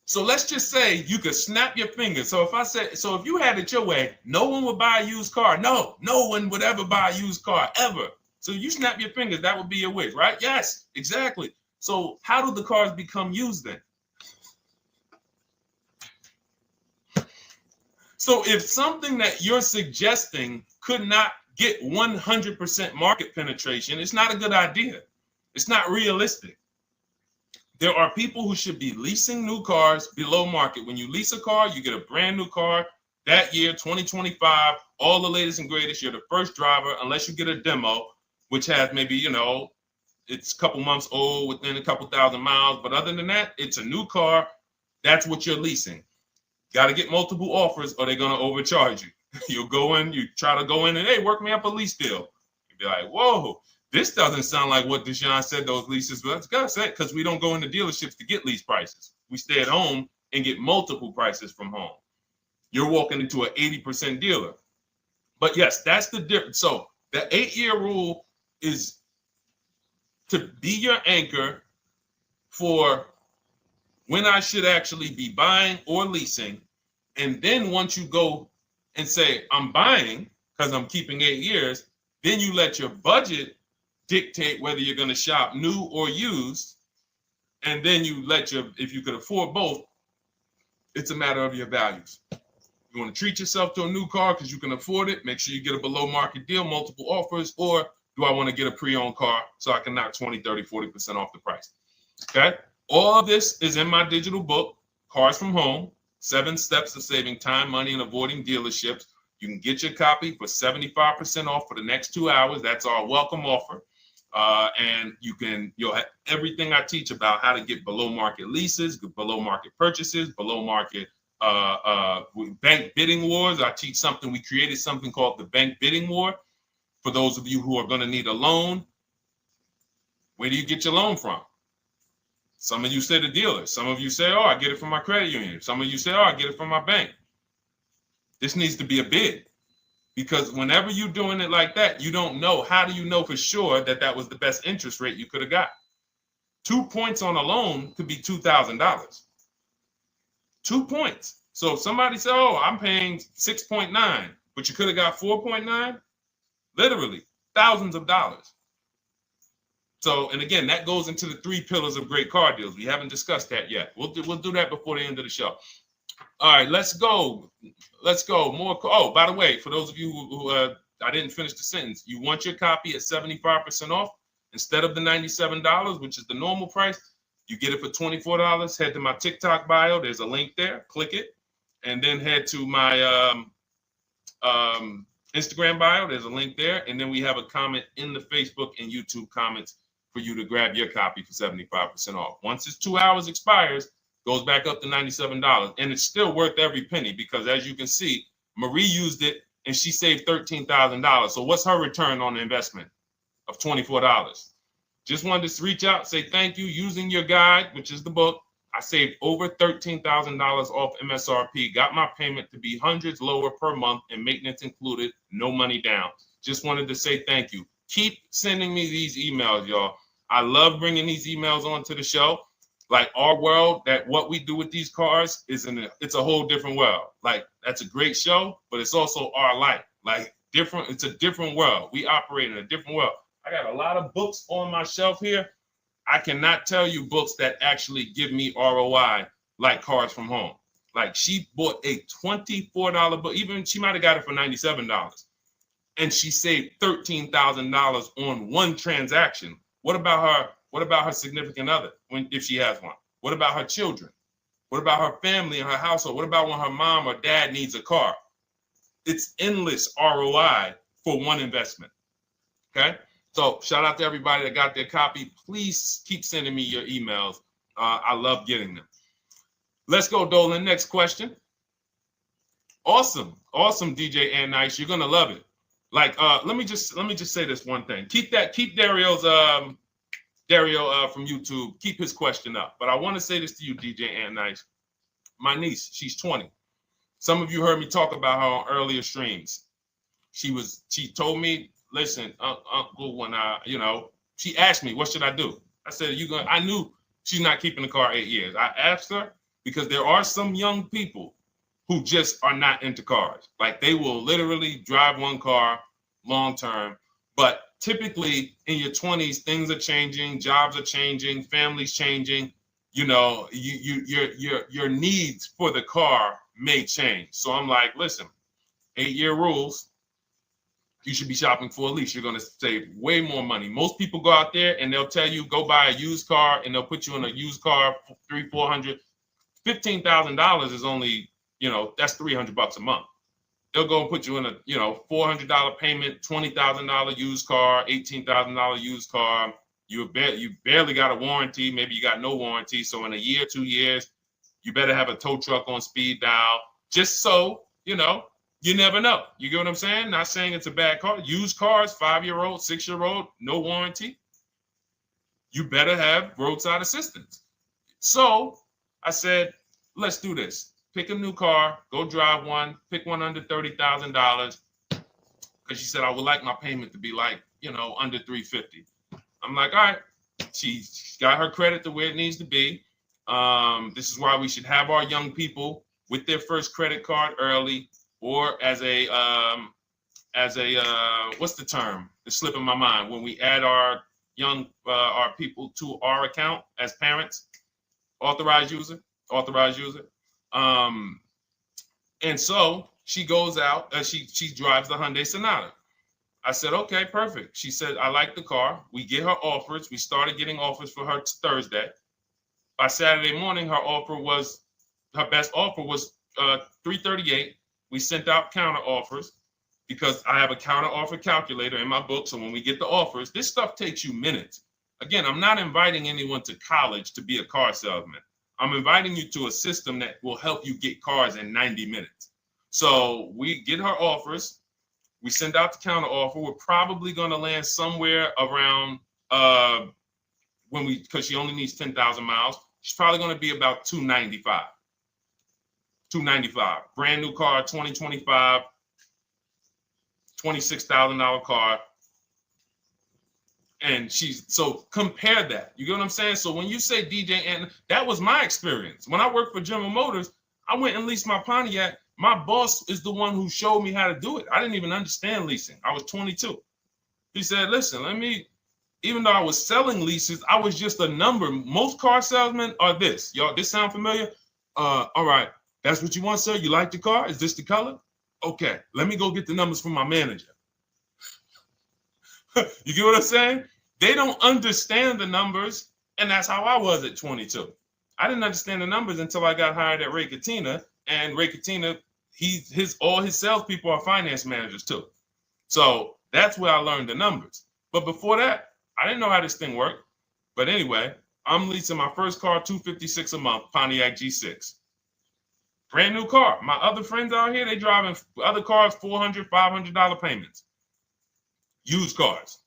So let's just say you could snap your fingers. So if you had it your way, no one would buy a used car. No one would ever buy a used car, ever. So you snap your fingers, that would be your wish, right? Yes, exactly. So how do the cars become used then? So if something that you're suggesting could not get 100% market penetration, it's not a good idea. It's not realistic. There are people who should be leasing new cars below market. When you lease a car, you get a brand new car that year, 2025, all the latest and greatest. You're the first driver, unless you get a demo, which has maybe, it's a couple months old, within a couple thousand miles. But other than that, it's a new car. That's what you're leasing. Got to get multiple offers or they're going to overcharge you. You'll go in, you try to go in and, hey, work me up a lease deal. You'll be like, whoa, this doesn't sound like what Deshone said those leases. But that's got to say, because we don't go into dealerships to get lease prices. We stay at home and get multiple prices from home. You're walking into an 80% dealer. But yes, that's the difference. So the 8-year rule is to be your anchor for when I should actually be buying or leasing. And then once you go and say, I'm buying because I'm keeping 8 years, then you let your budget dictate whether you're going to shop new or used. And then you if you could afford both, it's a matter of your values. You want to treat yourself to a new car because you can afford it, make sure you get a below market deal, multiple offers, or do I want to get a pre-owned car so I can knock 20, 30, 40% off the price? Okay. All of this is in my digital book, Cars from Home, 7 Steps to Saving Time, Money, and Avoiding Dealerships. You can get your copy for 75% off for the next 2 hours. That's our welcome offer. And you'll have everything I teach about how to get below market leases, below market purchases, below market bank bidding wars. We created something called the bank bidding war. For those of you who are going to need a loan, where do you get your loan from? Some of you say the dealer. Some of you say, oh, I get it from my credit union. Some of you say, oh, I get it from my bank. This needs to be a bid, because whenever you're doing it like that, you don't know. How do you know for sure that that was the best interest rate you could have got? 2 points on a loan could be $2,000. 2 points. So if somebody said, oh, I'm paying 6.9, but you could have got 4.9, literally thousands of dollars. So, and again, that goes into the 3 pillars of great car deals. We haven't discussed that yet. We'll do that before the end of the show. All right, let's go. More. Oh, by the way, for those of you who I didn't finish the sentence, you want your copy at 75% off instead of the $97, which is the normal price. You get it for $24. Head to my TikTok bio. There's a link there. Click it, and then head to my Instagram bio. There's a link there, and then we have a comment in the Facebook and YouTube comments for you to grab your copy for 75% off. Once it's 2 hours expires, goes back up to $97. And it's still worth every penny, because as you can see, Marie used it and she saved $13,000. So what's her return on the investment of $24? Just wanted to reach out, say thank you. Using your guide, which is the book, I saved over $13,000 off MSRP, got my payment to be hundreds lower per month and maintenance included, no money down. Just wanted to say thank you. Keep sending me these emails, y'all. I love bringing these emails onto the show. Like, our world, that what we do with these cars it's a whole different world. Like, that's a great show, but it's also our life. Like, different, it's a different world. We operate in a different world. I got a lot of books on my shelf here. I cannot tell you books that actually give me ROI like Cars from Home. Like, she bought a $24 book. Even she might have got it for $97. And she saved $13,000 on one transaction. What about her? What about her significant other, if she has one? What about her children? What about her family and her household? What about when her mom or dad needs a car? It's endless ROI for one investment. Okay? So shout out to everybody that got their copy. Please keep sending me your emails. I love getting them. Let's go, Dolan. Next question. Awesome, DJ and Nice. You're gonna love it. Like, let me just say this one thing. Keep Dario's Dario from YouTube, keep his question up. But I want to say this to you, DJ and Nice. My niece, she's 20. Some of you heard me talk about her on earlier streams. She told me, listen, Uncle, when she asked me, what should I do? I said, I knew she's not keeping the car 8 years. I asked her because there are some young people who just are not into cars. Like they will literally drive one car long term, but typically in your 20s, things are changing, jobs are changing, families changing. Your needs for the car may change. So I'm like, listen, 8-year rules. You should be shopping for a lease. You're going to save way more money. Most people go out there and they'll tell you go buy a used car, and they'll put you in a used car for $300, $400, $15,000 is only, that's $300 a month. They'll go and put you in a, $400 payment, $20,000 used car, $18,000 used car. You barely got a warranty. Maybe you got no warranty. So in a year, 2 years, you better have a tow truck on speed dial, just so, you never know. You get what I'm saying? Not saying it's a bad car. Used cars, 5-year-old, 6-year-old, no warranty. You better have roadside assistance. So I said, let's do this. Pick a new car, go drive one, pick one under $30,000. Because she said, I would like my payment to be like, under $350. I'm like, all right. She's got her credit to where it needs to be. This is why we should have our young people with their first credit card early, or as a what's the term? It's slipping my mind. When we add our people to our account as parents, authorized user. And so she goes out, she drives the Hyundai Sonata. I said, okay, perfect. She said, I like the car. We get her offers. We started getting offers for her Thursday. By Saturday morning, her best offer was $338. We sent out counter offers because I have a counter offer calculator in my book. So when we get the offers, this stuff takes you minutes. Again, I'm not inviting anyone to college to be a car salesman. I'm inviting you to a system that will help you get cars in 90 minutes. So we get her offers. We send out the counter offer. We're probably going to land somewhere around because she only needs 10,000 miles. She's probably going to be about $295. Brand new car, 2025, $26,000 car. And so compare that. You get what I'm saying? So when you say DJ, and that was my experience. When I worked for General Motors, I went and leased my Pontiac. My boss is the one who showed me how to do it. I didn't even understand leasing. I was 22. He said, listen, even though I was selling leases, I was just a number. Most car salesmen are this. Y'all, this sound familiar? All right. That's what you want, sir? You like the car? Is this the color? Okay. Let me go get the numbers from my manager. You get what I'm saying? They don't understand the numbers, and that's how I was at 22. I didn't understand the numbers until I got hired at Ray Katina, and Ray Katina, all his salespeople are finance managers too. So that's where I learned the numbers. But before that, I didn't know how this thing worked. But anyway, I'm leasing my first car, $256 a month, Pontiac G6. Brand new car. My other friends out here, they driving other cars, $400, $500 payments. Used cars.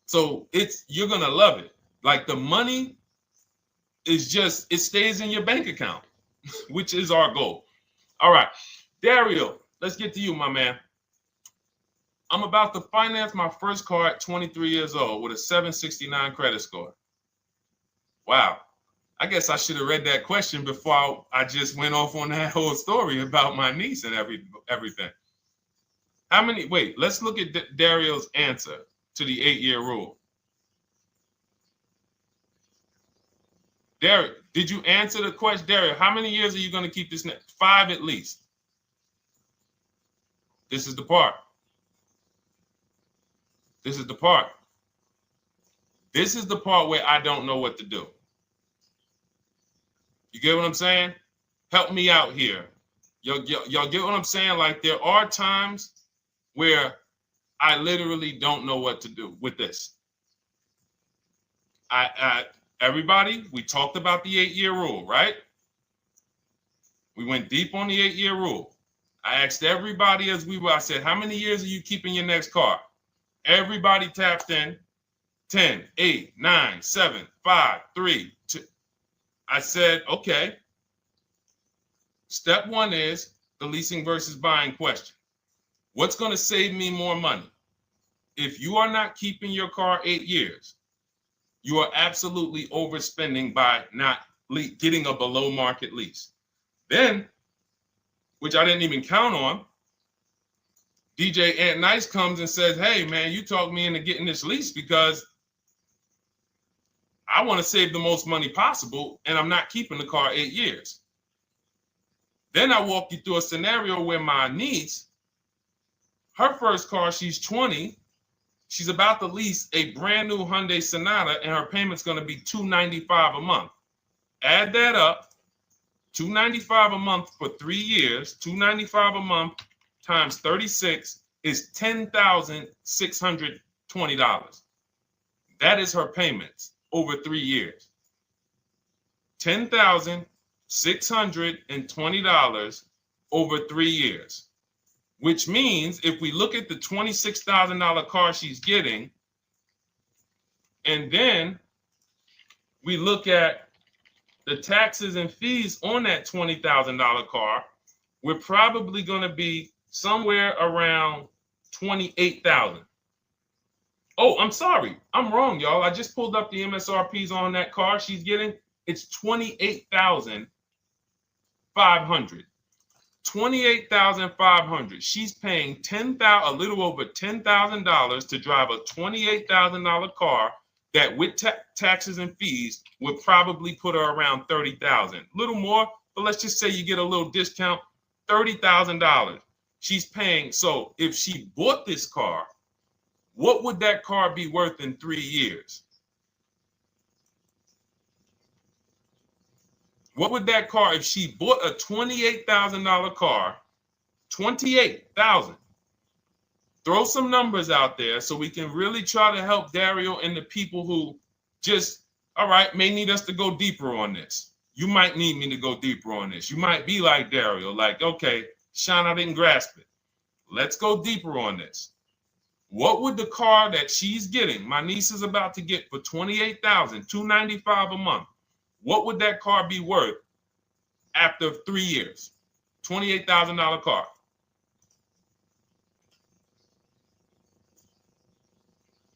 So you're going to love it. Like the money is it stays in your bank account, which is our goal. All right. Dario, let's get to you, my man. I'm about to finance my first car at 23 years old with a 769 credit score. Wow. I guess I should have read that question before I just went off on that whole story about my niece and everything. Let's look at Dario's answer to the 8-year rule. Dario, did you answer the question? Dario, how many years are you going to keep this? 5 at least. This is the part. This is the part where I don't know what to do. You get what I'm saying? Help me out here. Y'all get what I'm saying? Like there are times where I literally don't know what to do with this. Everybody, we talked about the 8-year rule, right? We went deep on the 8-year rule. I asked everybody I said, how many years are you keeping your next car? Everybody tapped in 10, 8, 9, 7, 5, 3, 2. I said, okay. Step one is the leasing versus buying question. What's going to save me more money? If you are not keeping your car 8 years, you are absolutely overspending by not getting a below market lease. Then, which I didn't even count on, DJ Ant Nice comes and says, hey, man, you talked me into getting this lease because I want to save the most money possible, and I'm not keeping the car 8 years. Then I walk you through a scenario where my niece, her first car, she's 20, she's about to lease a brand new Hyundai Sonata, and her payment's going to be $295 a month. Add that up, $295 a month for 3 years, $295 a month times 36 is $10,620. That is her payments over 3 years. $10,620 over 3 years, which means if we look at the $26,000 car she's getting, and then we look at the taxes and fees on that $20,000 car, we're probably going to be somewhere around $28,000. Oh, I'm sorry. I'm wrong, y'all. I just pulled up the MSRPs on that car she's getting. It's $28,500. $28,500. She's paying a little over $10,000 to drive a $28,000 car that with taxes and fees would probably put her around $30,000. A little more, but let's just say you get a little discount, $30,000. She's paying. So if she bought this car, what would that car be worth in 3 years? What would that car, if she bought a $28,000 car, $28,000? Throw some numbers out there so we can really try to help Dario and the people who just, all right, may need us to go deeper on this. You might need me to go deeper on this. You might be like Dario, like, okay, Sean, I didn't grasp it. Let's go deeper on this. What would the car that she's getting, my niece is about to get for $28,000, $295 a month, what would that car be worth after 3 years? $28,000 car.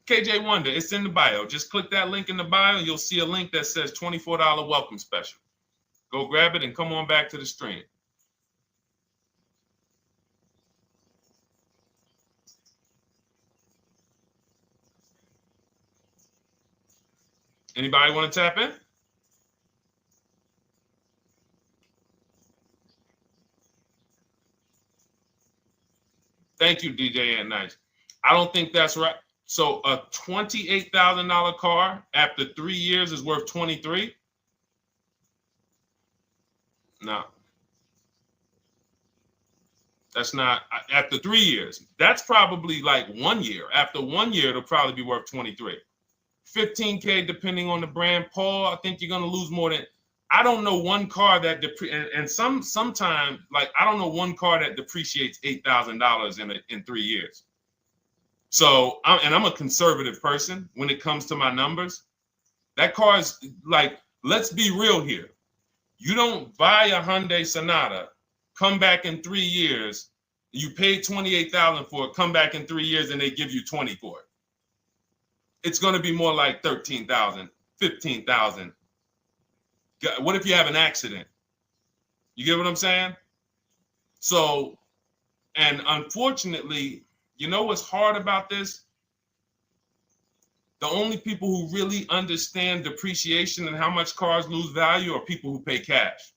KJ Wonder, it's in the bio. Just click that link in the bio and you'll see a link that says $24 welcome special. Go grab it and come on back to the stream. Anybody want to tap in? Thank you, DJ and Nice. I don't think that's right. So a $28,000 car after 3 years is worth 23? No. That's not after 3 years. That's probably like 1 year. After 1 year, it'll probably be worth 23. 15K depending on the brand. Paul, I think you're gonna lose more than. I don't know one car that sometimes like I don't know one car that depreciates $8,000 in 3 years. So I'm a conservative person when it comes to my numbers. That car is like, let's be real here. You don't buy a Hyundai Sonata, come back in 3 years, you paid $28,000 for it, come back in 3 years and they give you 20 for it. It's going to be more like $13,000, $15,000. What if you have an accident? You get what I'm saying? So, and unfortunately, you know what's hard about this? The only people who really understand depreciation and how much cars lose value are people who pay cash.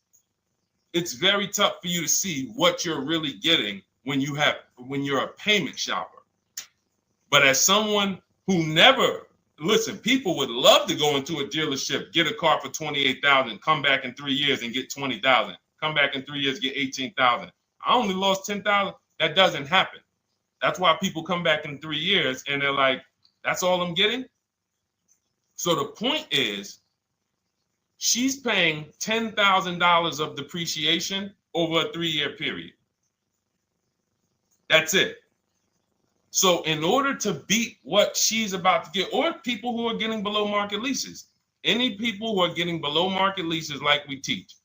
It's very tough for you to see what you're really getting when you're a payment shopper. But as someone who never, listen, people would love to go into a dealership, get a car for $28,000, come back in 3 years and get $20,000, come back in 3 years, get $18,000. I only lost $10,000. That doesn't happen. That's why people come back in 3 years and they're like, that's all I'm getting? So the point is, she's paying $10,000 of depreciation over a 3-year period. That's it. So in order to beat what she's about to get, or people who are getting below market leases, any people who are getting below market leases like we teach,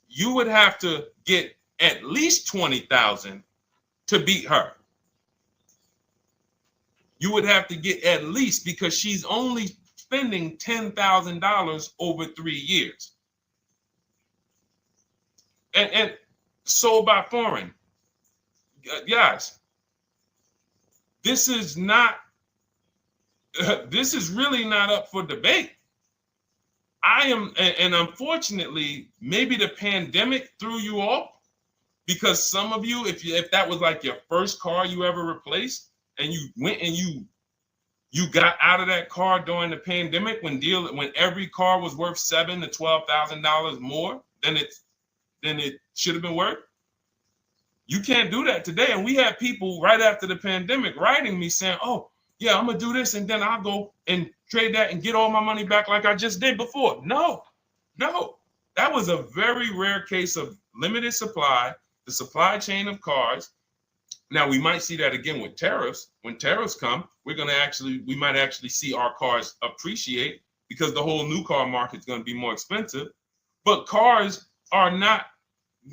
you would have to get at least $20,000 to beat her. You would have to get at least, because she's only spending $10,000 over 3 years. And sold by foreign. Guys, this is not, this is really not up for debate. I am, and unfortunately, maybe the pandemic threw you off, because some of you, if that was like your first car you ever replaced, and you went and you got out of that car during the pandemic when every car was worth $7,000 to $12,000 more than it should have been worth. You can't do that today. And we had people right after the pandemic writing me saying, "Oh, yeah, I'm gonna do this, and then I'll go and trade that and get all my money back like I just did before." No, that was a very rare case of limited supply, the supply chain of cars. Now we might see that again with tariffs. When tariffs come, we might actually see our cars appreciate, because the whole new car market is going to be more expensive. But cars are not,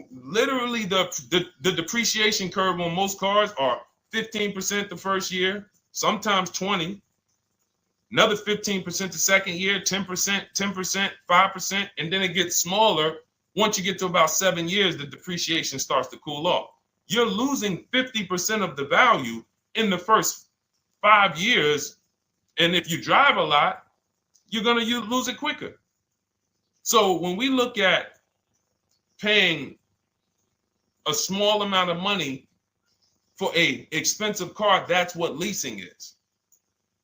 literally the depreciation curve on most cars are 15% the first year, sometimes 20, another 15% the second year, 10%, 5%, and then it gets smaller. Once you get to about 7 years, the depreciation starts to cool off. You're losing 50% of the value in the first 5 years. And if you drive a lot, you're going to lose it quicker. So when we look at paying a small amount of money for a expensive car, that's what leasing is.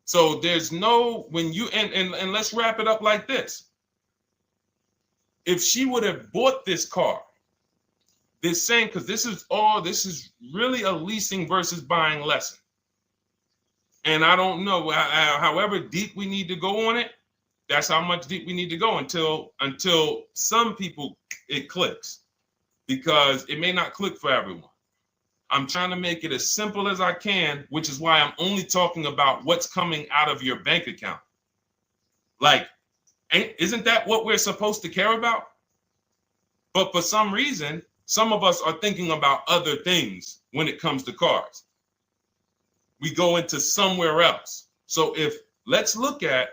So there's no, when you, and let's wrap it up like this. If she would have bought this car, this same, because this is really a leasing versus buying lesson. And I don't know, however deep we need to go on it, that's how much deep we need to go until some people it clicks, because it may not click for everyone. I'm trying to make it as simple as I can, which is why I'm only talking about what's coming out of your bank account. Like, isn't that what we're supposed to care about? But for some reason, some of us are thinking about other things when it comes to cars. We go into somewhere else. So let's look at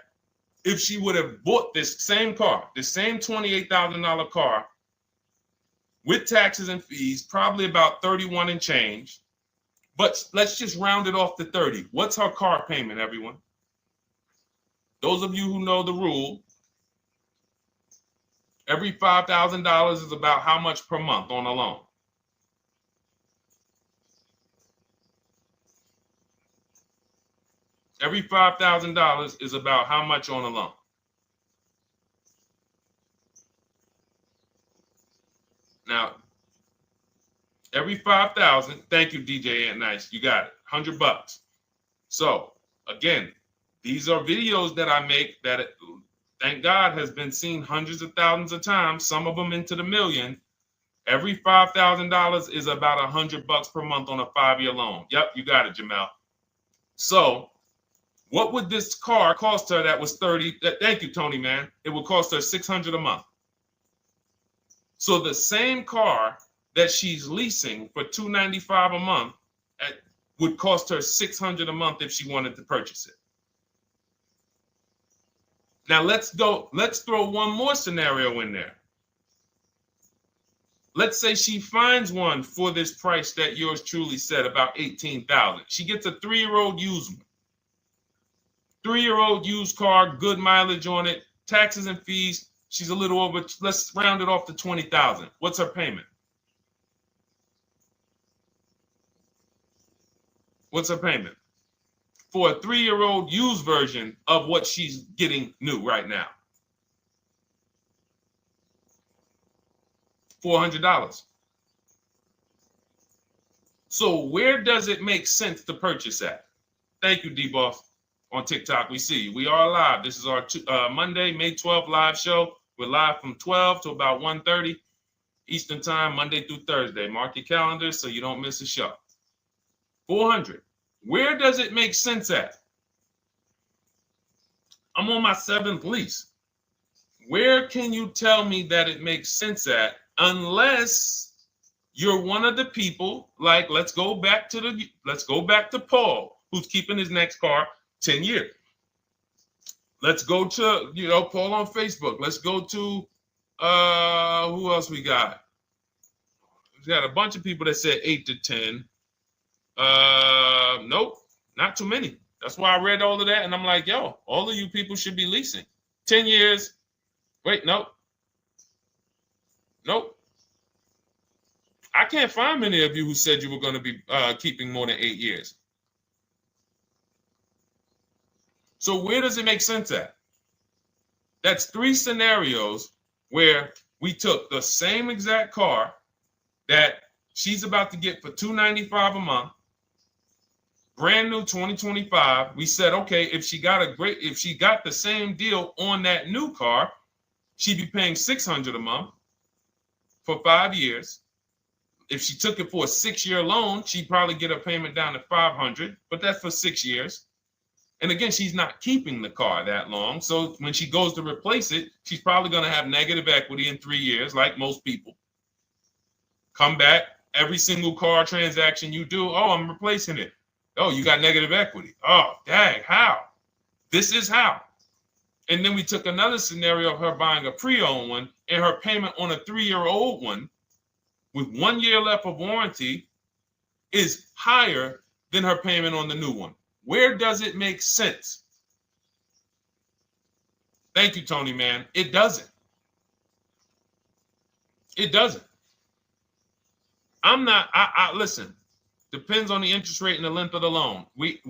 if she would have bought this same car, the same $28,000 car with taxes and fees, probably about 31 and change. But let's just round it off to 30. What's her car payment, everyone? Those of you who know the rule, every $5,000 is about how much per month on a loan? Every $5,000 is about how much on a loan? Now, every 5,000, thank you, DJ Ant Nice, you got it, $100. So again, these are videos that I make that, thank God, has been seen hundreds of thousands of times, some of them into the million. Every $5,000 is about $100 per month on a 5-year loan. Yep, you got it, Jamel. So what would this car cost her that was 30? Thank you, Tony, man. It would cost her $600 a month. So the same car that she's leasing for $295 a month would cost her $600 a month if she wanted to purchase it. Now let's throw one more scenario in there. Let's say she finds one for this price that yours truly said, about $18,000. She gets a 3-year-old used one. 3-year-old used car, good mileage on it, taxes and fees. She's a little over, let's round it off to $20,000. What's her payment? What's her payment for a 3-year-old used version of what she's getting new right now? $400. So where does it make sense to purchase at? Thank you, D-Boss. On TikTok, we see you. We are live. This is our Monday, May 12th live show. We're live from 12 to about 1:30 Eastern time, Monday through Thursday. Mark your calendars so you don't miss a show. 400. Where does it make sense at? I'm on my 7th lease. Where can you tell me that it makes sense at, unless you're one of the people, like, let's go back to Paul, who's keeping his next car 10 years. Let's go to, Paul on Facebook. Let's go to, who else we got? We got a bunch of people that said 8 to 10. Nope, not too many. That's why I read all of that, and I'm like, yo, all of you people should be leasing. 10 years. Wait, nope. I can't find many of you who said you were going to be keeping more than 8 years. So where does it make sense at? That's 3 scenarios where we took the same exact car that she's about to get for $295 a month, brand new 2025. We said, okay, if she got the same deal on that new car, she'd be paying $600 a month for 5 years. If she took it for a 6-year loan, she'd probably get her payment down to $500, but that's for 6 years. And again, she's not keeping the car that long. So when she goes to replace it, she's probably going to have negative equity in 3 years, like most people. Come back, every single car transaction you do, oh, I'm replacing it. Oh, you got negative equity. Oh, dang, how? This is how. And then we took another scenario of her buying a pre-owned one, and her payment on a 3-year-old one with 1 year left of warranty is higher than her payment on the new one. Where does it make sense? Thank you, Tony, man. It doesn't. It doesn't. Listen, depends on the interest rate and the length of the loan. We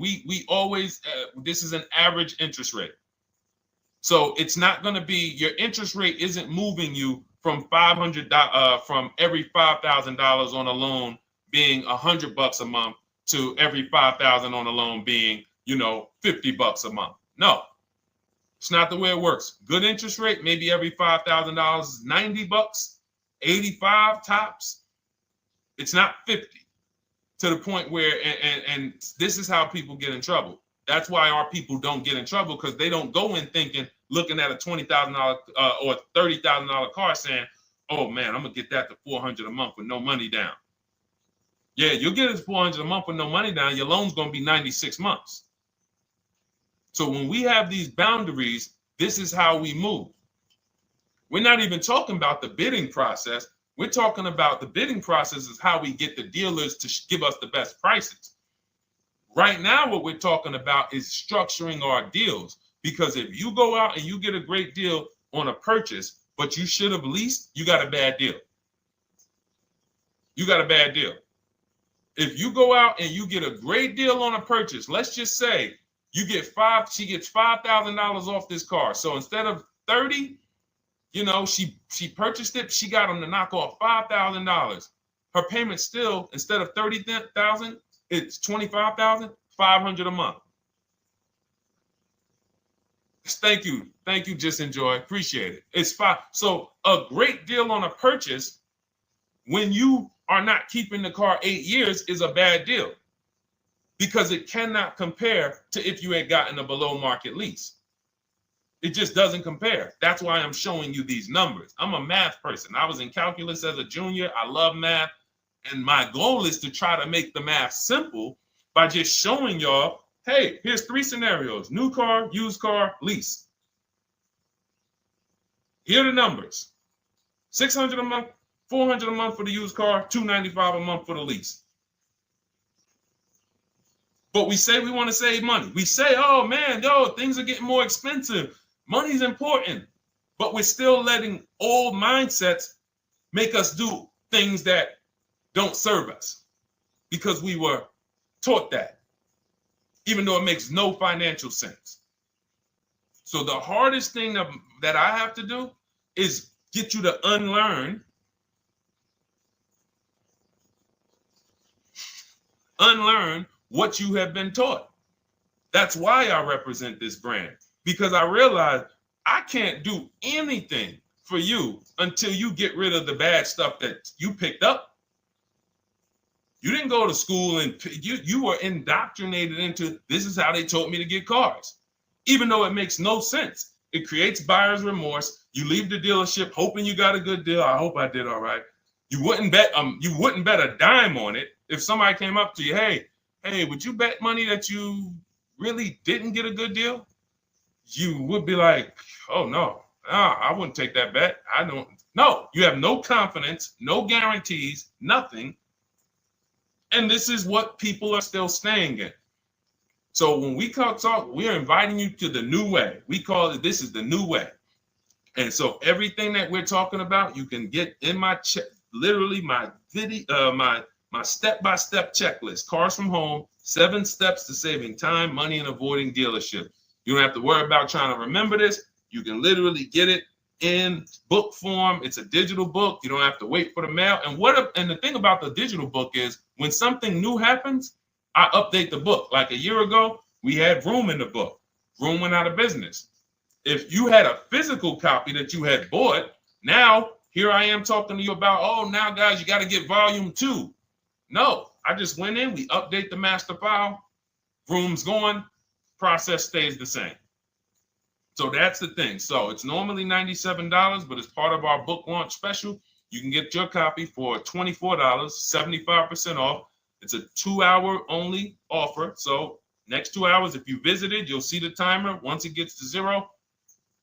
always, this is an average interest rate. So it's not going to be, your interest rate isn't moving you from from every $5,000 on a loan being $100 a month to every $5,000 on a loan being, $50 a month. No, it's not the way it works. Good interest rate, maybe every $5,000 is $90, 85 tops. It's not 50, to the point where, and this is how people get in trouble. That's why our people don't get in trouble, because they don't go in looking at a $20,000 or $30,000 car saying, oh man, I'm gonna get that to $400 a month with no money down. Yeah, you'll get it $400 a month with no money down. Your loan's gonna be 96 months. So when we have these boundaries, this is how we move. We're not even talking about the bidding process. We're talking about the bidding process is how we get the dealers to give us the best prices. Right now, what we're talking about is structuring our deals. Because if you go out and you get a great deal on a purchase, but you should have leased, you got a bad deal. You got a bad deal. If you go out and you get a great deal on a purchase, let's just say she gets $5,000 off this car. So instead of 30, she purchased it, she got them to knock off $5,000. Her payment still, instead of $30,000, it's $25,500 a month. Thank you, Just Enjoy, appreciate it. It's fine. So a great deal on a purchase, when you are not keeping the car 8 years, is a bad deal, because it cannot compare to if you had gotten a below market lease. It just doesn't compare. That's why I'm showing you these numbers. I'm a math person. I was in calculus as a junior. I love math. And my goal is to try to make the math simple by just showing y'all, hey, here's 3 scenarios: new car, used car, lease. Here are the numbers: $600 a month, $400 a month for the used car, $295 a month for the lease. But we say we want to save money. We say, oh man, things are getting more expensive. Money's important. But we're still letting old mindsets make us do things that don't serve us, because we were taught that, even though it makes no financial sense. So the hardest thing that I have to do is get you to unlearn what you have been taught. That's why I represent this brand, because I realize I can't do anything for you until you get rid of the bad stuff that you picked up. You didn't go to school and you were indoctrinated into, this is how they taught me to get cars, even though it makes no sense. It creates buyer's remorse. You leave the dealership hoping you got a good deal. I hope I did all right. You wouldn't bet a dime on it. If somebody came up to you, hey, would you bet money that you really didn't get a good deal? You would be like, oh no, I wouldn't take that bet. I don't. No, you have no confidence, no guarantees, nothing. And this is what people are still staying in. So when we talk, we're inviting you to the new way. We call it, this is the new way. And so everything that we're talking about, you can get in my literally my video, my step-by-step checklist, Cars from Home, 7 steps to saving time, money, and avoiding dealership. You don't have to worry about trying to remember this. You can literally get it in book form. It's a digital book. You don't have to wait for the mail. And the thing about the digital book is when something new happens, I update the book. Like a year ago, we had Room in the book. Room went out of business. If you had a physical copy that you had bought, now here I am talking to you about, oh, now guys, you got to get volume 2. No, I just went in, we update the master file, Room's going, process stays the same. So that's the thing. So it's normally $97, but as part of our book launch special, you can get your copy for $24, 75% off. It's a 2-hour only offer. So next 2 hours, if you visited, you'll see the timer. Once it gets to 0,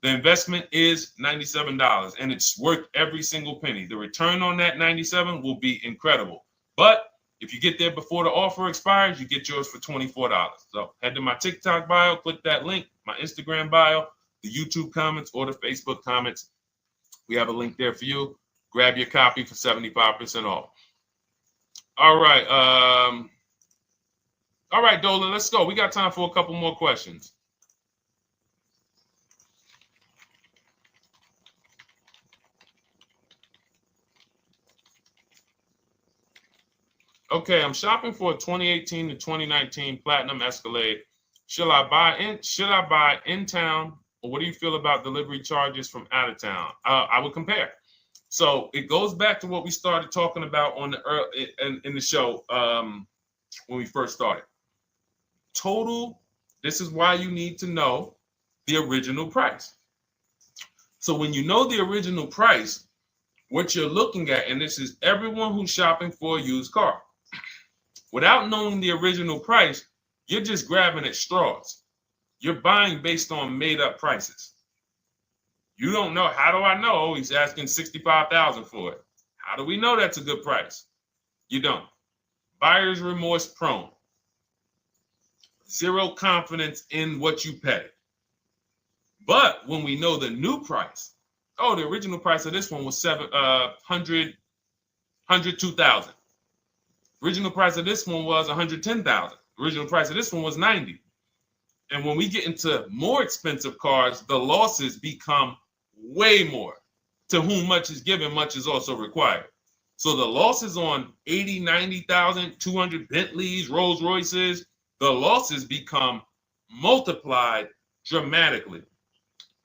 the investment is $97, and it's worth every single penny. The return on that $97 will be incredible. But if you get there before the offer expires, you get yours for $24. So head to my TikTok bio, click that link, my Instagram bio, the YouTube comments, or the Facebook comments. We have a link there for you. Grab your copy for 75% off. All right. All right, Dolan, let's go. We got time for a couple more questions. Okay, I'm shopping for a 2018 to 2019 Platinum Escalade. Should I buy in town, or what do you feel about delivery charges from out of town? I would compare. So it goes back to what we started talking about on in the show when we first started. Total. This is why you need to know the original price. So when you know the original price, what you're looking at, and this is everyone who's shopping for a used car. Without knowing the original price, you're just grabbing at straws. You're buying based on made-up prices. You don't know. How do I know he's asking $65,000 for it? How do we know that's a good price? You don't. Buyer's remorse prone. Zero confidence in what you pay. But when we know the new price, oh, the original price of this one was $102,000. Original price of this one was $110,000. Original price of this one was $90,000. And when we get into more expensive cars, the losses become way more. To whom much is given, much is also required. So the losses on 80, 90,000, 200 Bentleys, Rolls Royces, the losses become multiplied dramatically.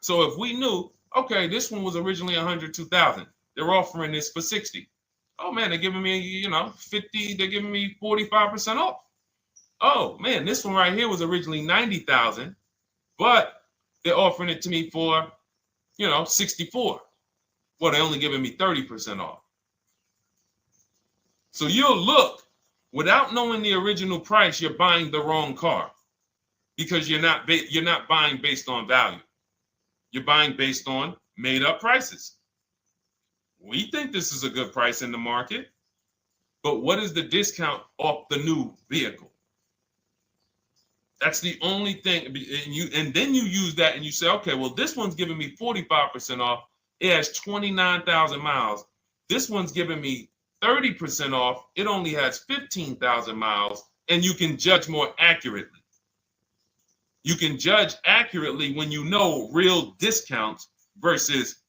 So if we knew, okay, this one was originally $102,000, they're offering this for $60,000. Oh man, they're giving me, 50, they're giving me 45% off. Oh man, this one right here was originally $90,000, but they're offering it to me for, $64,000. Well, they're only giving me 30% off. So you'll look, without knowing the original price, you're buying the wrong car because you're not buying based on value. You're buying based on made up prices. We think this is a good price in the market, but what is the discount off the new vehicle? That's the only thing. And then you use that and you say, okay, well, this one's giving me 45% off. It has 29,000 miles. This one's giving me 30% off. It only has 15,000 miles, and you can judge more accurately. You can judge accurately when you know real discounts versus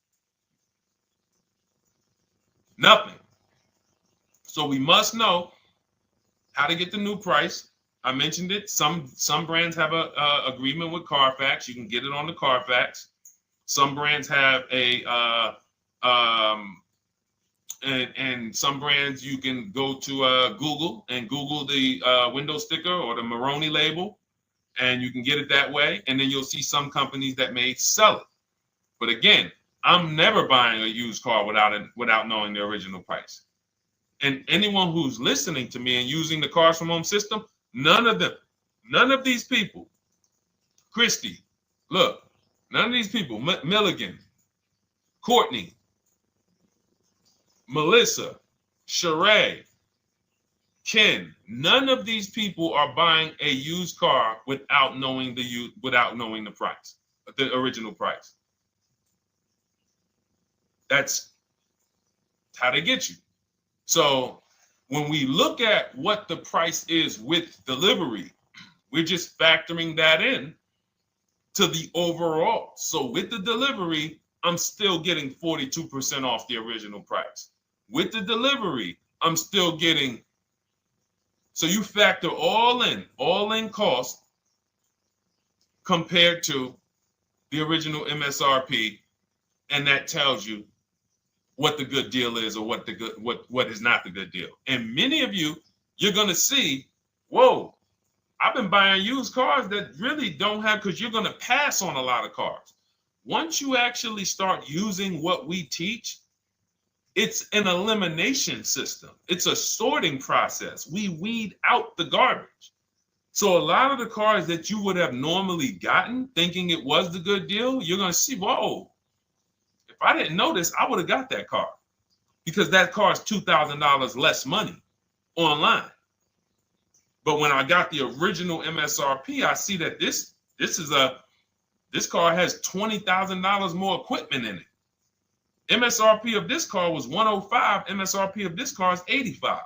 nothing. So we must know how to get the new price. I mentioned it. Some brands have a agreement with Carfax. You can get it on the Carfax. Some brands have and some brands you can go to Google and Google the window sticker or the Maroni label, and you can get it that way. And then you'll see some companies that may sell it. But again, I'm never buying a used car without knowing the original price. And anyone who's listening to me and using the Cars from Home system, none of these people, Christy, look, none of these people, Milligan, Courtney, Melissa, Sheree, Ken, none of these people are buying a used car without knowing the price, the original price. That's how they get you. So when we look at what the price is with delivery, we're just factoring that in to the overall. So with the delivery, I'm still getting 42% off the original price. With the delivery, I'm still getting, so you factor all in cost compared to the original MSRP, and that tells you what the good deal is or what is not the good deal. And many of you, you're gonna see, whoa, I've been buying used cars that really don't have, because you're gonna pass on a lot of cars. Once you actually start using what we teach, it's an elimination system. It's a sorting process. We weed out the garbage. So a lot of the cars that you would have normally gotten thinking it was the good deal, you're gonna see, whoa, if I didn't know this, I would have got that car, because that car is $2,000 less money online. But when I got the original MSRP, I see that this car has $20,000 more equipment in it. MSRP of this car was 105. MSRP of this car is 85.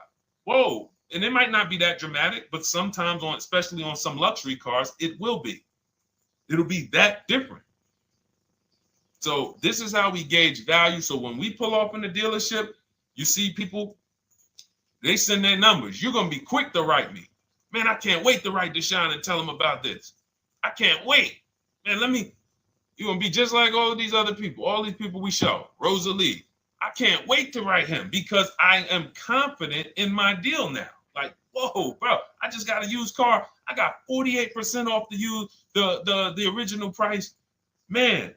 Whoa. And it might not be that dramatic, but sometimes especially on some luxury cars, it will be. It'll be that different. So this is how we gauge value. So when we pull off in the dealership, you see people, they send their numbers. You're going to be quick to write me. Man, I can't wait to write Deshone and tell him about this. I can't wait. Man, you're going to be just like all these other people, all these people we show. Rosalie, I can't wait to write him because I am confident in my deal now. Like, whoa, bro, I just got a used car. I got 48% off the original price. Man,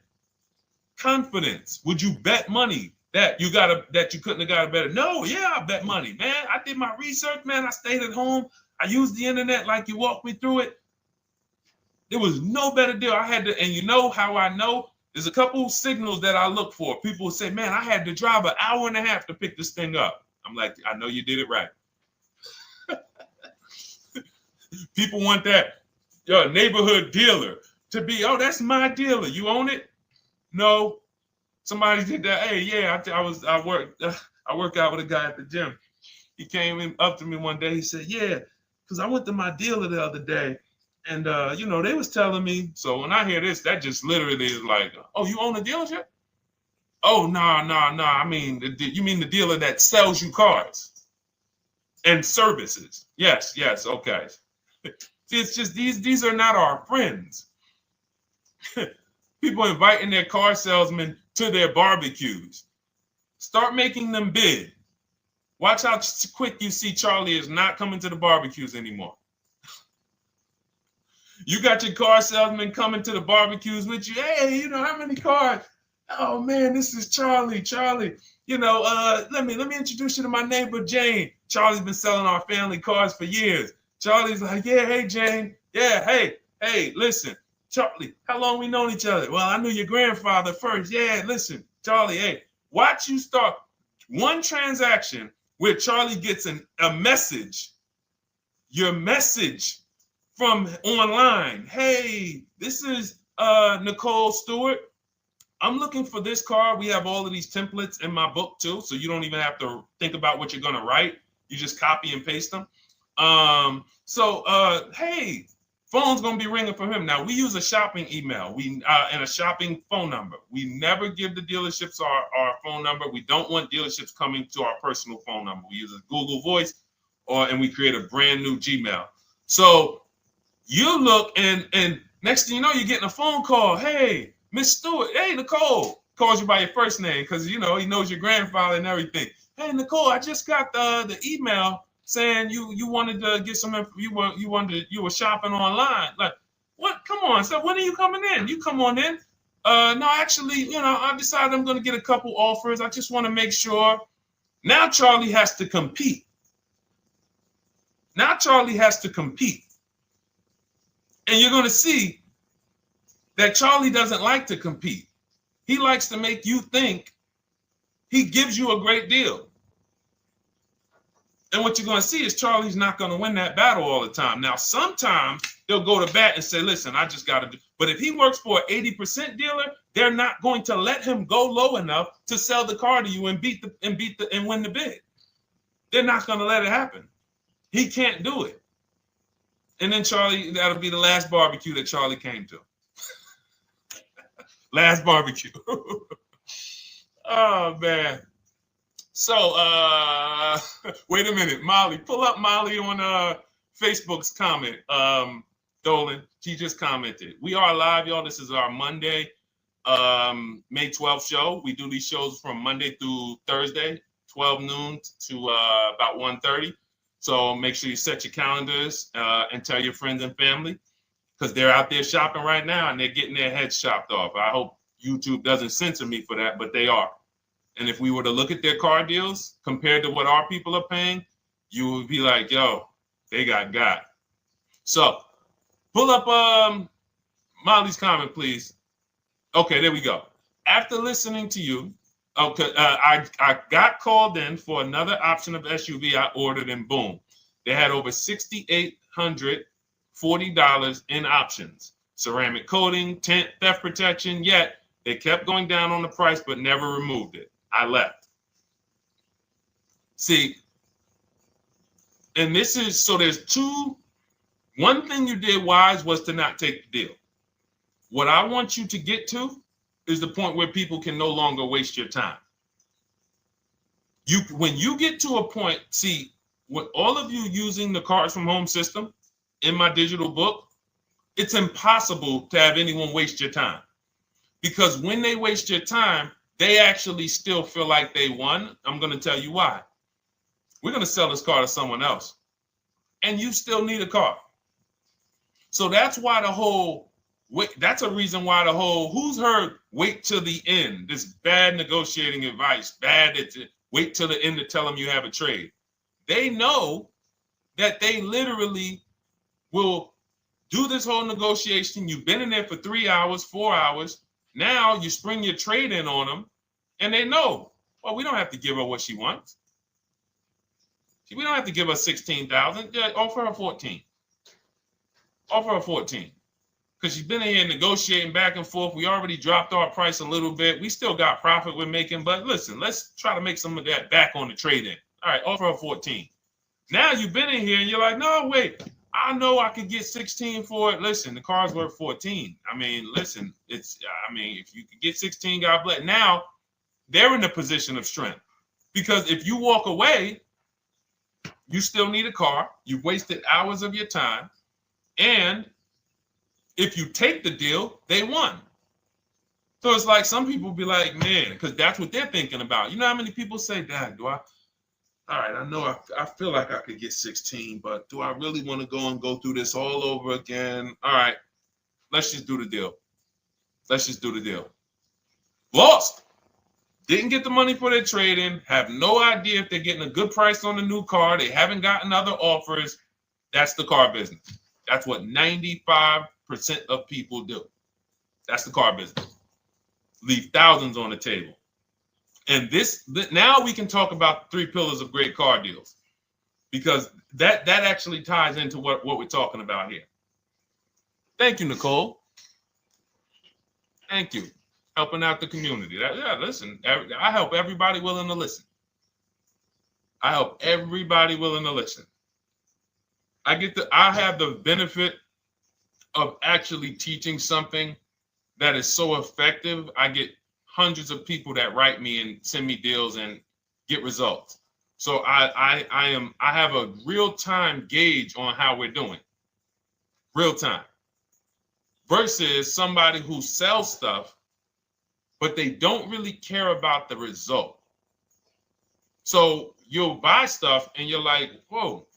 confidence. Would you bet money that you couldn't have got a better? No, yeah, I bet money, man. I did my research, man. I stayed at home. I used the internet like you walked me through it. There was no better deal. I had to, and you know how I know? There's a couple signals that I look for. People say, man, I had to drive an hour and a half to pick this thing up. I'm like, I know you did it right. People want that neighborhood dealer to be, oh, that's my dealer. You own it? No. Somebody did that. Hey, yeah, I work out with a guy at the gym. He came up to me one day. He said, yeah, because I went to my dealer the other day. And, they was telling me. So when I hear this, that just literally is like, oh, you own a dealership? Oh, no. I mean, you mean the dealer that sells you cars and services? Yes. Okay. See, it's just these are not our friends. People inviting their car salesmen to their barbecues. Start making them bid. Watch how quick you see Charlie is not coming to the barbecues anymore. You got your car salesman coming to the barbecues with you. Hey, how many cars? Oh man, this is Charlie. Charlie, let me introduce you to my neighbor Jane. Charlie's been selling our family cars for years. Charlie's like, yeah, hey Jane. Yeah, hey, listen, Charlie, how long we known each other? Well, I knew your grandfather first. Yeah, listen, Charlie, hey, watch you start one transaction where Charlie gets a message, your message from online. Hey, this is Nicole Stewart. I'm looking for this car. We have all of these templates in my book too, so you don't even have to think about what you're going to write. You just copy and paste them. Hey, phone's going to be ringing from him. Now, we use a shopping email and a shopping phone number. We never give the dealerships our phone number. We don't want dealerships coming to our personal phone number. We use a Google Voice and we create a brand new Gmail. So you look and next thing you know, you're getting a phone call. Hey, Miss Stewart. Hey, Nicole. Calls you by your first name because, he knows your grandfather and everything. Hey, Nicole, I just got the email saying you wanted to get some, you were shopping online. Like, what? Come on. So when are you coming in? You come on in. No, actually, I decided I'm going to get a couple offers. I just want to make sure. Now Charlie has to compete. Now Charlie has to compete. And you're going to see that Charlie doesn't like to compete. He likes to make you think he gives you a great deal. And what you're going to see is Charlie's not going to win that battle all the time. Now, sometimes they'll go to bat and say, listen, I just got to do. But if he works for an 80% dealer, they're not going to let him go low enough to sell the car to you and win the bid. They're not going to let it happen. He can't do it. And then Charlie, that'll be the last barbecue that Charlie came to. Last barbecue. Oh, man. So, wait a minute. Molly, pull up Molly on Facebook's comment. Dolan, she just commented. We are live, y'all. This is our Monday, May 12th show. We do these shows from Monday through Thursday, 12 noon to about 1:30. So make sure you set your calendars and tell your friends and family, because they're out there shopping right now and they're getting their heads chopped off. I hope YouTube doesn't censor me for that, but they are. And if we were to look at their car deals compared to what our people are paying, you would be like, yo, they got. So pull up Molly's comment, please. Okay, there we go. After listening to you, okay, I got called in for another option of SUV I ordered, and boom, they had over $6,840 in options. Ceramic coating, tint, theft protection, yet they kept going down on the price but never removed it. I left. See, and this is, so there's two. One thing you did wise was to not take the deal. What I want you to get to is the point where people can no longer waste your time. When you get to a point, see, with all of you using the Cars from Home system in my digital book, it's impossible to have anyone waste your time. Because when they waste your time, they actually still feel like they won. I'm going to tell you why. We're going to sell this car to someone else, and you still need a car. So that's why that's a reason why who's heard wait till the end, this bad negotiating advice, wait till the end to tell them you have a trade. They know that they literally will do this whole negotiation. You've been in there for 3 hours, 4 hours. Now you spring your trade in on them, and they know, well, we don't have to give her what she wants. We don't have to give her $16,000. Yeah, offer her 14. Offer her 14. Because she's been in here negotiating back and forth. We already dropped our price a little bit. We still got profit we're making, but listen, let's try to make some of that back on the trade-in. All right, offer her 14. Now you've been in here and you're like, no, wait, I know I could get 16 for it. Listen, the car's worth 14. I mean, listen, if you could get 16, God bless. Now they're in a position of strength, because if you walk away, you still need a car. You've wasted hours of your time. And if you take the deal, they won. So it's like some people be like, man, because that's what they're thinking about. You know how many people say, Dad, all right, I know I feel like I could get 16, but do I really want to go through this all over again? All right, let's just do the deal. Lost. Didn't get the money for their trade-in, have no idea if they're getting a good price on the new car. They haven't gotten other offers. That's the car business. That's what 95% of people do. That's the car business. Leave thousands on the table. And now we can talk about the 3 pillars of great car deals, because that actually ties into what we're talking about here. Thank you, Nicole. Thank you. Helping out the community. Listen, I help everybody willing to listen. I have the benefit of actually teaching something that is so effective. I get hundreds of people that write me and send me deals and get results. So I have a real-time gauge on how we're doing. Real time. Versus somebody who sells stuff, but they don't really care about the result. So you'll buy stuff and you're like, whoa,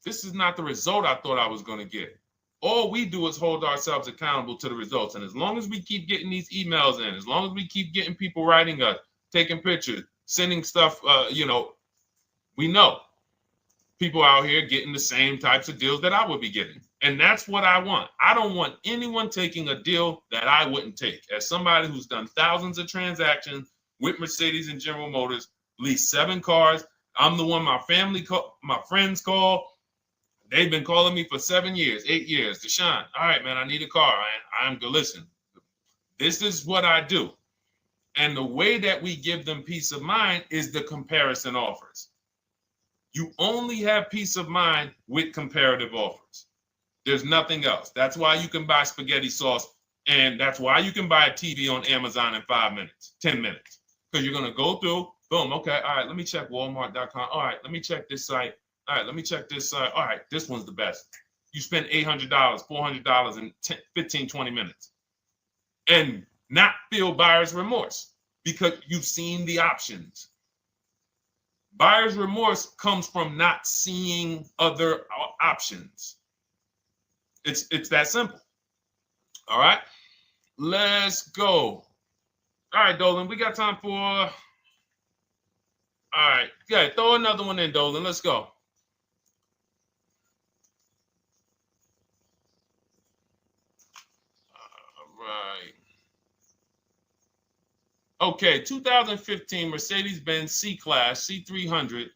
this is not the result I thought I was going to get. All we do is hold ourselves accountable to the results. And as long as we keep getting these emails in, as long as we keep getting people writing us, taking pictures, sending stuff, we know people out here getting the same types of deals that I would be getting. And that's what I want. I don't want anyone taking a deal that I wouldn't take. As somebody who's done thousands of transactions with Mercedes and General Motors, leased 7 cars. I'm the one my friends call. They've been calling me for 7 years, 8 years. Deshone, all right, man, I need a car. I'm good. Listen, this is what I do. And the way that we give them peace of mind is the comparison offers. You only have peace of mind with comparative offers. There's nothing else. That's why you can buy spaghetti sauce, and that's why you can buy a TV on Amazon in 5 minutes, 10 minutes. Because you're going to go through, boom, okay, all right, let me check Walmart.com. All right, let me check this site. All right, let me check this site. All right, this one's the best. You spend $800, $400 in 15, 20 minutes. And not feel buyer's remorse because you've seen the options. Buyer's remorse comes from not seeing other options. It's that simple. All right, let's go. All right, Dolan, we got time for. All right, yeah, throw another one in, Dolan. Let's go. All right. Okay, 2015 Mercedes-Benz C-Class C300.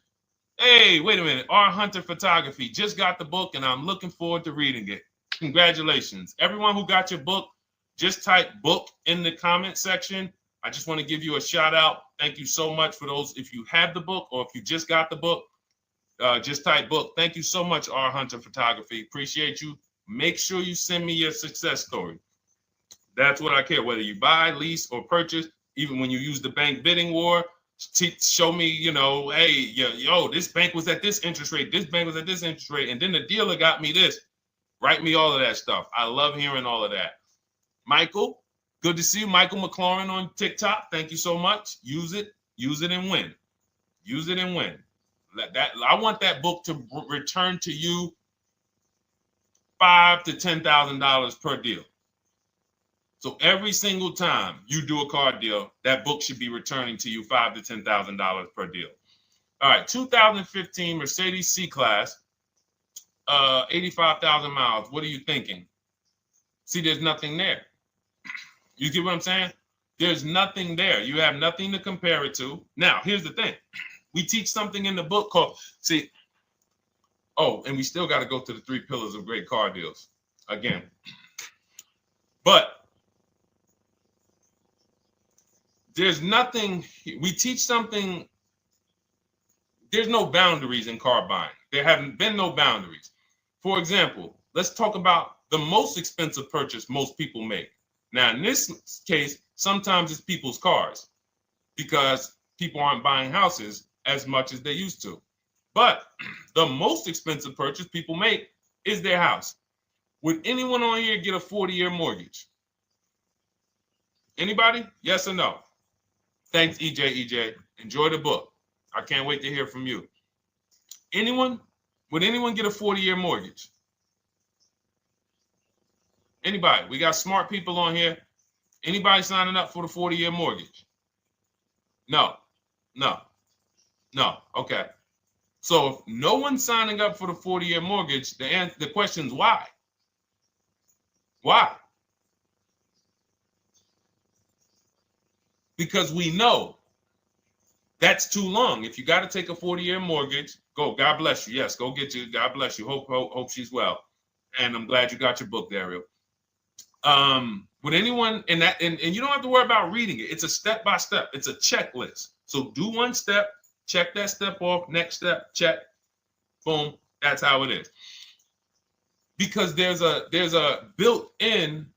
Hey, wait a minute. R. Hunter Photography. Just got the book, and I'm looking forward to reading it. Congratulations. Everyone who got your book, just type book in the comment section. I just want to give you a shout out. Thank you so much for those. If you have the book or if you just got the book, just type book. Thank you so much, R. Hunter Photography. Appreciate you. Make sure you send me your success story. That's what I care, whether you buy, lease, or purchase. Even when you use the bank bidding war, show me, hey, yo, this bank was at this interest rate. This bank was at this interest rate. And then the dealer got me this. Write me all of that stuff. I love hearing all of that. Michael, good to see you. Michael McLaurin on TikTok. Thank you so much. Use it and win. Use it and win. I want that book to return to you $5,000 to $10,000 per deal. So every single time you do a car deal, that book should be returning to you $5,000 to $10,000 per deal. All right, 2015 Mercedes C-Class, 85,000 miles. What are you thinking? See, there's nothing there. You get what I'm saying? There's nothing there. You have nothing to compare it to. Now, here's the thing. We teach something in the book called, and we still got to go to the 3 pillars of great car deals again. But there's nothing, we teach something, there's no boundaries in car buying. There haven't been no boundaries. For example, let's talk about the most expensive purchase most people make. Now, in this case, sometimes it's people's cars because people aren't buying houses as much as they used to. But the most expensive purchase people make is their house. Would anyone on here get a 40-year mortgage? Anybody? Yes or no? Thanks, EJ. Enjoy the book. I can't wait to hear from you. Anyone? Would anyone get a 40-year mortgage? Anybody? We got smart people on here. Anybody signing up for the 40-year mortgage? No. Okay. So if no one's signing up for the 40-year mortgage, the question is why? Why? Because we know that's too long. If you got to take a 40-year mortgage, go. God bless you. Yes, go get you. God bless you. Hope she's well. And I'm glad you got your book, Daryl. Would anyone, and you don't have to worry about reading it. It's a step by step. It's a checklist. So do one step, check that step off. Next step, check. Boom. That's how it is. Because there's a built-in.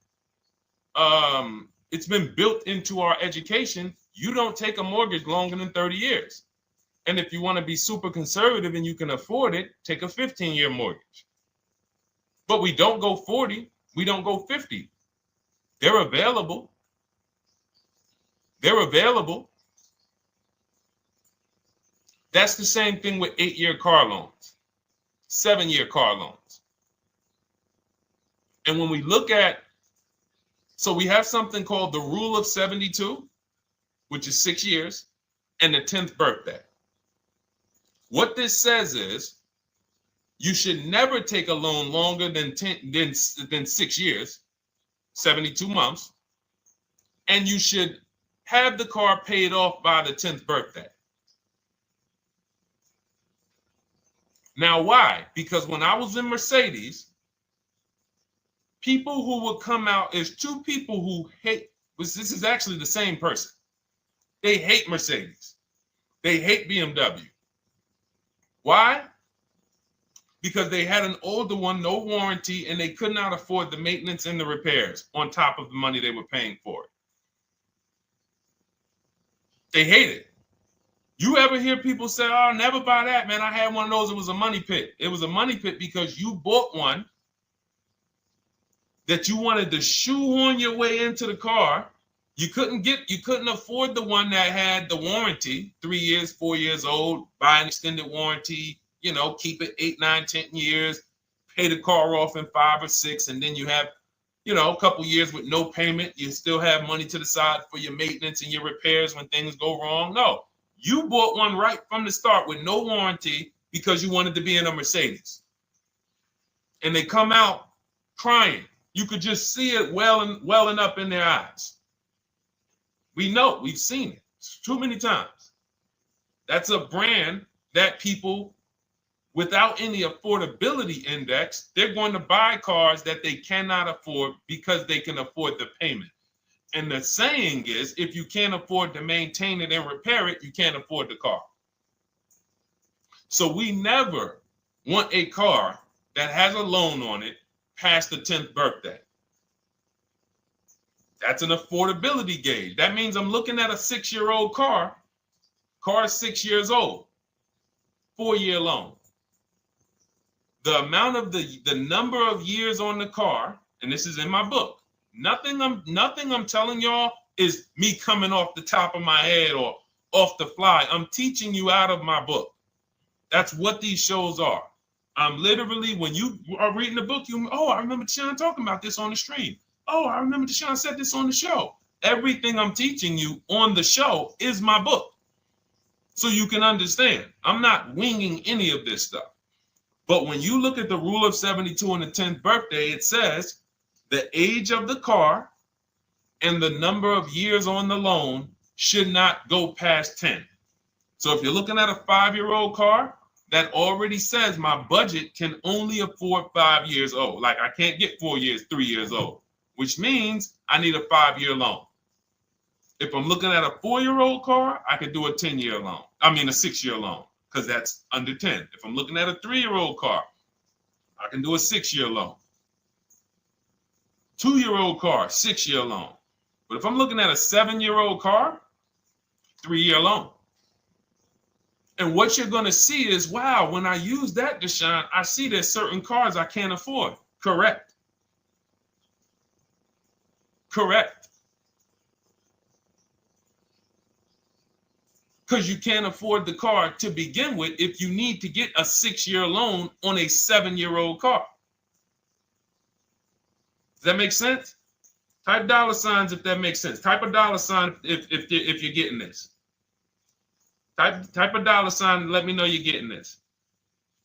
It's been built into our education. You don't take a mortgage longer than 30 years. And if you want to be super conservative and you can afford it, take a 15-year mortgage. But we don't go 40. We don't go 50. They're available. That's the same thing with 8-year car loans, 7-year car loans. And when we look at, so we have something called the rule of 72, which is 6 years, and the 10th birthday. What this says is you should never take a loan longer than 6 years, 72 months, and you should have the car paid off by the 10th birthday. Now, why? Because when I was in Mercedes, people who would come out is two people who hate, this is actually the same person. They hate Mercedes. They hate BMW. Why? Because they had an older one, no warranty, and they could not afford the maintenance and the repairs on top of the money they were paying for it. They hate it. You ever hear people say, oh, never buy that, man. I had one of those. It was a money pit. It was a money pit because you bought one that you wanted to shoehorn your way into the car. You couldn't afford the one that had the warranty, 3 years, 4 years old, buy an extended warranty, keep it 8, 9, 10 years, pay the car off in 5 or 6, and then you have, a couple years with no payment. You still have money to the side for your maintenance and your repairs when things go wrong. No, you bought one right from the start with no warranty because you wanted to be in a Mercedes. And they come out crying. You could just see it welling up in their eyes. We know, we've seen it too many times. That's a brand that people without any affordability index, they're going to buy cars that they cannot afford because they can afford the payment. And the saying is, if you can't afford to maintain it and repair it, you can't afford the car. So we never want a car that has a loan on it past the 10th birthday. That's an affordability gauge. That means I'm looking at a 6-year-old car. Car is 6 years old. 4-year loan. The amount of the number of years on the car, and this is in my book. Nothing I'm telling y'all is me coming off the top of my head or off the fly. I'm teaching you out of my book. That's what these shows are. I'm literally, when you are reading the book, I remember Deshone talking about this on the stream. Oh, I remember Deshone said this on the show. Everything I'm teaching you on the show is my book. So you can understand. I'm not winging any of this stuff. But when you look at the rule of 72 on the 10th birthday, it says the age of the car and the number of years on the loan should not go past 10. So if you're looking at a 5-year-old car, that already says my budget can only afford 5 years old. Like I can't get 4 years, 3 years old, which means I need a 5-year loan. If I'm looking at a 4-year-old car, I could do a 10-year loan. I mean a 6-year loan, because that's under 10. If I'm looking at a 3-year-old car, I can do a 6-year loan. 2-year-old car, 6-year loan. But if I'm looking at a 7-year-old car, 3-year loan. And what you're going to see is, wow, when I use that, Deshone, I see there's certain cars I can't afford. Correct. Correct. Because you can't afford the car to begin with if you need to get a 6-year loan on a 7-year-old car. Does that make sense? Type $ if that makes sense. Type a $ if you're getting this. Type a $ and let me know you're getting this.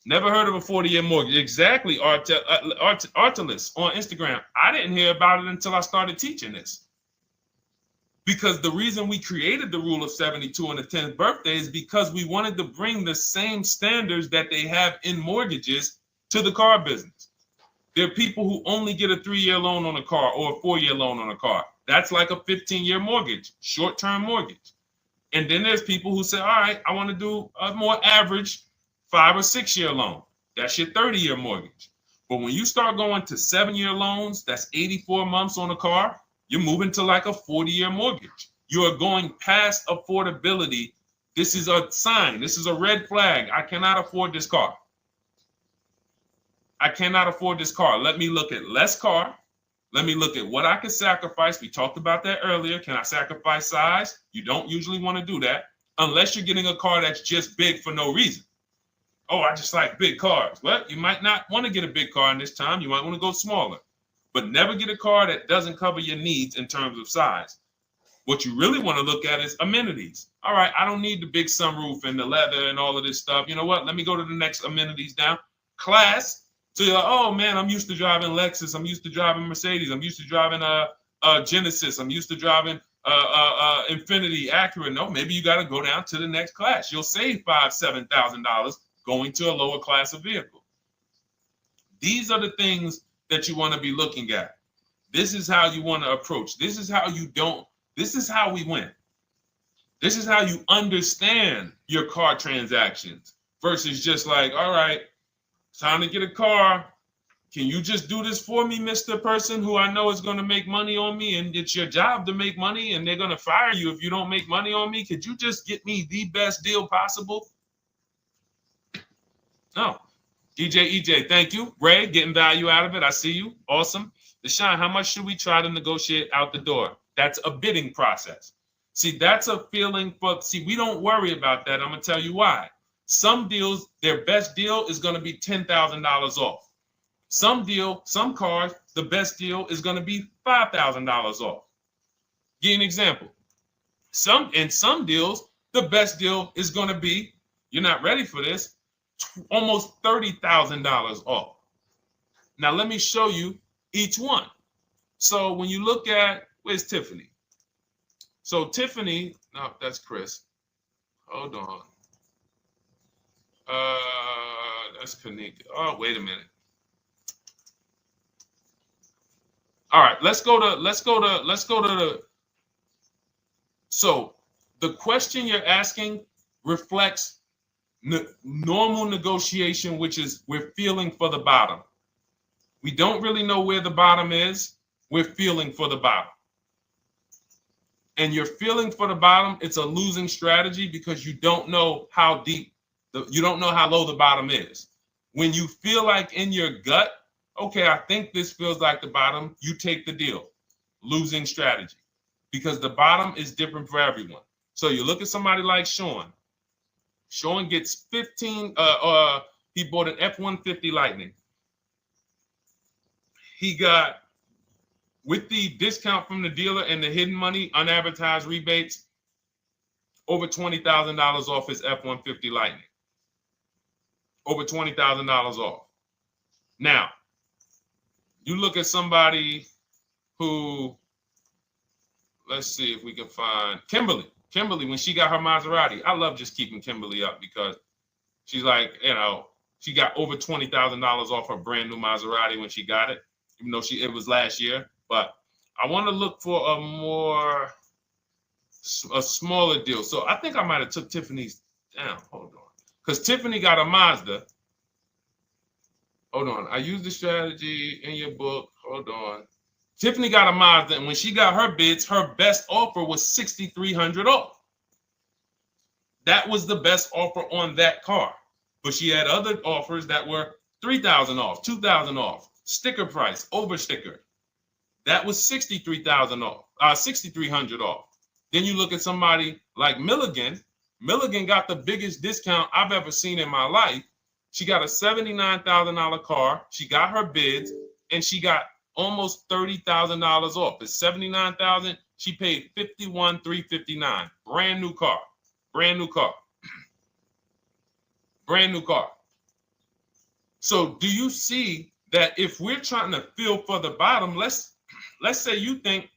Never heard of a 40-year mortgage. Exactly, Artelis on Instagram. I didn't hear about it until I started teaching this. Because the reason we created the rule of 72 on the 10th birthday is because we wanted to bring the same standards that they have in mortgages to the car business. There are people who only get a 3-year loan on a car or a 4-year loan on a car. That's like a 15-year mortgage, short-term mortgage. And then there's people who say, all right, I want to do a more average 5 or 6-year loan. That's your 30-year mortgage. But when you start going to 7-year loans, that's 84 months on a car, you're moving to like a 40-year mortgage. You are going past affordability. This is a sign. This is a red flag. I cannot afford this car. I cannot afford this car. Let me look at less car. Let me look at what I can sacrifice. We talked about that earlier. Can I sacrifice size? You don't usually want to do that unless you're getting a car that's just big for no reason. Oh, I just like big cars. Well, you might not want to get a big car in this time. You might want to go smaller. But never get a car that doesn't cover your needs in terms of size. What you really want to look at is amenities. All right, I don't need the big sunroof and the leather and all of this stuff. You know what? Let me go to the next amenities down. Class. So you're like, oh man, I'm used to driving Lexus. I'm used to driving Mercedes. I'm used to driving Genesis. I'm used to driving Infiniti, Acura. No, maybe you got to go down to the next class. You'll save $5,000-$7,000 going to a lower class of vehicle. These are the things that you want to be looking at. This is how you want to approach. This is how you don't. This is how we win. This is how you understand your car transactions versus just like, all right, time to get a car. Can you just do this for me, Mr. Person who I know is going to make money on me, and it's your job to make money and they're going to fire you if you don't make money on me? Could you just get me the best deal possible? No. EJ, thank you. Ray, getting value out of it. I see you. Awesome. Deshone, how much should we try to negotiate out the door? That's a bidding process. See, that's a feeling for, we don't worry about that. I'm going to tell you why. Some deals, their best deal is going to be $10,000 off. Some cars, the best deal is going to be $5,000 off. Give you an example. In some deals, the best deal is going to be, you're not ready for this, almost $30,000 off. Now, let me show you each one. So when you look at, where's Tiffany? So Tiffany, no, that's Chris. Hold on. That's Kanika. Oh, wait a minute. All right, let's go to the. So the question you're asking reflects normal negotiation, which is we're feeling for the bottom. We don't really know where the bottom is. We're feeling for the bottom. And you're feeling for the bottom, it's a losing strategy because you don't know how deep, you don't know how low the bottom is. When you feel like in your gut, okay, I think this feels like the bottom, you take the deal. Losing strategy. Because the bottom is different for everyone. So you look at somebody like Sean. Sean gets 15, he bought an F-150 Lightning. He got, with the discount from the dealer and the hidden money, unadvertised rebates, over $20,000 off his F-150 Lightning. Over $20,000 off. Now, you look at somebody who, let's see if we can find Kimberly. Kimberly, when she got her Maserati, I love just keeping Kimberly up because she's like, you know, she got over $20,000 off her brand new Maserati when she got it, even though it was last year. But I want to look for a smaller deal. So I think I might have took Tiffany's down. Hold on. Because Tiffany got a Mazda. Hold on. I used the strategy in your book. Hold on. Tiffany got a Mazda, and when she got her bids, her best offer was $6,300 off. That was the best offer on that car. But she had other offers that were $3,000 off, $2,000 off, sticker price, over sticker. That was $63,000 off, $6,300 off. Then you look at somebody like Milligan. Milligan got the biggest discount I've ever seen in my life. She got a $79,000 car. She got her bids, and she got almost $30,000 off. It's $79,000. She paid $51,359. Brand new car. Brand new car. Brand new car. So do you see that if we're trying to feel for the bottom, let's say you think,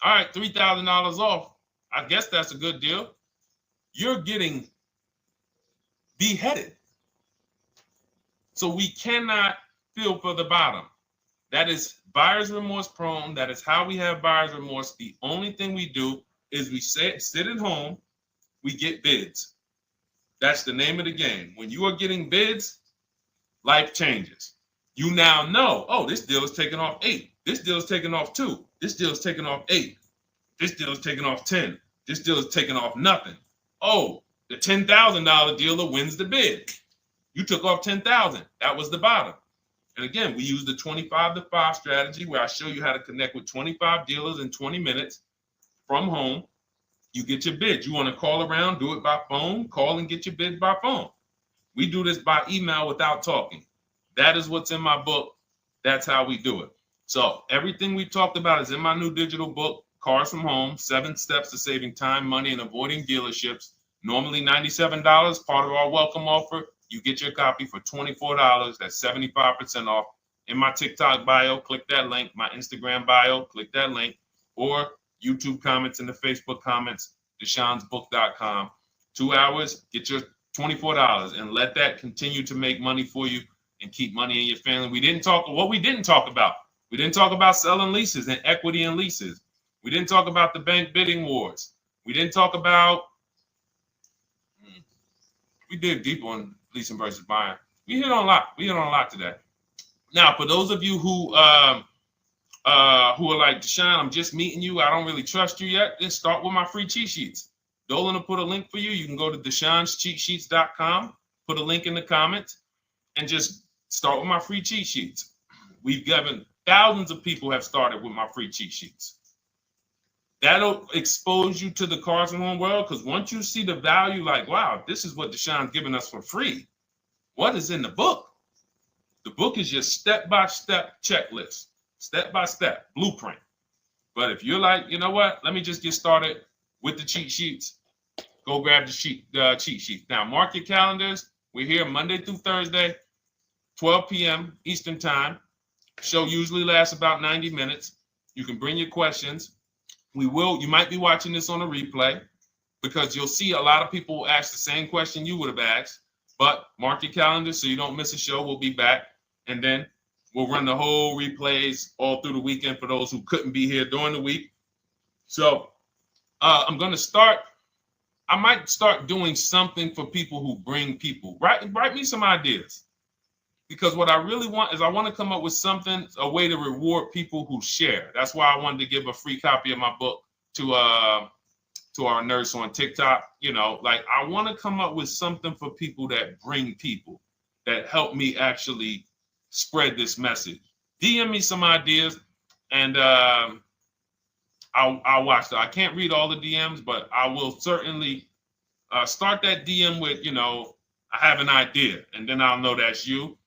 all right, $3,000 off. I guess that's a good deal. You're getting beheaded. So we cannot feel for the bottom. That is buyer's remorse prone. That is how we have buyer's remorse. The only thing we do is we sit at home, we get bids. That's the name of the game. When you are getting bids, life changes. You now know, oh, this deal is taking off 8. This deal is taking off 2. This deal is taking off 8. This deal is taking off 10. This deal is taking off nothing. Oh, the $10,000 dealer wins the bid. You took off $10,000. That was the bottom. And again, we use the 25-to-5 strategy where I show you how to connect with 25 dealers in 20 minutes from home. You get your bids. You want to call around, do it by phone, call and get your bids by phone. We do this by email without talking. That is what's in my book. That's how we do it. So everything we talked about is in my new digital book. Cars from Home, 7 Steps to Saving Time, Money, and Avoiding Dealerships. Normally $97, part of our welcome offer. You get your copy for $24. That's 75% off. In my TikTok bio, click that link. My Instagram bio, click that link. Or YouTube comments in the Facebook comments, deshonsbook.com. 2 hours, get your $24 and let that continue to make money for you and keep money in your family. We didn't talk about. We didn't talk about selling leases and equity in leases. We didn't talk about the bank bidding wars. We didn't talk about, we did deep on leasing versus buying. We hit on a lot today. Now, for those of you who are like, Deshone, I'm just meeting you, I don't really trust you yet, then start with my free cheat sheets. Dolan will put a link for you. You can go to DeshonesCheatSheets.com, put a link in the comments, and just start with my free cheat sheets. We've given thousands of people have started with my free cheat sheets. That'll expose you to the Cars from Home world, because once you see the value, like, wow, this is what Deshone's giving us for free. What is in the book? The book is your step-by-step checklist, step-by-step blueprint. But if you're like, you know what, let me just get started with the cheat sheets, go grab the cheat sheets. Now, mark your calendars. We're here Monday through Thursday, 12 p.m. Eastern Time. Show usually lasts about 90 minutes. You can bring your questions. You might be watching this on a replay, because you'll see a lot of people ask the same question you would have asked. But mark your calendar so you don't miss a show. We'll be back, and then we'll run the whole replays all through the weekend for those who couldn't be here during the week. So I might start doing something for people who bring people. Write me some ideas, because what I really want is I want to come up with something, a way to reward people who share. That's why I wanted to give a free copy of my book to our nurse on TikTok. You know, like, I want to come up with something for people that bring people, that help me actually spread this message. DM me some ideas, and I'll watch that. I can't read all the DMs, but I will certainly start that DM with, you know, I have an idea, and then I'll know that's you.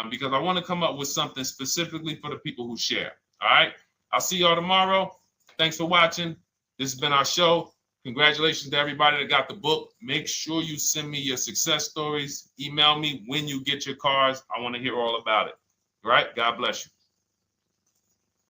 Because I want to come up with something specifically for the people who share. All right. I'll see y'all tomorrow. Thanks for watching. This has been our show. Congratulations to everybody that got the book. Make sure you send me your success stories. Email me when you get your cars. I want to hear all about it. All right. God bless you.